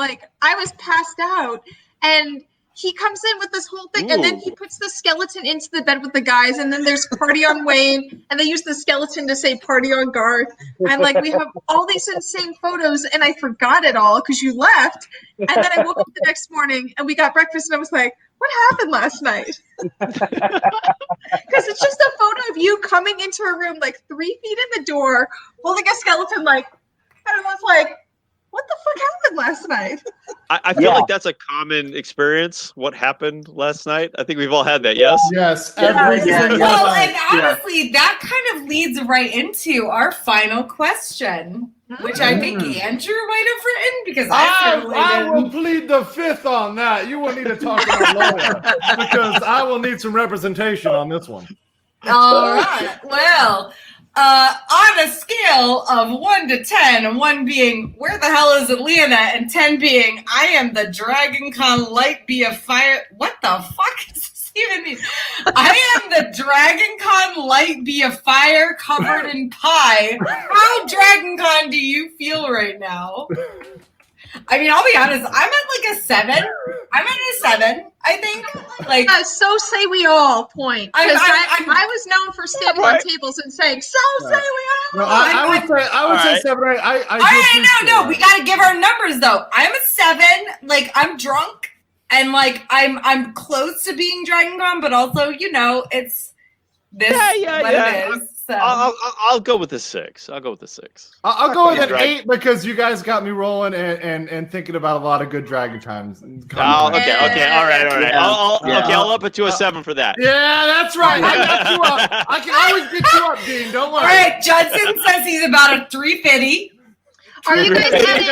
passed out, and he comes in with this whole thing. Ooh. And then he puts the skeleton into the bed with the guys, and then there's Party on Wayne, and they use the skeleton to say Party on Garth. And we have all these insane photos, and I forgot it all because you left. And then I woke up the next morning and we got breakfast, and I was like, what happened last night? Because it's just a photo of you coming into a room 3 feet in the door, holding a skeleton, and I was like, what the fuck happened last night? I feel like that's a common experience. What happened last night? I think we've all had that. Yes. Yes. Well, and honestly, that kind of leads right into our final question, which I think Andrew might have written because I will please plead the fifth on that. You will need to talk to my lawyer because I will need some representation on this one. All right. Well, on a scale of 1 to 10, 1 being where the hell is Lynne at, and 10 being I am the Dragon Con light be a fire. What the fuck does this even mean? I am the Dragon Con light be a fire covered in pie. How Dragon Con do you feel right now? I mean, I'll be honest. I'm at like a 7. I'm at a 7. I think. Like, so say we all point. Because I was known for standing on tables and saying, "So say we all." No, I would say 7 or 8. All right, no. We got to give our numbers though. I'm a 7. Like, I'm drunk and like I'm close to being Dragon Con, but also, you know, it's this what it is. So. I'll go with the 6. I'll go with the 6. I'll go with an 8 because you guys got me rolling and thinking about a lot of good Dragon times. Okay, all right. Okay, I'll up it to a 7 for that. Yeah, that's right. I got you up. I can always get you up, Dean. Don't worry. All right, Judson says he's about a 350. Are you guys getting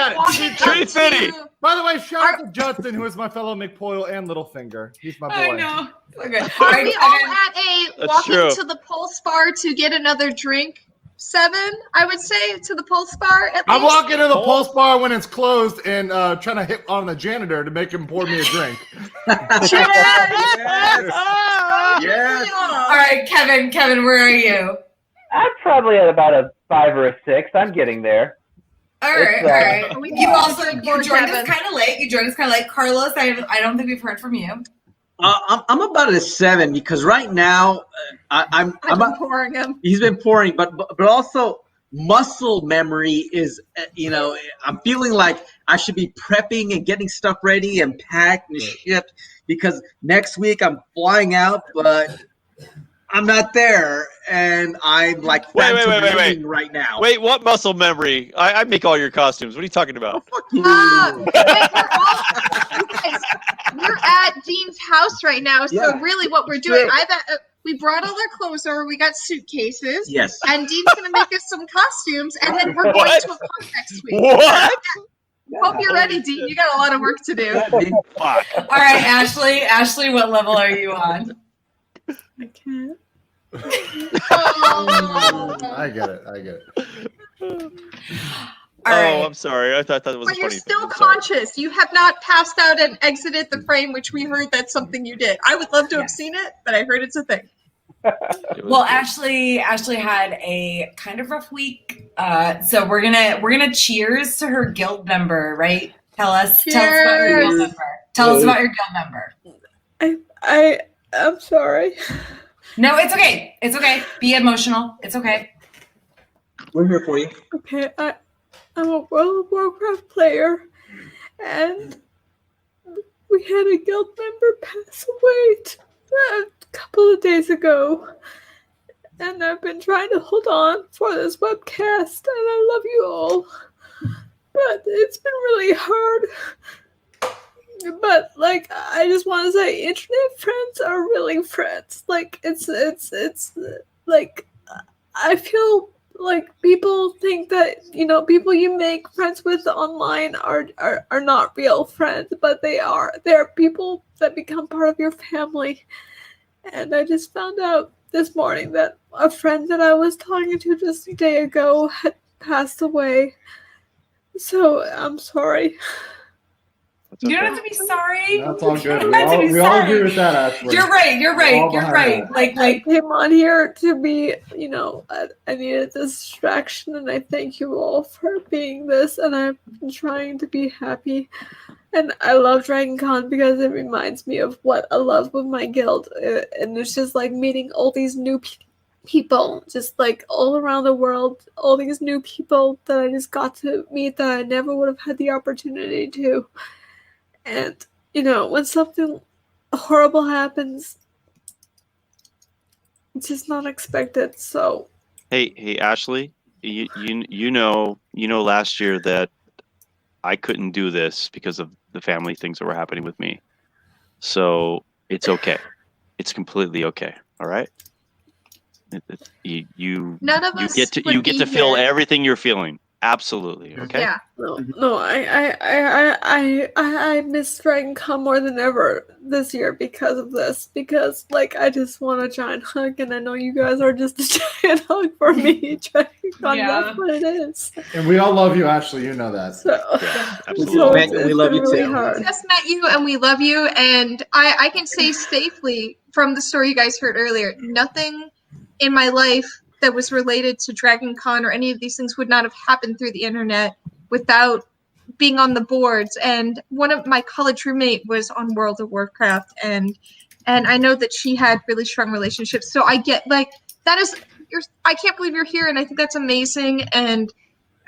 350? By the way, shout out to Judson, who is my fellow McPoyle and Littlefinger. He's my boy. I know. Okay. Are we all at a walking to the Pulse Bar to get another drink 7? I would say to the Pulse Bar. At least. I'm walking to the Pulse Bar when it's closed and trying to hit on the janitor to make him pour me a drink. Cheers! Yes. All right, Kevin, where are you? I'm probably at about a 5 or a 6. I'm getting there. All right. You joined us kind of late. Carlos, I don't think we've heard from you. I'm about a 7 because right now I've been pouring him. He's been pouring, but also muscle memory is, I'm feeling like I should be prepping and getting stuff ready and packed and shit because next week I'm flying out, but I'm not there, and I'm like wait right now. Wait, what muscle memory? I make all your costumes. What are you talking about? Oh, fuck you. We're at Dean's house right now, so really what we're doing, we brought all our clothes over, we got suitcases, yes, and Dean's going to make us some costumes, and then we're going to a con next week. What? Hope you're ready, Dean. You got a lot of work to do. Fuck. All right, Ashley, what level are you on? I can't. I get it. All right. I'm sorry. I thought that was But funny. you're still conscious. You have not passed out and exited the frame, which we heard that's something you did. I would love to have seen it, but I heard it's a thing. Well, Ashley had a kind of rough week. So we're gonna cheers to her guild member, right? Tell us about your guild member. Tell us about your guild member. I'm sorry. No, it's okay. It's okay. Be emotional. It's okay. We're here for you. Okay, I'm a World of Warcraft player, and we had a guild member pass away a couple of days ago, and I've been trying to hold on for this webcast, and I love you all, but it's been really hard. But like, I just want to say, internet friends are really friends. Like, it's like, I feel like people think that, people you make friends with online are not real friends, but they are. They're people that become part of your family. And I just found out this morning that a friend that I was talking to just a day ago had passed away. So I'm sorry. You don't have to be sorry. That's all good. We all agree with that, Ashley. You're right. Like I came on here to be, I needed this distraction, and I thank you all for being this, and I've been trying to be happy. And I love Dragon Con because it reminds me of what I love with my guild. And it's just like meeting all these new people, just like all around the world, all these new people that I just got to meet that I never would have had the opportunity to. And, when something horrible happens, it's just not expected. So, hey, Ashley, you know, last year that I couldn't do this because of the family things that were happening with me. So it's okay. It's completely okay. All right. None of us you get to feel everything you're feeling. Absolutely. Okay. Yeah. No, I miss Dragon Con more than ever this year because of this. Because I just want a giant hug, and I know you guys are just a giant hug for me. Dragon Con, that's what it is. And we all love you, Ashley. You know that. So, absolutely. We love you really too. hard. We just met you, and we love you. And I can say safely from the story you guys heard earlier, nothing in my life that was related to Dragon Con or any of these things would not have happened through the internet without being on the boards. And one of my college roommate was on World of Warcraft, and I know that she had really strong relationships. So I get that is I can't believe you're here, and I think that's amazing. And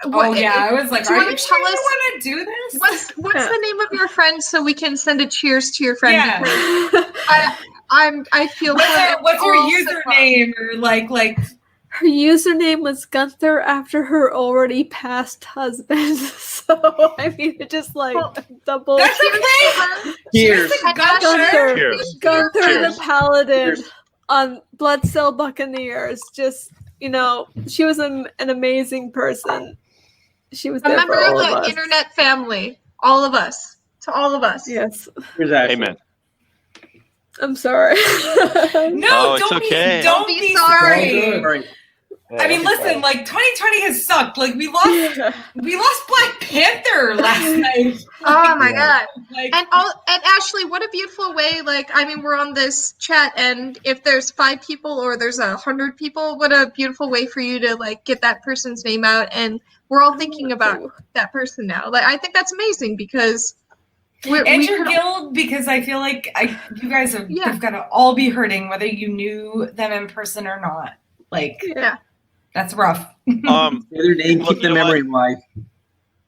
I was like, are you sure you want to do this? What's the name of your friend so we can send a cheers to your friend? Yeah. I feel what's your username or like her username was Gunther after her already passed husband. So I mean, it just double. That's okay. Cheers. Gunther Cheers. the Paladin on Blood Cell Buccaneers. Just she was an amazing person. She was a there member for all of the us. internet family. All of us. To all of us. Yes. Amen. I'm sorry. No, it's don't okay. Don't be sorry. Right. I mean, listen, 2020 has sucked. We lost Black Panther last night. Oh my god! And Ashley, what a beautiful way! We're on this chat, and if there's 5 people or there's 100 people, what a beautiful way for you to get that person's name out, and we're all thinking about that person now. I think that's amazing because. And your guild, because I feel like you guys have got to all be hurting, whether you knew them in person or not. That's rough. Their name, keep the memory alive.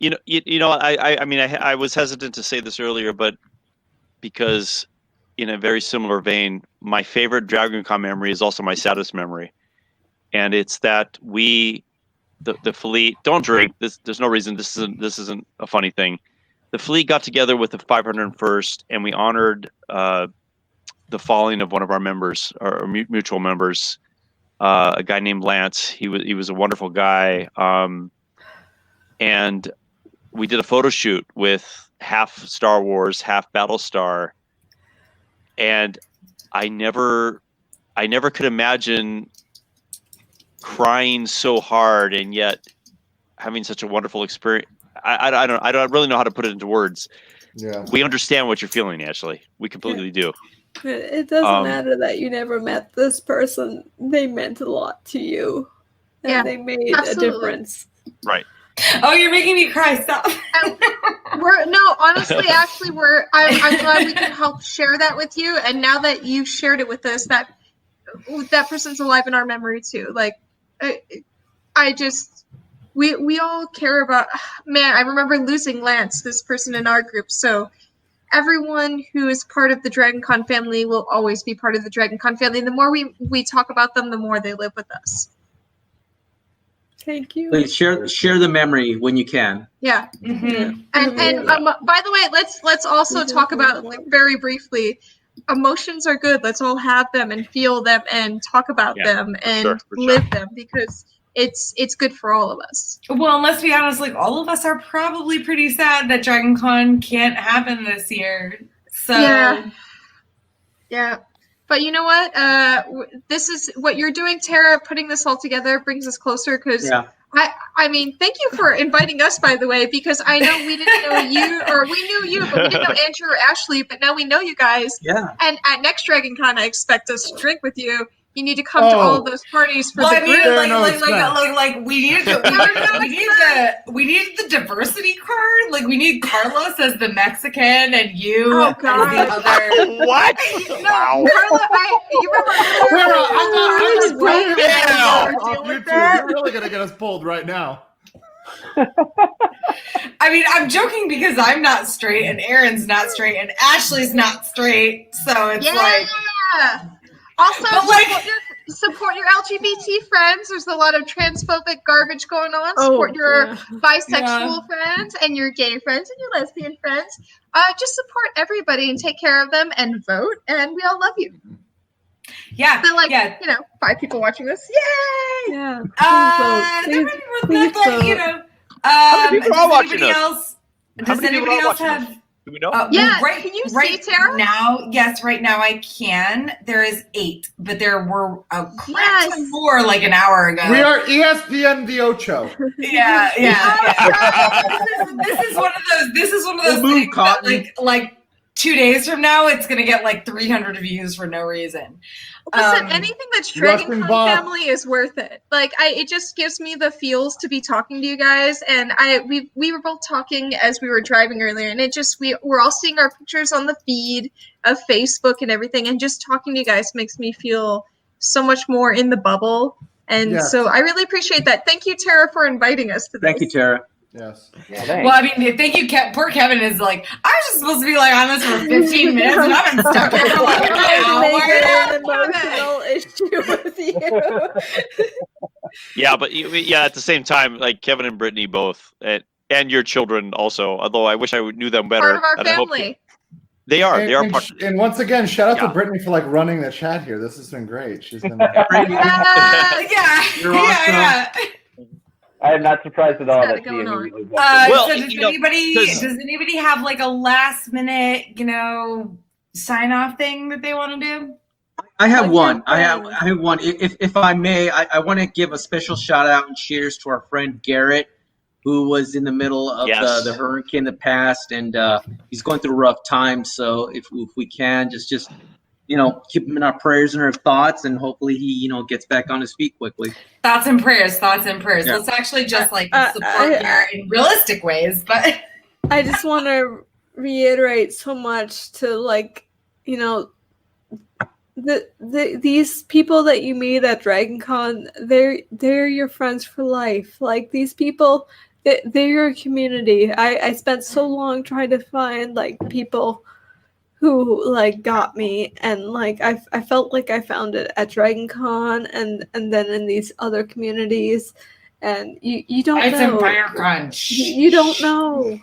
I was hesitant to say this earlier, but because in a very similar vein, my favorite Dragon Con memory is also my saddest memory, and it's that the fleet don't drink. There's no reason. This isn't a funny thing. The fleet got together with the 501st, and we honored the falling of one of our members, our mutual members, a guy named Lance. He was a wonderful guy, and we did a photo shoot with half Star Wars, half Battlestar, and I never could imagine crying so hard and yet having such a wonderful experience. I don't really know how to put it into words. Yeah. We understand what you're feeling, Ashley. We completely do. It doesn't matter that you never met this person. They meant a lot to you. And they made a difference. Right. Oh, you're making me cry. Stop. Honestly, Ashley, I'm glad we can help share that with you. And now that you've shared it with us, that person's alive in our memory too. We all care about, man, I remember losing Lance, this person in our group. So everyone who is part of the Dragon Con family will always be part of the Dragon Con family. And the more we talk about them, the more they live with us. Thank you. Please share the memory when you can. Yeah. Mm-hmm. And by the way, let's also talk about very briefly, emotions are good. Let's all have them and feel them and talk about them and live them, because it's good for all of us. Well, and let's be honest, all of us are probably pretty sad that Dragon Con can't happen this year. So yeah. But you know what? This is what you're doing, Tara. Putting this all together brings us closer, because I mean, thank you for inviting us, by the way, because I know we didn't know you, or we knew you, but we didn't know Andrew or Ashley, but now we know you guys. Yeah. And at next Dragon Con, I expect us to drink with you. You need to come to all of those parties for the group. We needed the diversity card. We need Carlos as the Mexican and you as the other. What? No, Carlos, you remember? You're really gonna get us pulled right now. I mean, I'm joking because I'm not straight and Aaron's not straight and Ashley's not straight, so it's Also, support your LGBT friends. There's a lot of transphobic garbage going on. Support your bisexual friends and your gay friends and your lesbian friends. Just support everybody and take care of them and vote. And we all love you. Yeah. So 5 people watching this. Yay! Yeah. Please vote. How many people are watching us? Does anybody else have? Do we know? Can you see, Tara? Right now I can. There is 8, but there were a crap ton more like an hour ago. We are ESPN the Ocho. Yeah. This is one of those things that, like 2 days from now, it's gonna get like 300 views for no reason. Listen, anything that's Dragon Con family is worth it. Like, it just gives me the feels to be talking to you guys. And we were both talking as we were driving earlier, and it just we're all seeing our pictures on the feed of Facebook and everything, and just talking to you guys makes me feel so much more in the bubble. And so I really appreciate that. Thank you, Tara, for inviting us to this. Thank you, Tara. Yes. Well, I mean, thank you, poor Kevin is like, I was just supposed to be like on this for 15 minutes, and I've been stuck here for like an hour. An emotional issue with you. Yeah, but at the same time, like Kevin and Brittany both, and your children also. Although I wish I knew them better. Part of our family. They are. They are part. And once again, shout out to Brittany for like running the chat here. This has been great. She's been. You're awesome. I am not surprised at all that she immediately does anybody have like a last minute, sign off thing that they want to do? I have one. I have one. If I may, I want to give a special shout out and cheers to our friend Garrett, who was in the middle of the hurricane in the past, and he's going through a rough time. So if we can, just keep him in our prayers and our thoughts, and hopefully he gets back on his feet quickly. Thoughts and prayers. Yeah. Let's actually just support here in realistic ways. But I just want to reiterate so much to these people that you meet at Dragon Con, they're your friends for life. Like, these people, they're your community. I spent so long trying to find people who got me, and I felt like I found it at Dragon Con and then in these other communities, and you don't know. Empire Crunch. You don't know.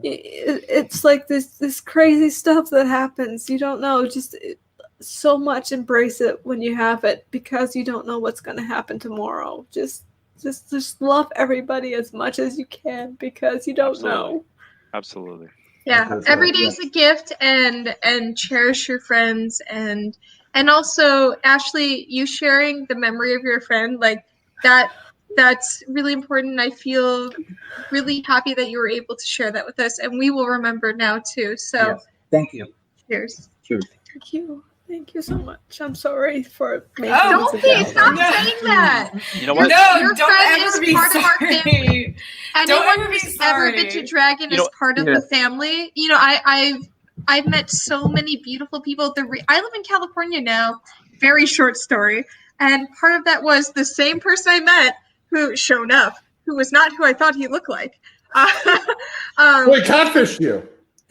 It's like this crazy stuff that happens. You don't know. Just so much embrace it when you have it, because you don't know what's going to happen tomorrow. Just love everybody as much as you can, because you don't know. Absolutely. Yeah, every day is a gift, and cherish your friends, and also, Ashley, you sharing the memory of your friend, that's really important. I feel really happy that you were able to share that with us, and we will remember now too. So thank you. Cheers. Thank you so much. I'm sorry for making don't be stop saying that. You know what? Your friend is part of our family. Anyone who's ever been to Dragon is part of the family. I've met so many beautiful people. I live in California now. Very short story. And part of that was the same person I met who showed up, who was not who I thought he looked like. Wait, catfished you?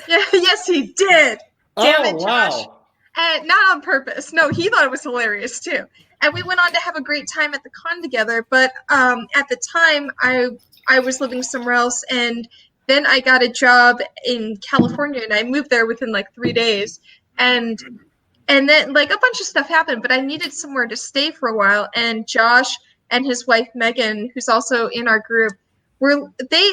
Yes, he did. Damn it, Josh. Wow. And not on purpose. No, he thought it was hilarious too. And we went on to have a great time at the con together. But at the time, I was living somewhere else, and then I got a job in California, and I moved there within 3 days. And then a bunch of stuff happened, but I needed somewhere to stay for a while. And Josh and his wife Megan, who's also in our group, they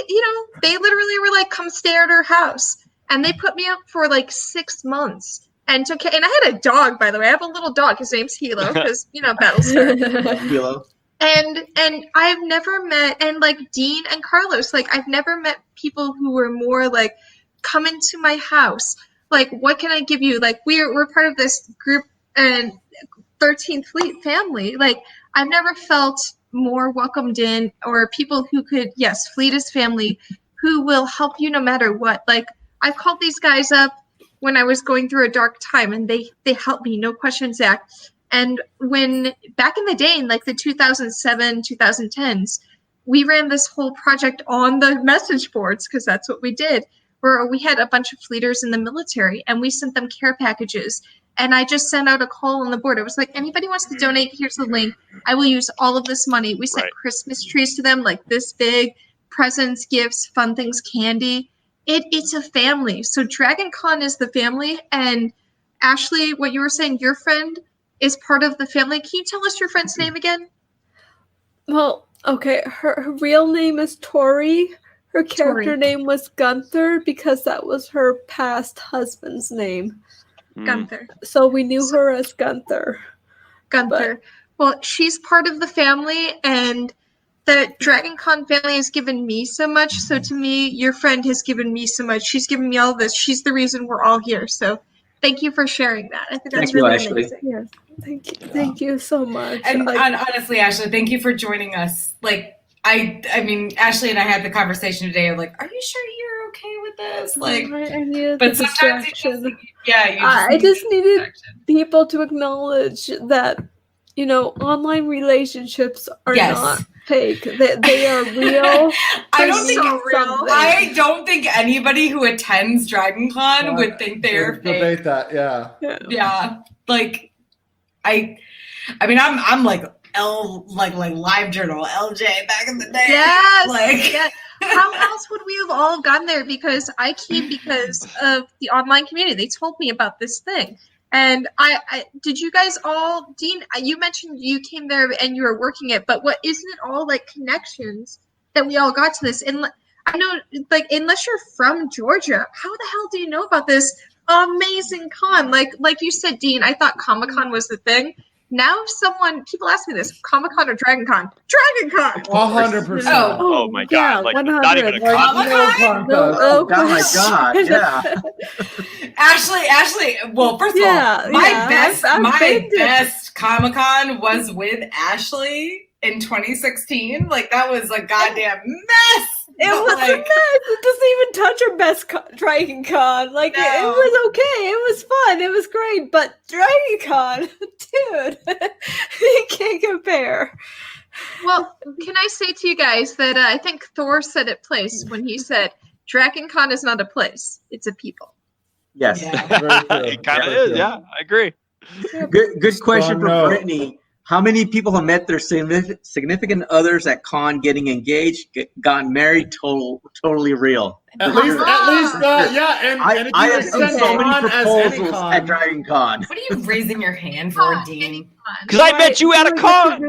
literally were like, "Come stay at our house," and they put me up for 6 months. And I had a dog, by the way. I have a little dog. His name's Hilo, because Battlestar. Hilo. And I've never met, and Dean and Carlos, I've never met people who were more come into my house. What can I give you? We're part of this group and 13th Fleet family. I've never felt more welcomed in, or people who could, yes, Fleet is family, who will help you no matter what. I've called these guys up when I was going through a dark time, and they helped me, no questions asked. And when back in the day, in the 2007, 2010s, we ran this whole project on the message boards, because that's what we did, where we had a bunch of fleeters in the military, and we sent them care packages. And I just sent out a call on the board. It was anybody wants to donate, here's the link. I will use all of this money. We sent Christmas trees to them, this big, presents, gifts, fun things, candy. It's a family. So Dragon Con is the family. And Ashley, what you were saying, your friend is part of the family. Can you tell us your friend's name again? Well, Okay, her real name is Tori. Her character Tori. name was Gunther because that was her past husband's name. Gunther. So we knew her as Gunther. Gunther. Well, she's part of the family, and the DragonCon family has given me so much. So to me, your friend has given me so much. She's given me all this. She's the reason we're all here. So thank you for sharing that. I think that's really amazing. Yes. Thank you so much. And honestly, Ashley, thank you for joining us. Like, I mean, Ashley and I had the conversation today of like, are you sure you're okay with this? Like, I needed but the sometimes distraction. I just needed people to acknowledge that, online relationships are not fake. They are real. I don't think anybody who attends DragonCon would think they're fake. Debate that, yeah. Yeah. Like, I mean, I'm like live journal LJ back in the day. Yes. How else would we have all gone there? Because I came because of the online community. They told me about this thing. And I did you guys all, Dean, you mentioned you came there and you were working it, but what isn't it all like connections that we all got to this? And I know, like, unless you're from Georgia, how the hell do you know about this amazing con? Like you said, Dean, I thought Comic-Con was the thing. Now people ask me this, Comic-Con or DragonCon? DragonCon! 100%. Oh my God. Like, not even a Comic-Con. Oh my God, yeah. Ashley, well, first of all, my best Comic-Con was with Ashley in 2016. Like, that was a goddamn mess. It was a mess. It doesn't even touch our best DragonCon. Like, it was okay. It was fun. It was great. But DragonCon, dude, you can't compare. Well, can I say to you guys that I think Thor said it place when he said, DragonCon is not a place, it's a people. Yes. It kind of is, yeah. I agree. Good question from Brittany. How many people have met their significant others at con, getting engaged, gotten married? Totally real. At least, yeah. And I have seen so many proposals at DragonCon. What are you raising your hand for, Dean? Because I met you at a con.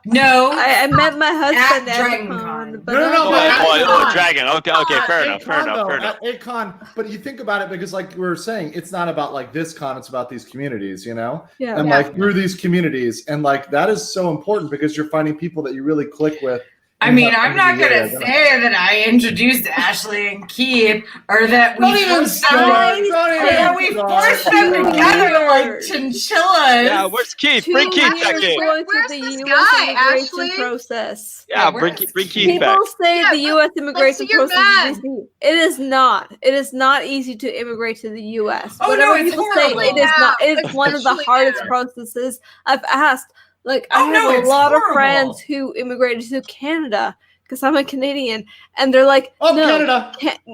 No, I met my husband at a con. No, Dragon. Okay, fair enough. At con, but you think about it, because like we were saying, it's not about like this con, it's about these communities, Yeah. And like through these communities, and like that is so important because you're finding people that you really click with. I mean, I'm not going to say that I introduced Ashley and Keith, or that we forced them together like chinchillas. Yeah, where's Keith? Bring Keith back in. Where's this guy, Ashley? Process. Yeah, bring Keith back. People say the U.S. immigration process is easy. It is not. It is not easy to immigrate to the U.S. Oh, Whatever no, it's people horrible. say, it is not. It is one of the hardest processes. I've asked. Like, I have a lot of friends who immigrated to Canada because I'm a Canadian, and they're like, Canada.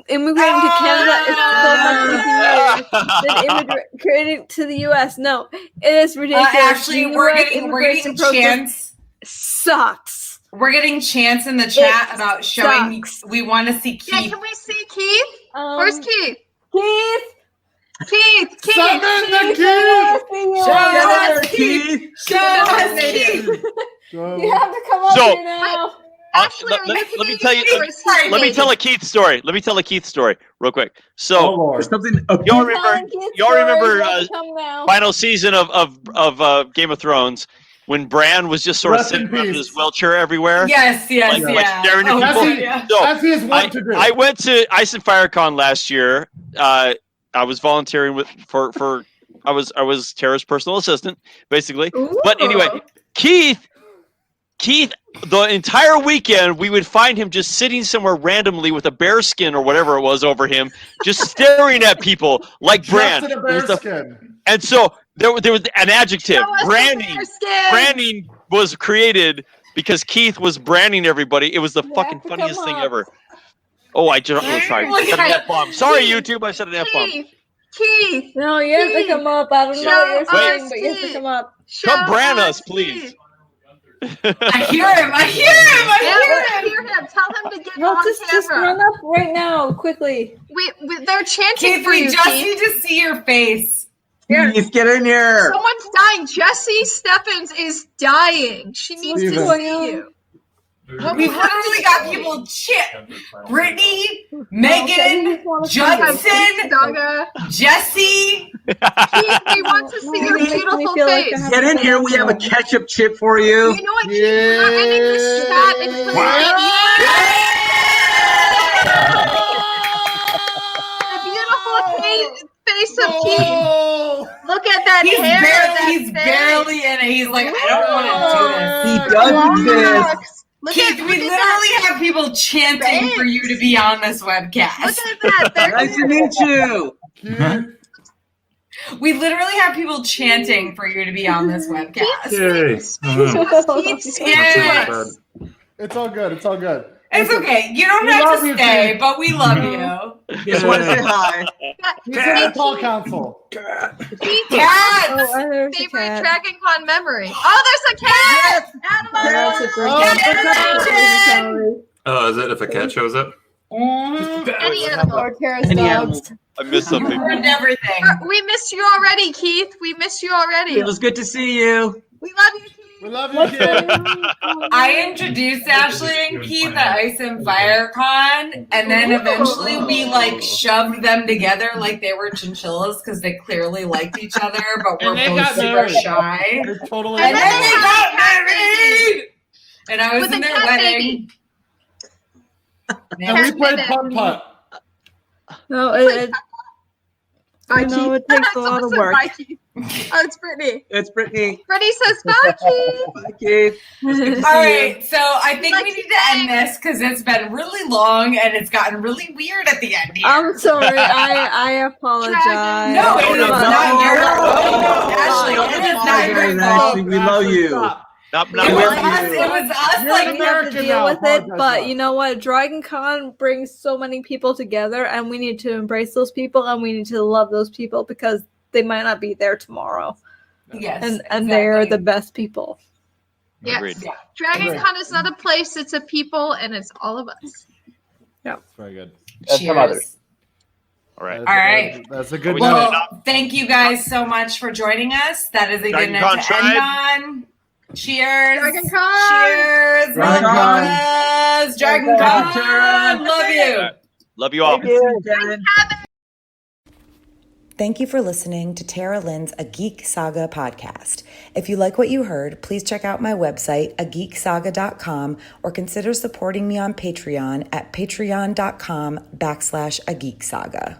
Immigrating to Canada is so much easier than immigrating to the U.S. No, it is ridiculous. Actually, we're getting Chance. Sucks. We're getting Chance in the chat about showing. We want to see Keith. Yeah, can we see Keith? Where's Keith? Keith. Summon the Keith! Show us Keith! You have to come up here now. Ashley, let me tell you. Let me tell a Keith story. Real quick. So y'all remember final season of Game of Thrones when Bran was just sort of sitting around in his wheelchair everywhere. Yes, like staring at people. As he is wont to do. I went to Ice and Fire Con last year. I was volunteering I was Tara's personal assistant, basically. Ooh. But anyway, Keith, the entire weekend we would find him just sitting somewhere randomly with a bear skin or whatever it was over him, just staring at people like Bran. And so there was an adjective. Branding was created because Keith was branding everybody. It was the fucking funniest thing ever. Oh, I just sorry. I said an F-bomb. Sorry, YouTube. I said an F-bomb. Keith. No, you have to come up. I don't know what you're saying, but you have to come up. Come brand us, please. I hear him. I hear him. Tell him to get on camera. Just run up right now, quickly. They're chanting Keith, for you, we just need to see your face. Please get in here. Someone's dying. Jessie Stephens is dying. She needs to see you. We've literally got people Brittany, Megan, Judson, Jesse. Keith, we want to see your beautiful face. Get in here. We have a ketchup chip for you. You know what, Keith? We're ending this chat and the beautiful face of Keith. Look at that hair. He's barely in it. He's like, I don't want to do this. He does this. Keith, we literally have people chanting for you to be on this webcast. Look at that. Nice to meet you. We literally have people chanting for you to be on this webcast. Yes. It's all good. It's all good. It's okay. You don't have to stay, but we love you. Just want to say hi. He's in the call council. Keith's Favorite Dragon Con memory. Oh, there's a cat! Animal! Oh, is it if a cat shows up? Any animal. Or Tara's dogs. I missed something. Ruined everything. We missed you already, Keith. We missed you already. It was good to see you. We love you, Keith. We love you, Keith. I introduced Ashley and Keith at Ice and Fire Con, and then eventually we like shoved them together like they were chinchillas because they clearly liked each other, but we're both super shy. Totally And then they got married! And I was in their wedding. And we played putt putt. No, Bye, know Keith. it takes a lot of work. Bye, Keith. Oh, it's Brittany. It's Brittany. Brittany says bye, Keith. Bye, Keith. All right, so I think we need to end this because it's been really long and it's gotten really weird at the end here. I'm sorry. I apologize. No, it is not your fault. Ashley, it is not your fault. We love you. It was us like We have to deal with it, but you know what? Dragon Con brings so many people together, and we need to embrace those people, and we need to love those people because they might not be there tomorrow. Yes, and they're the best people. Yes. Dragon Con is not a place; it's a people, and it's all of us. Yeah, that's very good. Cheers. All right. All right. That's a good one. note. Well, thank you guys so much for joining us. That is a good note to end on. Cheers. Dragon Con. Cheers. Dragon Con. Dragon Con. Love you. Love you all. Thank you for listening to Tara Lynne's A Geek Saga podcast. If you like what you heard, please check out my website, ageeksaga.com, or consider supporting me on Patreon at patreon.com/ageeksaga.